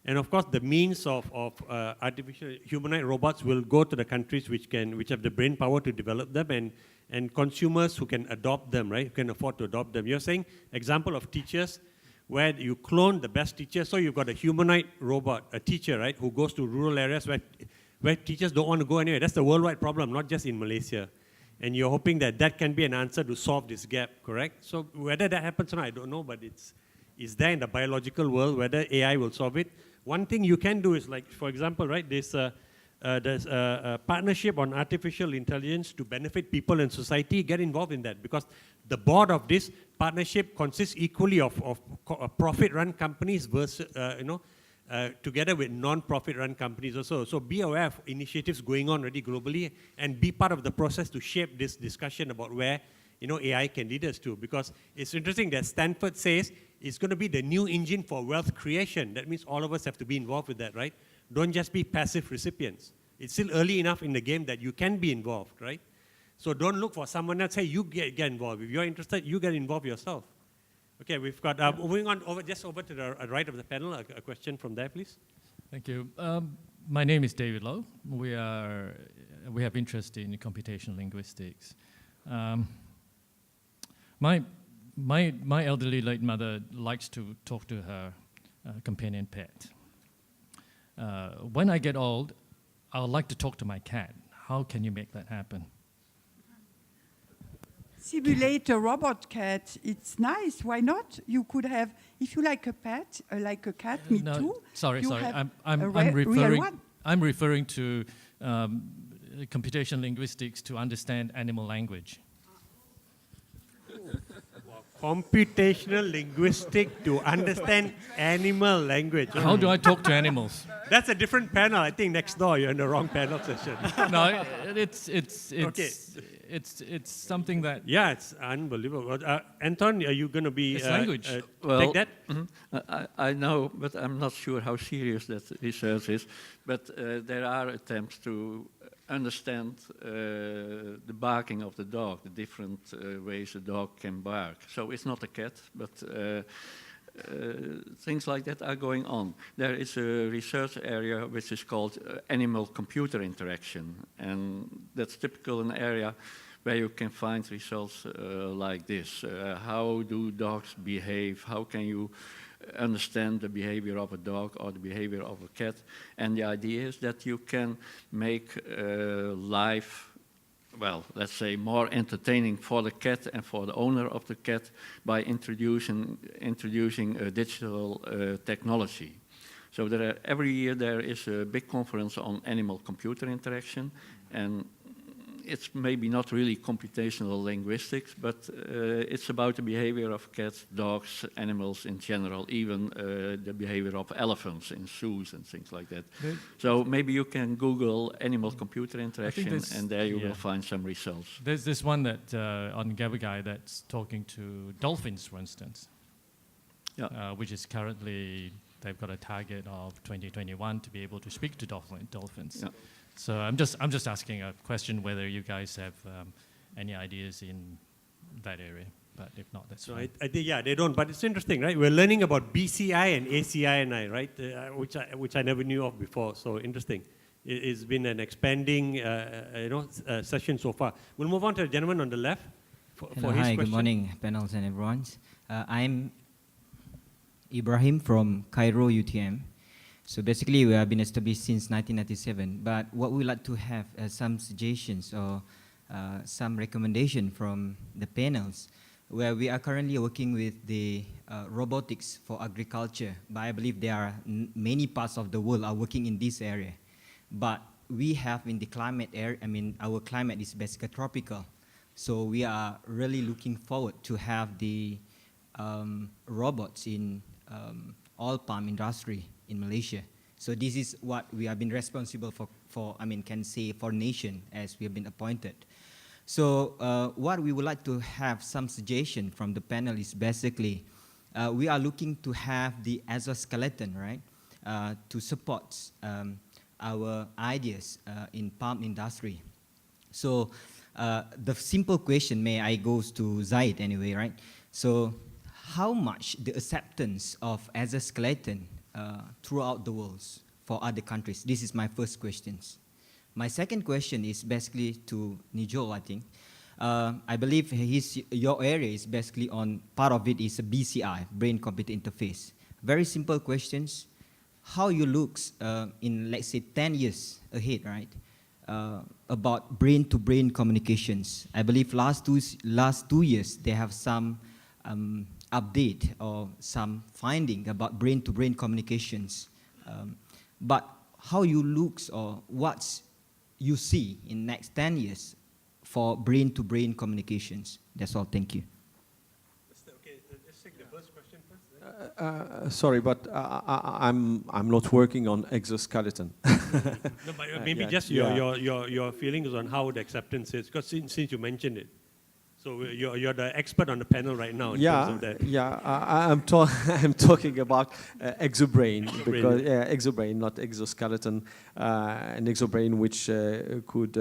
and of course the means of artificial humanoid robots will go to the countries which have the brain power to develop them, and consumers who can adopt them, right? Who can afford to adopt them. You're saying example of teachers where you clone the best teacher, so you've got a humanoid robot, a teacher, right, who goes to rural areas where teachers don't want to go anywhere. That's a worldwide problem, not just in Malaysia. And you're hoping that that can be an answer to solve this gap, correct? So whether that happens or not, I don't know, but it's there in the biological world, whether AI will solve it. One thing you can do is, like, for example, right, there's a partnership on artificial intelligence to benefit people in society. Get involved in that, because the board of this partnership consists equally of profit-run companies versus, together with non-profit-run companies also. So be aware of initiatives going on already globally and be part of the process to shape this discussion about where AI can lead us to. Because it's interesting that Stanford says it's going to be the new engine for wealth creation. That means all of us have to be involved with that, right? Don't just be passive recipients. It's still early enough in the game that you can be involved, right? So don't look for someone else. Hey, you get involved. If you're interested, you get involved yourself. Okay, we've got, moving on over to the right of the panel, a question from there, please. Thank you. My name is David Lowe. We have interest in computational linguistics. My elderly late mother likes to talk to her companion pet. When I get old, I would like to talk to my cat. How can you make that happen? Simulate a robot cat. It's nice. Why not? You could have, if you like a pet, like a cat, me too. Sorry. I'm referring to computational linguistics to understand animal language. Computational linguistics to understand animal language. How do I talk to animals? That's a different panel. I think next door you're in the wrong panel session. No, it's something that. Yeah, it's unbelievable. Anton, are you going to be? It's language. Take that. I know, but I'm not sure how serious that research is. But there are attempts to understand the barking of the dog, the different ways a dog can bark. So it's not a cat, but things like that are going on. There is a research area which is called animal-computer interaction, and that's typical an area where you can find results like this. How do dogs behave? How can you understand the behavior of a dog or the behavior of a cat? And the idea is that you can make life, well, let's say, more entertaining for the cat and for the owner of the cat by introducing digital technology. So every year there is a big conference on animal-computer interaction, and it's maybe not really computational linguistics, but it's about the behavior of cats, dogs, animals in general, even the behavior of elephants in zoos and things like that. So maybe you can Google animal-computer interaction, and there you will find some results. There's this one that on Gabagai that's talking to dolphins, for instance, which is currently, they've got a target of 2021 to be able to speak to dolphins. Yeah. So I'm just asking a question whether you guys have any ideas in that area, but if not, that's fine. I think they don't. But it's interesting, right? We're learning about BCI and ACI&I, right? Which I never knew of before. So interesting. It's been an expanding session so far. We'll move on to the gentleman on the left for his question. Good morning, panels and everyone. I'm Ibrahim from Cairo, UTM. So basically, we have been established since 1997. But what we'd like to have some suggestions or some recommendation from the panels, where we are currently working with the robotics for agriculture. But I believe there are many parts of the world are working in this area. But we have in the climate area, our climate is basically tropical. So we are really looking forward to have the robots in oil palm industry in Malaysia. So this is what we have been responsible for nation as we have been appointed. So what we would like to have some suggestion from the panel is basically, we are looking to have the exoskeleton, right, to support our ideas in palm industry. So the simple question, goes to Zyed anyway, right? So how much the acceptance of exoskeleton throughout the world for other countries? This is my first question. My second question is basically to Nijholt, I think. I believe your area is basically on, part of it is a BCI, brain-computer interface. Very simple questions. How you look in, let's say, 10 years ahead, right? About brain-to-brain communications. I believe last two years, they have some update or some finding about brain-to-brain communications. But how you look or what you see in next 10 years for brain-to-brain communications. That's all. Thank you. Okay, let's take the first question first. Sorry, but I'm not working on exoskeleton. No, but maybe just your feelings on how the acceptance is, because since you mentioned it. So you're the expert on the panel right now in terms of that. Yeah, I'm talking about exobrain, because exobrain, not exoskeleton, an exobrain which could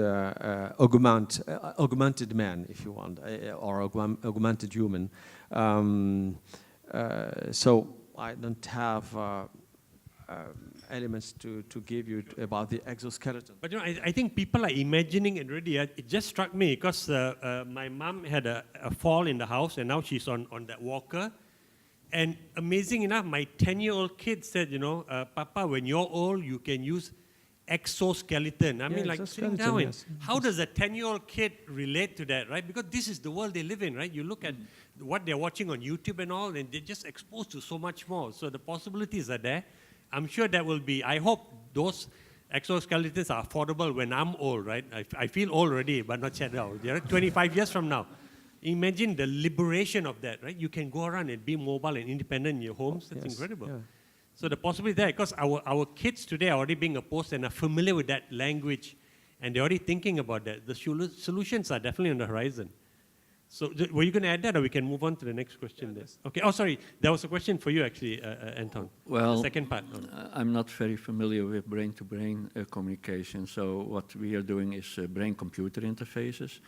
augmented man, if you want, or augmented human. So I don't have elements to give you about the exoskeleton. But I think people are imagining it already. It just struck me because my mom had a fall in the house and now she's on that walker. And amazing enough, my 10-year-old kid said, Papa, when you're old, you can use exoskeleton. I mean, like sitting down. Yes. How does a 10-year-old kid relate to that, right? Because this is the world they live in, right? You look at what they're watching on YouTube and all, and they're just exposed to so much more. So the possibilities are there. I'm sure that will be, I hope those exoskeletons are affordable when I'm old, right? I feel old already, but not yet old. 25 years from now. Imagine the liberation of that, right? You can go around and be mobile and independent in your homes. That's incredible. Yeah. So the possibility there, because our kids today are already being opposed and are familiar with that language, and they're already thinking about that. The solutions are definitely on the horizon. So were you going to add that, or we can move on to the next question? Yeah, okay. Oh, sorry. There was a question for you, actually, Anton. Well, the second part. I'm not very familiar with brain-to-brain communication. So what we are doing is brain-computer interfaces.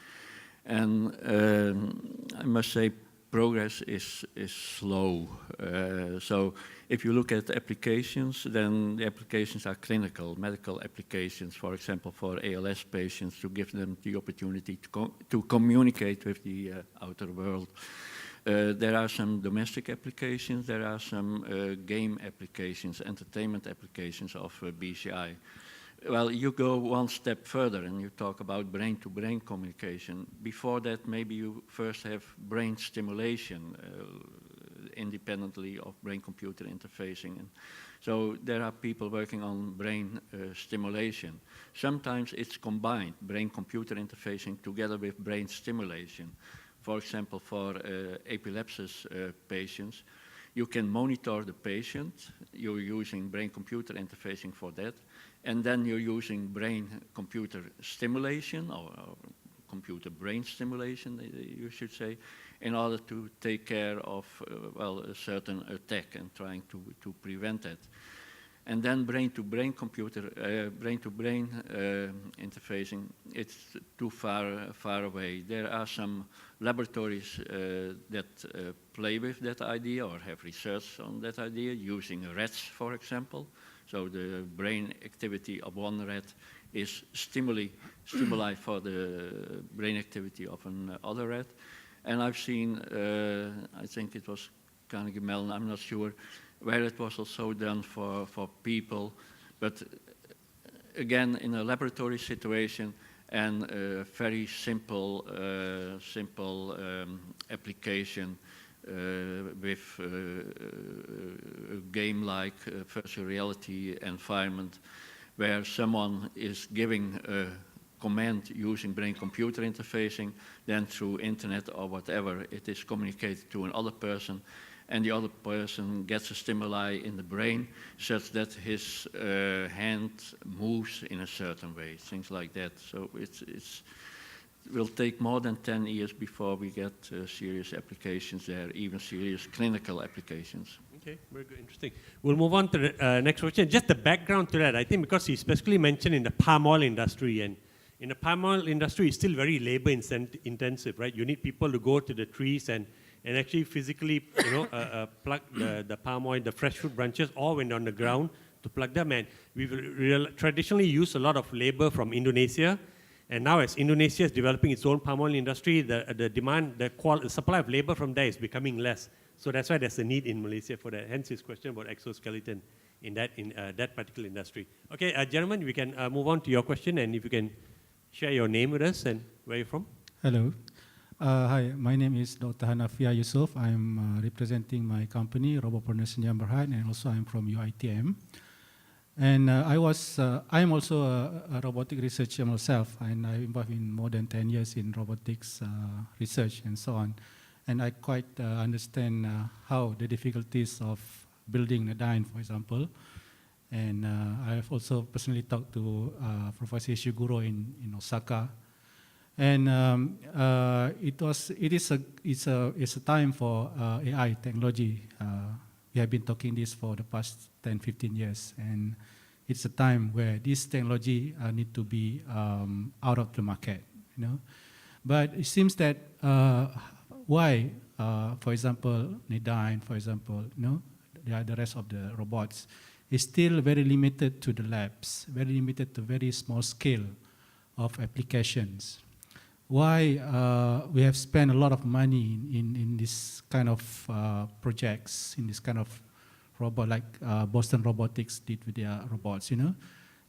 And I must say, progress is slow. So if you look at applications, then the applications are clinical, medical applications, for example, for ALS patients, to give them the opportunity to communicate with the outer world. There are some domestic applications, there are some game applications, entertainment applications of BCI. Well, you go one step further and you talk about brain-to-brain communication. Before that, maybe you first have brain stimulation independently of brain-computer interfacing. And so there are people working on brain stimulation. Sometimes it's combined, brain-computer interfacing together with brain stimulation. For example, for epilepsy patients, you can monitor the patient. You're using brain-computer interfacing for that. And then you're using brain-computer stimulation, or computer-brain stimulation, you should say, in order to take care of, a certain attack and trying to prevent it. And then brain-to-brain brain-to-brain interfacing, it's too far away. There are some laboratories that play with that idea or have research on that idea, using rats, for example. So the brain activity of one rat is stimuli for the brain activity of another rat. And I've seen, I think it was Carnegie Mellon, I'm not sure, where it was also done for people, but again in a laboratory situation and a very simple application with a game-like virtual reality environment where someone is giving a command using brain-computer interfacing, then through internet or whatever, it is communicated to another person, and the other person gets a stimuli in the brain such that his hand moves in a certain way, things like that. So it will take more than 10 years before we get serious applications there, even serious clinical applications. Okay, very good, interesting. We'll move on to the next question. Just the background to that, I think because he specifically mentioned in the palm oil industry, and in the palm oil industry, it's still very labor intensive, right? You need people to go to the trees and actually physically, plug the palm oil, the fresh fruit branches, or when on the ground to plug them. And we've traditionally used a lot of labor from Indonesia. And now as Indonesia is developing its own palm oil industry, the demand, the supply of labor from there is becoming less. So that's why there's a need in Malaysia for that. Hence his question about exoskeleton in that particular industry. Okay, gentlemen, we can move on to your question, and if you can share your name with us and where you're from. Hello. Hi, my name is Dr. Hanafia Yusuf. I'm representing my company, Robopreneurs Sdn Bhd, and also I'm from UITM. And I'm also a robotic researcher myself, and I'm involved in more than 10 years in robotics research and so on. And I quite understand how the difficulties of building a dyne, for example. And I've also personally talked to Professor Ishiguro in Osaka. And it's a time for AI technology. We have been talking this for the past 10, 15 years, and it's a time where this technology need to be out of the market, But it seems that why, for example, Nidine, for example, the rest of the robots is still very limited to the labs, very limited to very small scale of applications. Why we have spent a lot of money in this kind of projects, in this kind of robot, like Boston Robotics did with their robots,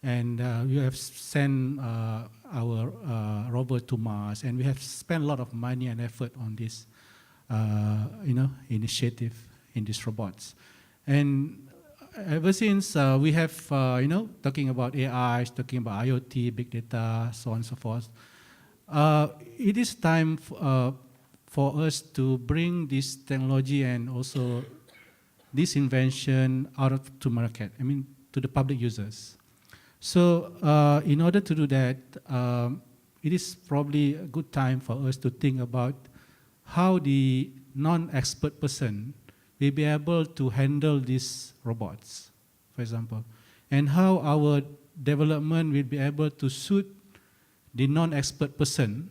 And we have sent our robot to Mars, and we have spent a lot of money and effort on this, initiative in these robots. And ever since we have, talking about AI, talking about IoT, big data, so on and so forth, it is time for us to bring this technology and also this invention out to market, to the public users. So in order to do that, it is probably a good time for us to think about how the non-expert person will be able to handle these robots, for example, and how our development will be able to suit the non-expert person,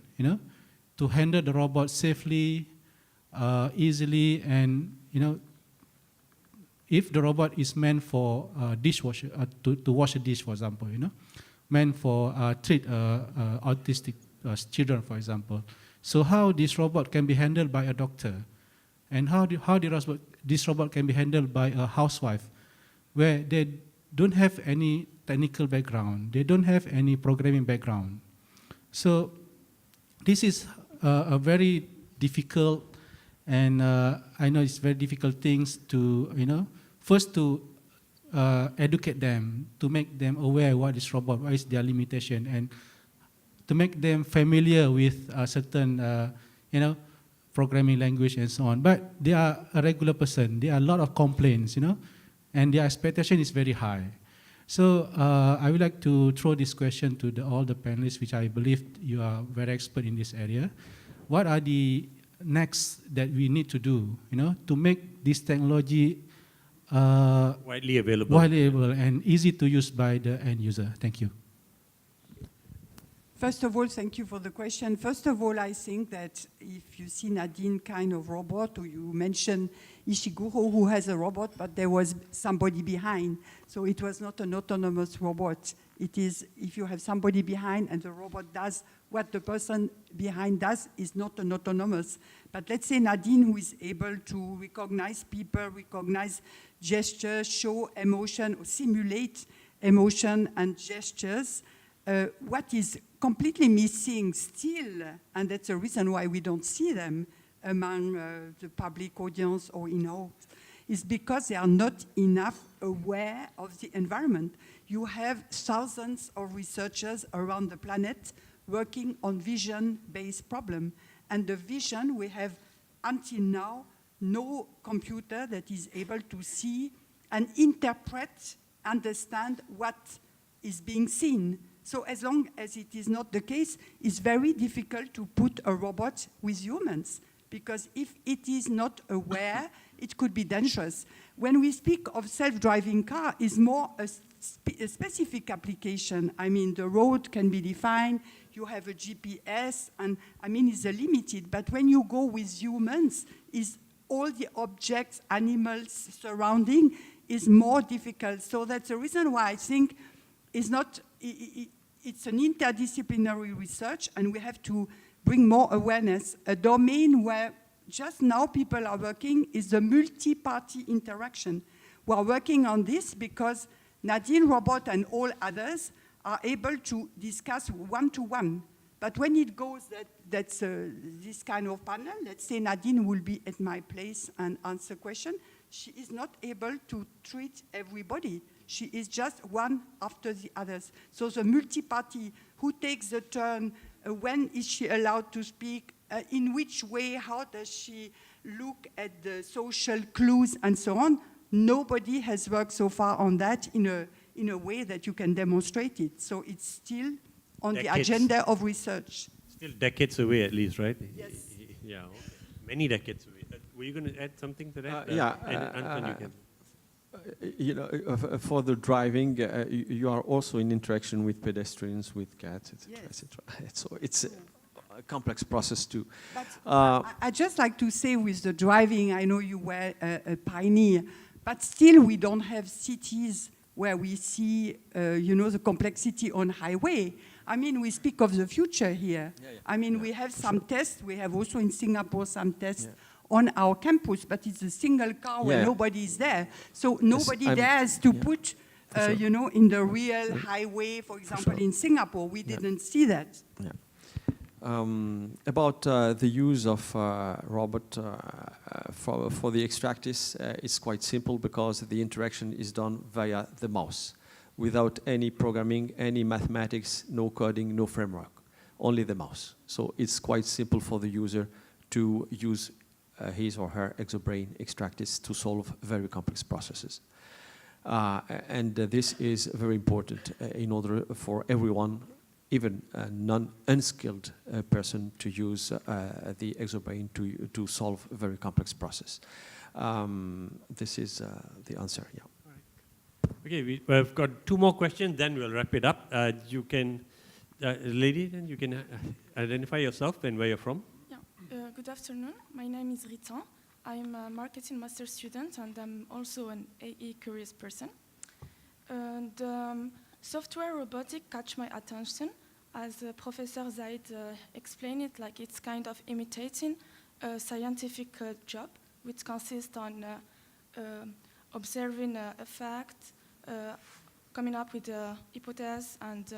to handle the robot safely, easily, and if the robot is meant for dishwasher, to wash a dish, for example, meant for treat autistic children, for example. So how this robot can be handled by a doctor, and how this robot can be handled by a housewife, where they don't have any technical background, they don't have any programming background. So this is a very difficult, and I know it's very difficult things to, first to educate them, to make them aware what is robot, what is their limitation, and to make them familiar with a certain, programming language and so on. But they are a regular person, there are a lot of complaints, and their expectation is very high. So I would like to throw this question to all the panelists, which I believe you are very expert in this area. What are the next that we need to do, to make this technology widely available. Widely available and easy to use by the end user. Thank you. First of all, thank you for the question. First of all, I think that if you see Nadine kind of robot, or you mentioned Ishiguro who has a robot, but there was somebody behind. So it was not an autonomous robot. It is, if you have somebody behind and the robot does what the person behind does, is not an autonomous. But let's say Nadine, who is able to recognize people, recognize gestures, show emotion, or simulate emotion and gestures, what is completely missing still, and that's the reason why we don't see them among the public audience or in-house, is because they are not enough aware of the environment. You have thousands of researchers around the planet working on vision-based problems. And the vision, we have until now no computer that is able to see and interpret, understand what is being seen. So as long as it is not the case, it's very difficult to put a robot with humans, because if it is not aware, it could be dangerous. When we speak of self-driving car, it's more a specific application. I mean, the road can be defined, you have a GPS, and I mean, it's limited. But when you go with humans, is all the objects, animals surrounding is more difficult. So that's the reason why I think it's not, it's an interdisciplinary research, and we have to bring more awareness. A domain where just now people are working is the multi-party interaction. We are working on this because Nadine Robot and all others are able to discuss one-to-one. But when it goes that's this kind of panel, let's say Nadine will be at my place and answer questions, she is not able to treat everybody. She is just one after the others. So the multi-party, who takes the turn, when is she allowed to speak, in which way, how does she look at the social clues and so on, nobody has worked so far on that in a way that you can demonstrate it. So it's still on the agenda of research. Still decades away at least, right? Yes. Yeah, okay. Many decades away. Were you going to add something to that? Anton, you can. You know, for the driving, you are also in interaction with pedestrians, with cats, etc., etc. So it's a complex process too. I'd just like to say with the driving, I know you were a pioneer, but still we don't have cities where we see, you know, the complexity on highway. I mean, we speak of the future here. I mean, we have some tests. We have also in Singapore some tests on our campus, but it's a single car where nobody is there. So nobody dares to put, you know, in the real highway, for example, in Singapore. We didn't see that. Yeah. About the use of robot for the extractives, it's quite simple because the interaction is done via the mouse, without any programming, any mathematics, no coding, no framework, only the mouse. So it's quite simple for the user to use his or her exobrain extractives to solve very complex processes. And this is very important in order for everyone, even a non-unskilled person, to use the exobrain to solve a very complex process. This is the answer, yeah. Okay, we've got two more questions, then we'll wrap it up. You can, lady, then you can identify yourself and where you're from. Yeah. Good afternoon. My name is Rita. I'm a marketing master student, and I'm also an AE curious person. And software robotic catch my attention, as Professor Zyed explained it, like it's kind of imitating a scientific job, which consists on observing a fact, coming up with a hypothesis, and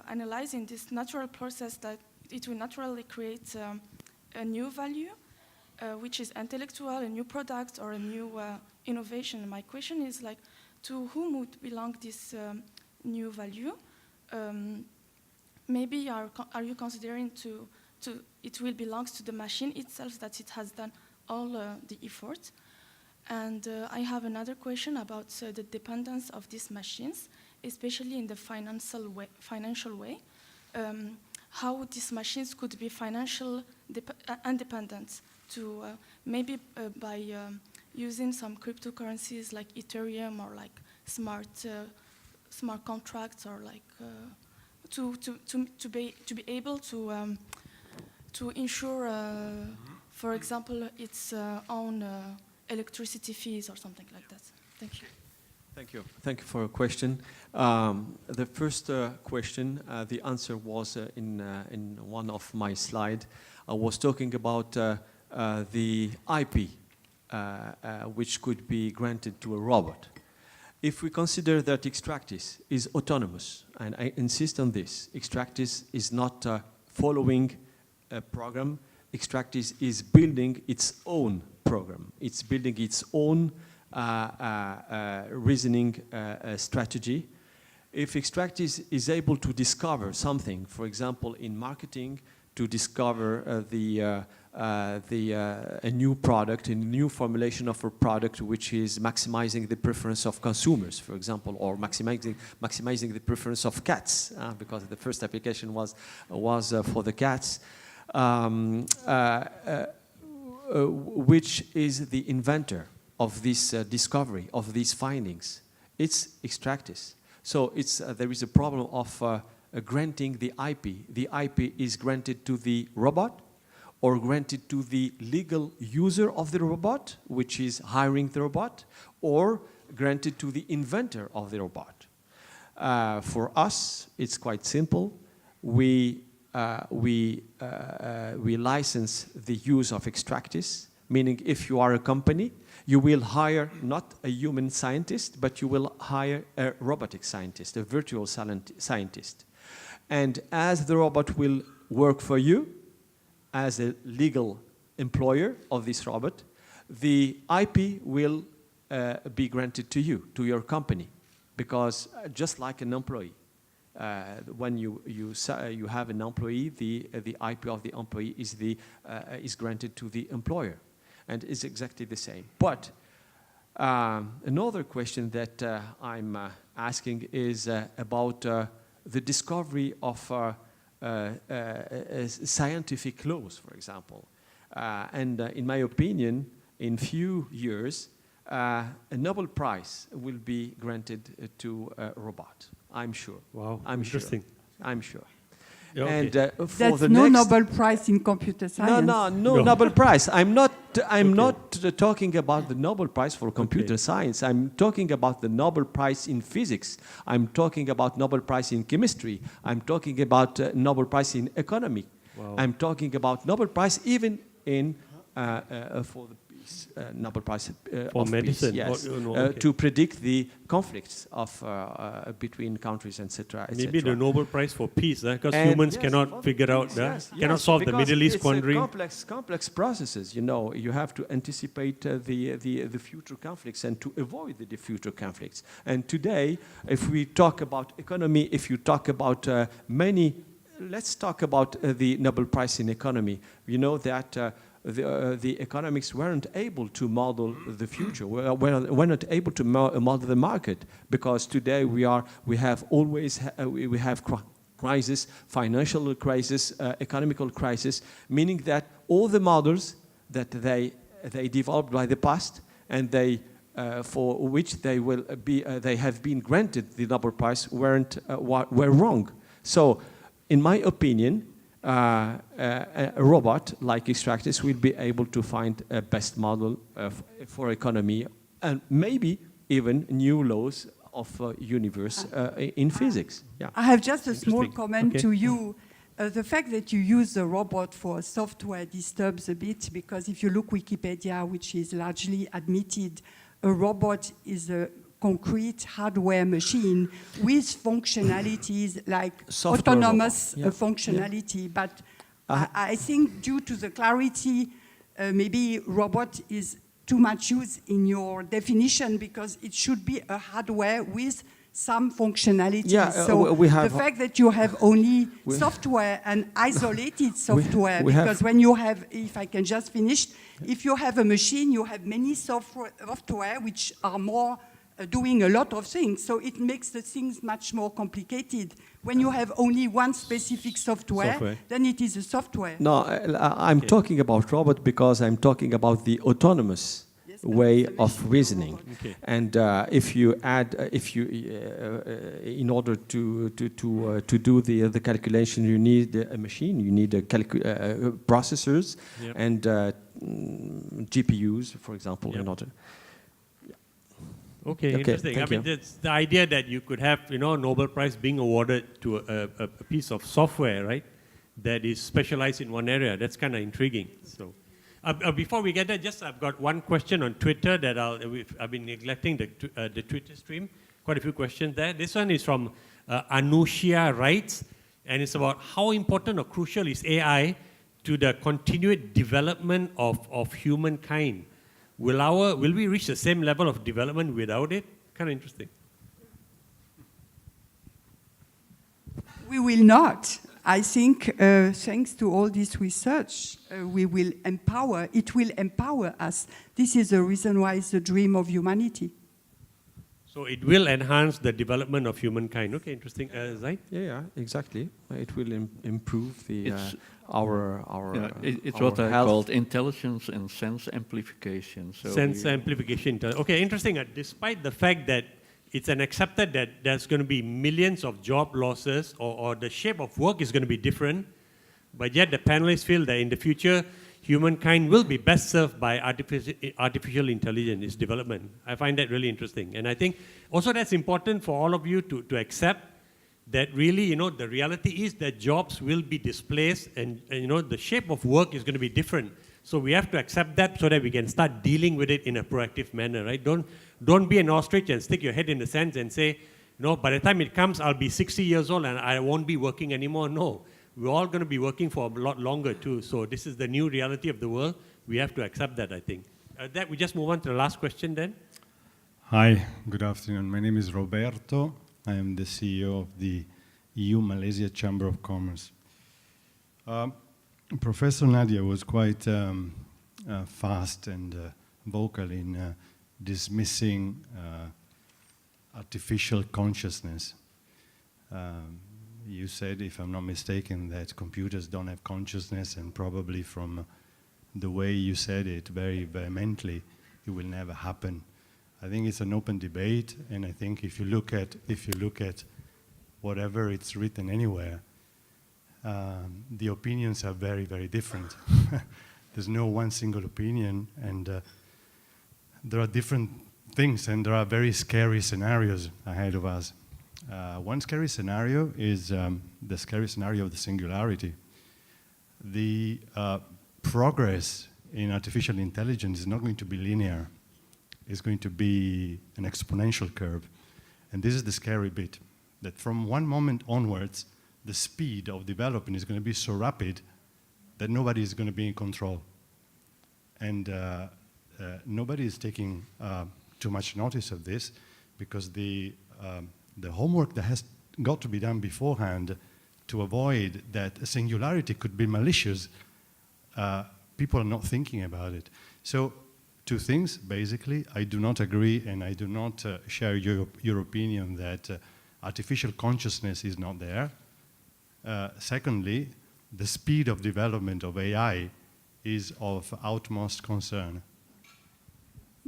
analyzing this natural process that it will naturally create a new value, which is intellectual, a new product, or a new innovation. My question is, like, to whom would belong this new value? Maybe are you considering it will belong to the machine itself, that it has done all the effort? And I have another question about the dependence of these machines, especially in the financial way. How these machines could be financial independent, to maybe by using some cryptocurrencies like Ethereum or like smart contracts, or like to be able to ensure, for example, its own electricity fees or something like that. Thank you. Thank you. Thank you for your question. The first question, the answer was in one of my slides. I was talking about the IP, which could be granted to a robot. If we consider that Extractis is autonomous, and I insist on this, Extractis is not following a program. Extractis is building its own program. It's building its own reasoning strategy. If Extractis is able to discover something, for example, in marketing, to discover a new product, a new formulation of a product which is maximizing the preference of consumers, for example, or maximizing the preference of cats, because the first application was for the cats, which is the inventor of this discovery, of these findings? It's Extractis. So there is a problem of granting the IP. The IP is granted to the robot, or granted to the legal user of the robot, which is hiring the robot, or granted to the inventor of the robot. For us, it's quite simple. We license the use of Extractis, meaning if you are a company, you will hire not a human scientist, but you will hire a robotic scientist, a virtual scientist. And as the robot will work for you, as a legal employer of this robot, the IP will be granted to you, to your company, because just like an employee, when you have an employee, the IP of the employee is granted to the employer, and is exactly the same. But another question that I'm asking is about the discovery of scientific laws, for example. And in my opinion, in few years, a Nobel Prize will be granted to a robot. I'm sure. Wow, I'm interesting. Sure. I'm sure. Yeah, and okay. for That's the no next Nobel Prize in computer science. No Nobel Prize. I'm not talking about the Nobel Prize for computer science. I'm talking about the Nobel Prize in physics. I'm talking about Nobel Prize in chemistry. I'm talking about Nobel Prize in economy. Wow. I'm talking about Nobel Prize even in for the peace, Nobel Prize for of medicine. Peace, yes, to predict the conflicts of between countries, etc. Maybe the Nobel Prize for peace, because humans cannot figure out, cannot solve the Middle East quandary. Complex processes. You know, you have to anticipate the future conflicts and to avoid the future conflicts. And today, if we talk about economy, if you talk about let's talk about the Nobel Prize in economy. You know that the economics weren't able to model the future. We're not able to model the market, because today we have crisis, financial crisis, economical crisis, meaning that all the models that they developed by the past and for which they have been granted the Nobel Prize were wrong. So, in my opinion, a robot like Extractis will be able to find a best model for economy, and maybe even new laws of universe in physics. Yeah. I have just a small comment to you. The fact that you use the robot for software disturbs a bit, because if you look Wikipedia, which is largely admitted, a robot is a concrete hardware machine with functionalities like software autonomous functionality. But I think due to the clarity, maybe robot is too much used in your definition, because it should be a hardware with some functionality. Yeah, so the fact that you have only software and isolated software, because when you have, if I can just finish, if you have a machine, you have many software which are more doing a lot of things, so it makes the things much more complicated. When you have only one specific software, then it is a software. No, I'm talking about robot because I'm talking about the autonomous. Yes, way of reasoning. Okay. And if you add, in order to do the calculation, you need a machine, you need processors, Yep. and GPUs, for example, in order. Okay, interesting. I mean, it's the idea that you could have, Nobel Prize being awarded to a piece of software, right, that is specialized in one area. That's kind of intriguing. So, before we get there, I've got one question on Twitter that I've been neglecting the Twitter stream. Quite a few questions there. This one is from Anushia Writes, and it's about how important or crucial is AI to the continued development of humankind. Will we reach the same level of development without it? Kind of interesting. We will not. I think thanks to all this research, it will empower us. This is the reason why it's the dream of humanity. So it will enhance the development of humankind. Okay, interesting. Zyed? Yeah, exactly. It will improve our it's our what I health. called intelligence and sense amplification. So sense amplification. Okay, interesting. Despite the fact that it's accepted that there's going to be millions of job losses or the shape of work is going to be different, but yet the panelists feel that in the future, humankind will be best served by artificial intelligence, its development. I find that really interesting. And I think also that's important for all of you to accept that really, the reality is that jobs will be displaced and the shape of work is going to be different. So we have to accept that so that we can start dealing with it in a proactive manner, right? Don't be an ostrich and stick your head in the sand and say, by the time it comes, I'll be 60 years old and I won't be working anymore. No. We're all going to be working for a lot longer too. So this is the new reality of the world. We have to accept that, I think. We just move on to the last question then. Hi, good afternoon. My name is Roberto. I am the CEO of the EU-Malaysia Chamber of Commerce. Professor Nadia was quite fast and vocal in dismissing artificial consciousness. You said, if I'm not mistaken, that computers don't have consciousness, and probably from the way you said it very vehemently, it will never happen. I think it's an open debate, and I think if you look at whatever it's written anywhere, the opinions are very, very different. There's no one single opinion, and there are different things, and there are very scary scenarios ahead of us. One scary scenario is the scary scenario of the singularity. The progress in artificial intelligence is not going to be linear. It's going to be an exponential curve. And this is the scary bit, that from one moment onwards, the speed of development is going to be so rapid that nobody is going to be in control. And nobody is taking too much notice of this, because the homework that has got to be done beforehand to avoid that a singularity could be malicious, people are not thinking about it. So two things, basically. I do not agree, and I do not share your opinion that artificial consciousness is not there. Secondly, the speed of development of AI is of utmost concern.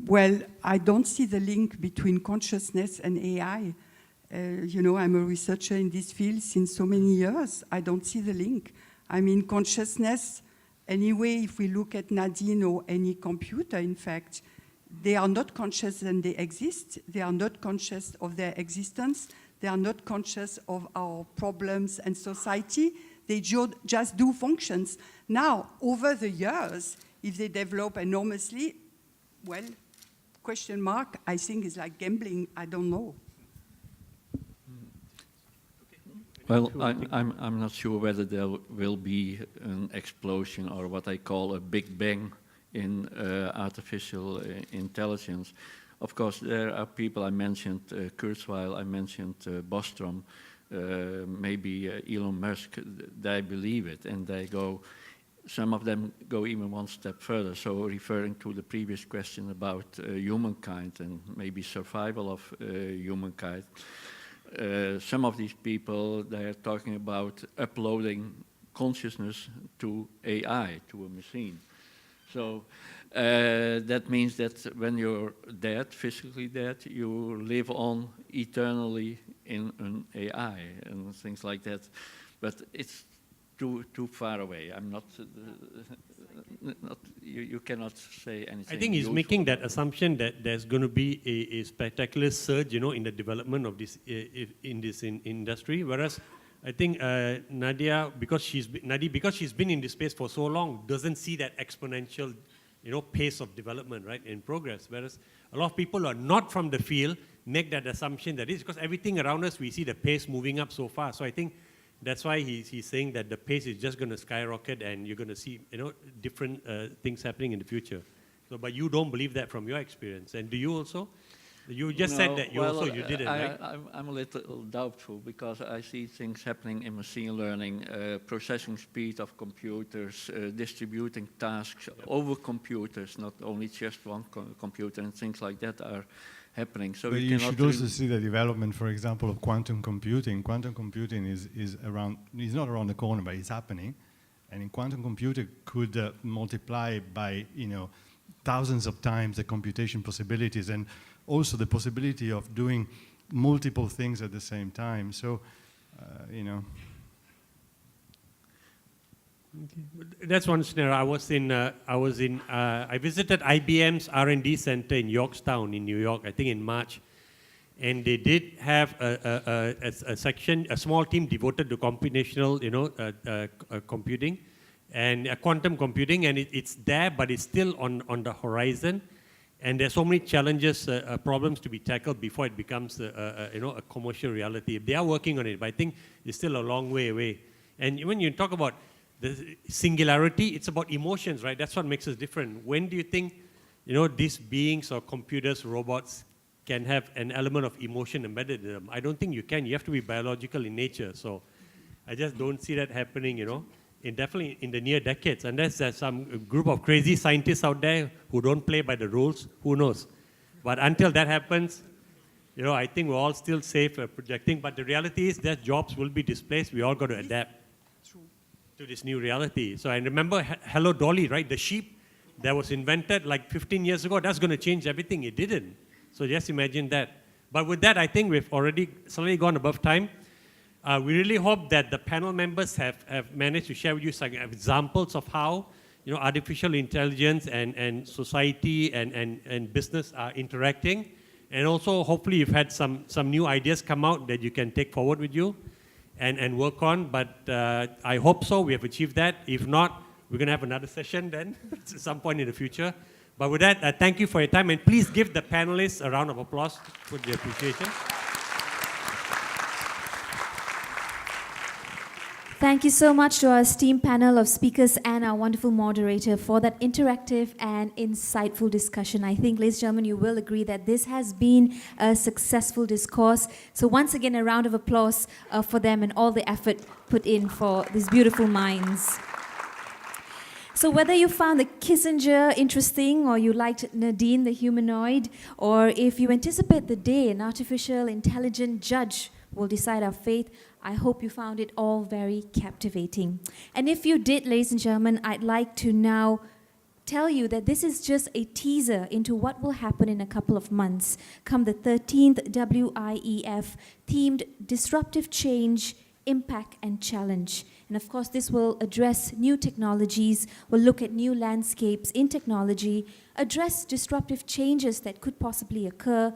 Well, I don't see the link between consciousness and AI. I'm a researcher in this field since so many years. I don't see the link. I mean, consciousness, anyway, if we look at Nadia or any computer, in fact, they are not conscious and they exist. They are not conscious of their existence. They are not conscious of our problems and society. They just do functions. Now, over the years, if they develop enormously, well, question mark, I think it's like gambling. I don't know. Well, I'm not sure whether there will be an explosion or what I call a big bang in artificial intelligence. Of course, there are people, I mentioned Kurzweil, I mentioned Bostrom, maybe Elon Musk, they believe it, and they go, some of them go even one step further. So referring to the previous question about humankind and maybe survival of humankind, some of these people, they are talking about uploading consciousness to AI, to a machine. So That means that when you're dead, physically dead, you live on eternally in an AI and things like that. But it's too far away. I'm not. You cannot say anything. I think he's making that assumption that there's going to be a spectacular surge, in the development of this in this industry. Whereas I think Nadia, because she's been in this space for so long, doesn't see that exponential, pace of development, right, in progress. Whereas a lot of people who are not from the field make that assumption that is because everything around us we see the pace moving up so fast. So I think that's why he's saying that the pace is just going to skyrocket and you're going to see, different things happening in the future. So, but you don't believe that from your experience, and do you also? You just said that you didn't, right? I'm a little doubtful because I see things happening in machine learning, processing speed of computers, distributing tasks over computers, not only just one computer, and things like that are happening. So but you should also see the development, for example, of quantum computing. Quantum computing is not around the corner, but it's happening. And in quantum computing could multiply by, thousands of times the computation possibilities, and also the possibility of doing multiple things at the same time. So, Okay. That's one scenario. I visited IBM's R&D center in Yorktown in New York, I think in March, and they did have a section, a small team devoted to computational, computing and quantum computing, and it's there, but it's still on the horizon, and there's so many challenges, problems to be tackled before it becomes a commercial reality. They are working on it, but I think it's still a long way away. And when you talk about the singularity, it's about emotions, right? That's what makes us different. When do you think, these beings or computers, robots, can have an element of emotion embedded in them? I don't think you can. You have to be biological in nature. So I just don't see that happening, definitely in the near decades. Unless there's some group of crazy scientists out there who don't play by the rules, who knows? But until that happens, I think we're all still safe projecting. But the reality is that jobs will be displaced. We all got to adapt to this new reality. So I remember Hello Dolly, right? The sheep that was invented like 15 years ago, that's going to change everything. It didn't. So just imagine that. But with that, I think we've already slightly gone above time. We really hope that the panel members have managed to share with you some examples of how artificial intelligence and society and business are interacting. And also, hopefully, you've had some new ideas come out that you can take forward with you and work on. But I hope so. We have achieved that. If not, we're going to have another session then at some point in the future. But with that, thank you for your time. And please give the panelists a round of applause for the appreciation. Thank you so much to our esteemed panel of speakers and our wonderful moderator for that interactive and insightful discussion. I think, ladies and gentlemen, you will agree that this has been a successful discourse. So once again, a round of applause for them and all the effort put in for these beautiful minds. So whether you found the Kissinger interesting, or you liked Nadine, the humanoid, or if you anticipate the day an artificial intelligent judge will decide our fate, I hope you found it all very captivating. And if you did, ladies and gentlemen, I'd like to now tell you that this is just a teaser into what will happen in a couple of months, come the 13th WIEF, themed Disruptive Change, Impact and Challenge. And of course, this will address new technologies, will look at new landscapes in technology, address disruptive changes that could possibly occur,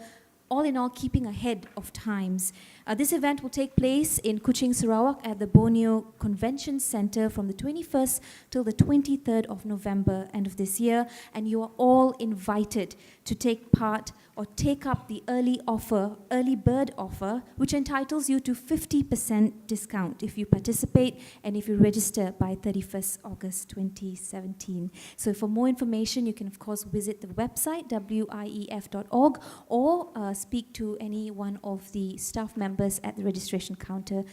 all in all, keeping ahead of times. This event will take place in Kuching, Sarawak at the Borneo Convention Center from the 21st till the 23rd of November, end of this year, and you are all invited to take part or take up the early bird offer, which entitles you to 50% discount if you participate and if you register by 31st August 2017. So for more information, you can of course visit the website wief.org or speak to any one of the staff members at the registration counter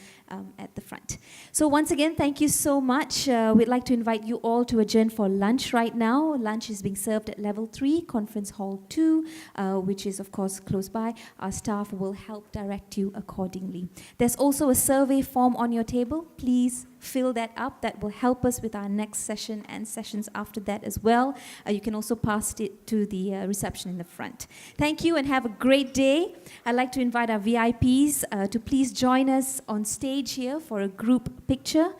at the front. So once again, thank you so much. We'd like to invite you all to adjourn for lunch right now. Lunch is being served at level 3, conference hall 2, which which is of course close by, our staff will help direct you accordingly. There's also a survey form on your table. Please fill that up. That will help us with our next session and sessions after that as well. You can also pass it to the reception in the front. Thank you and have a great day. I'd like to invite our VIPs to please join us on stage here for a group picture.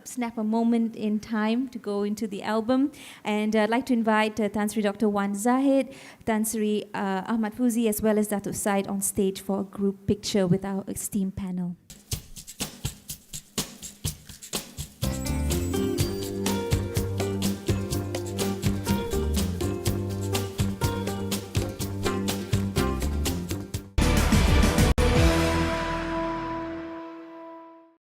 Snap a moment in time to go into the album. And I'd like to invite Tan Sri Dr. Wan Zyed, Tan Sri Ahmad Fuzi, as well as Datuk Zyed on stage for a group picture with our esteemed panel.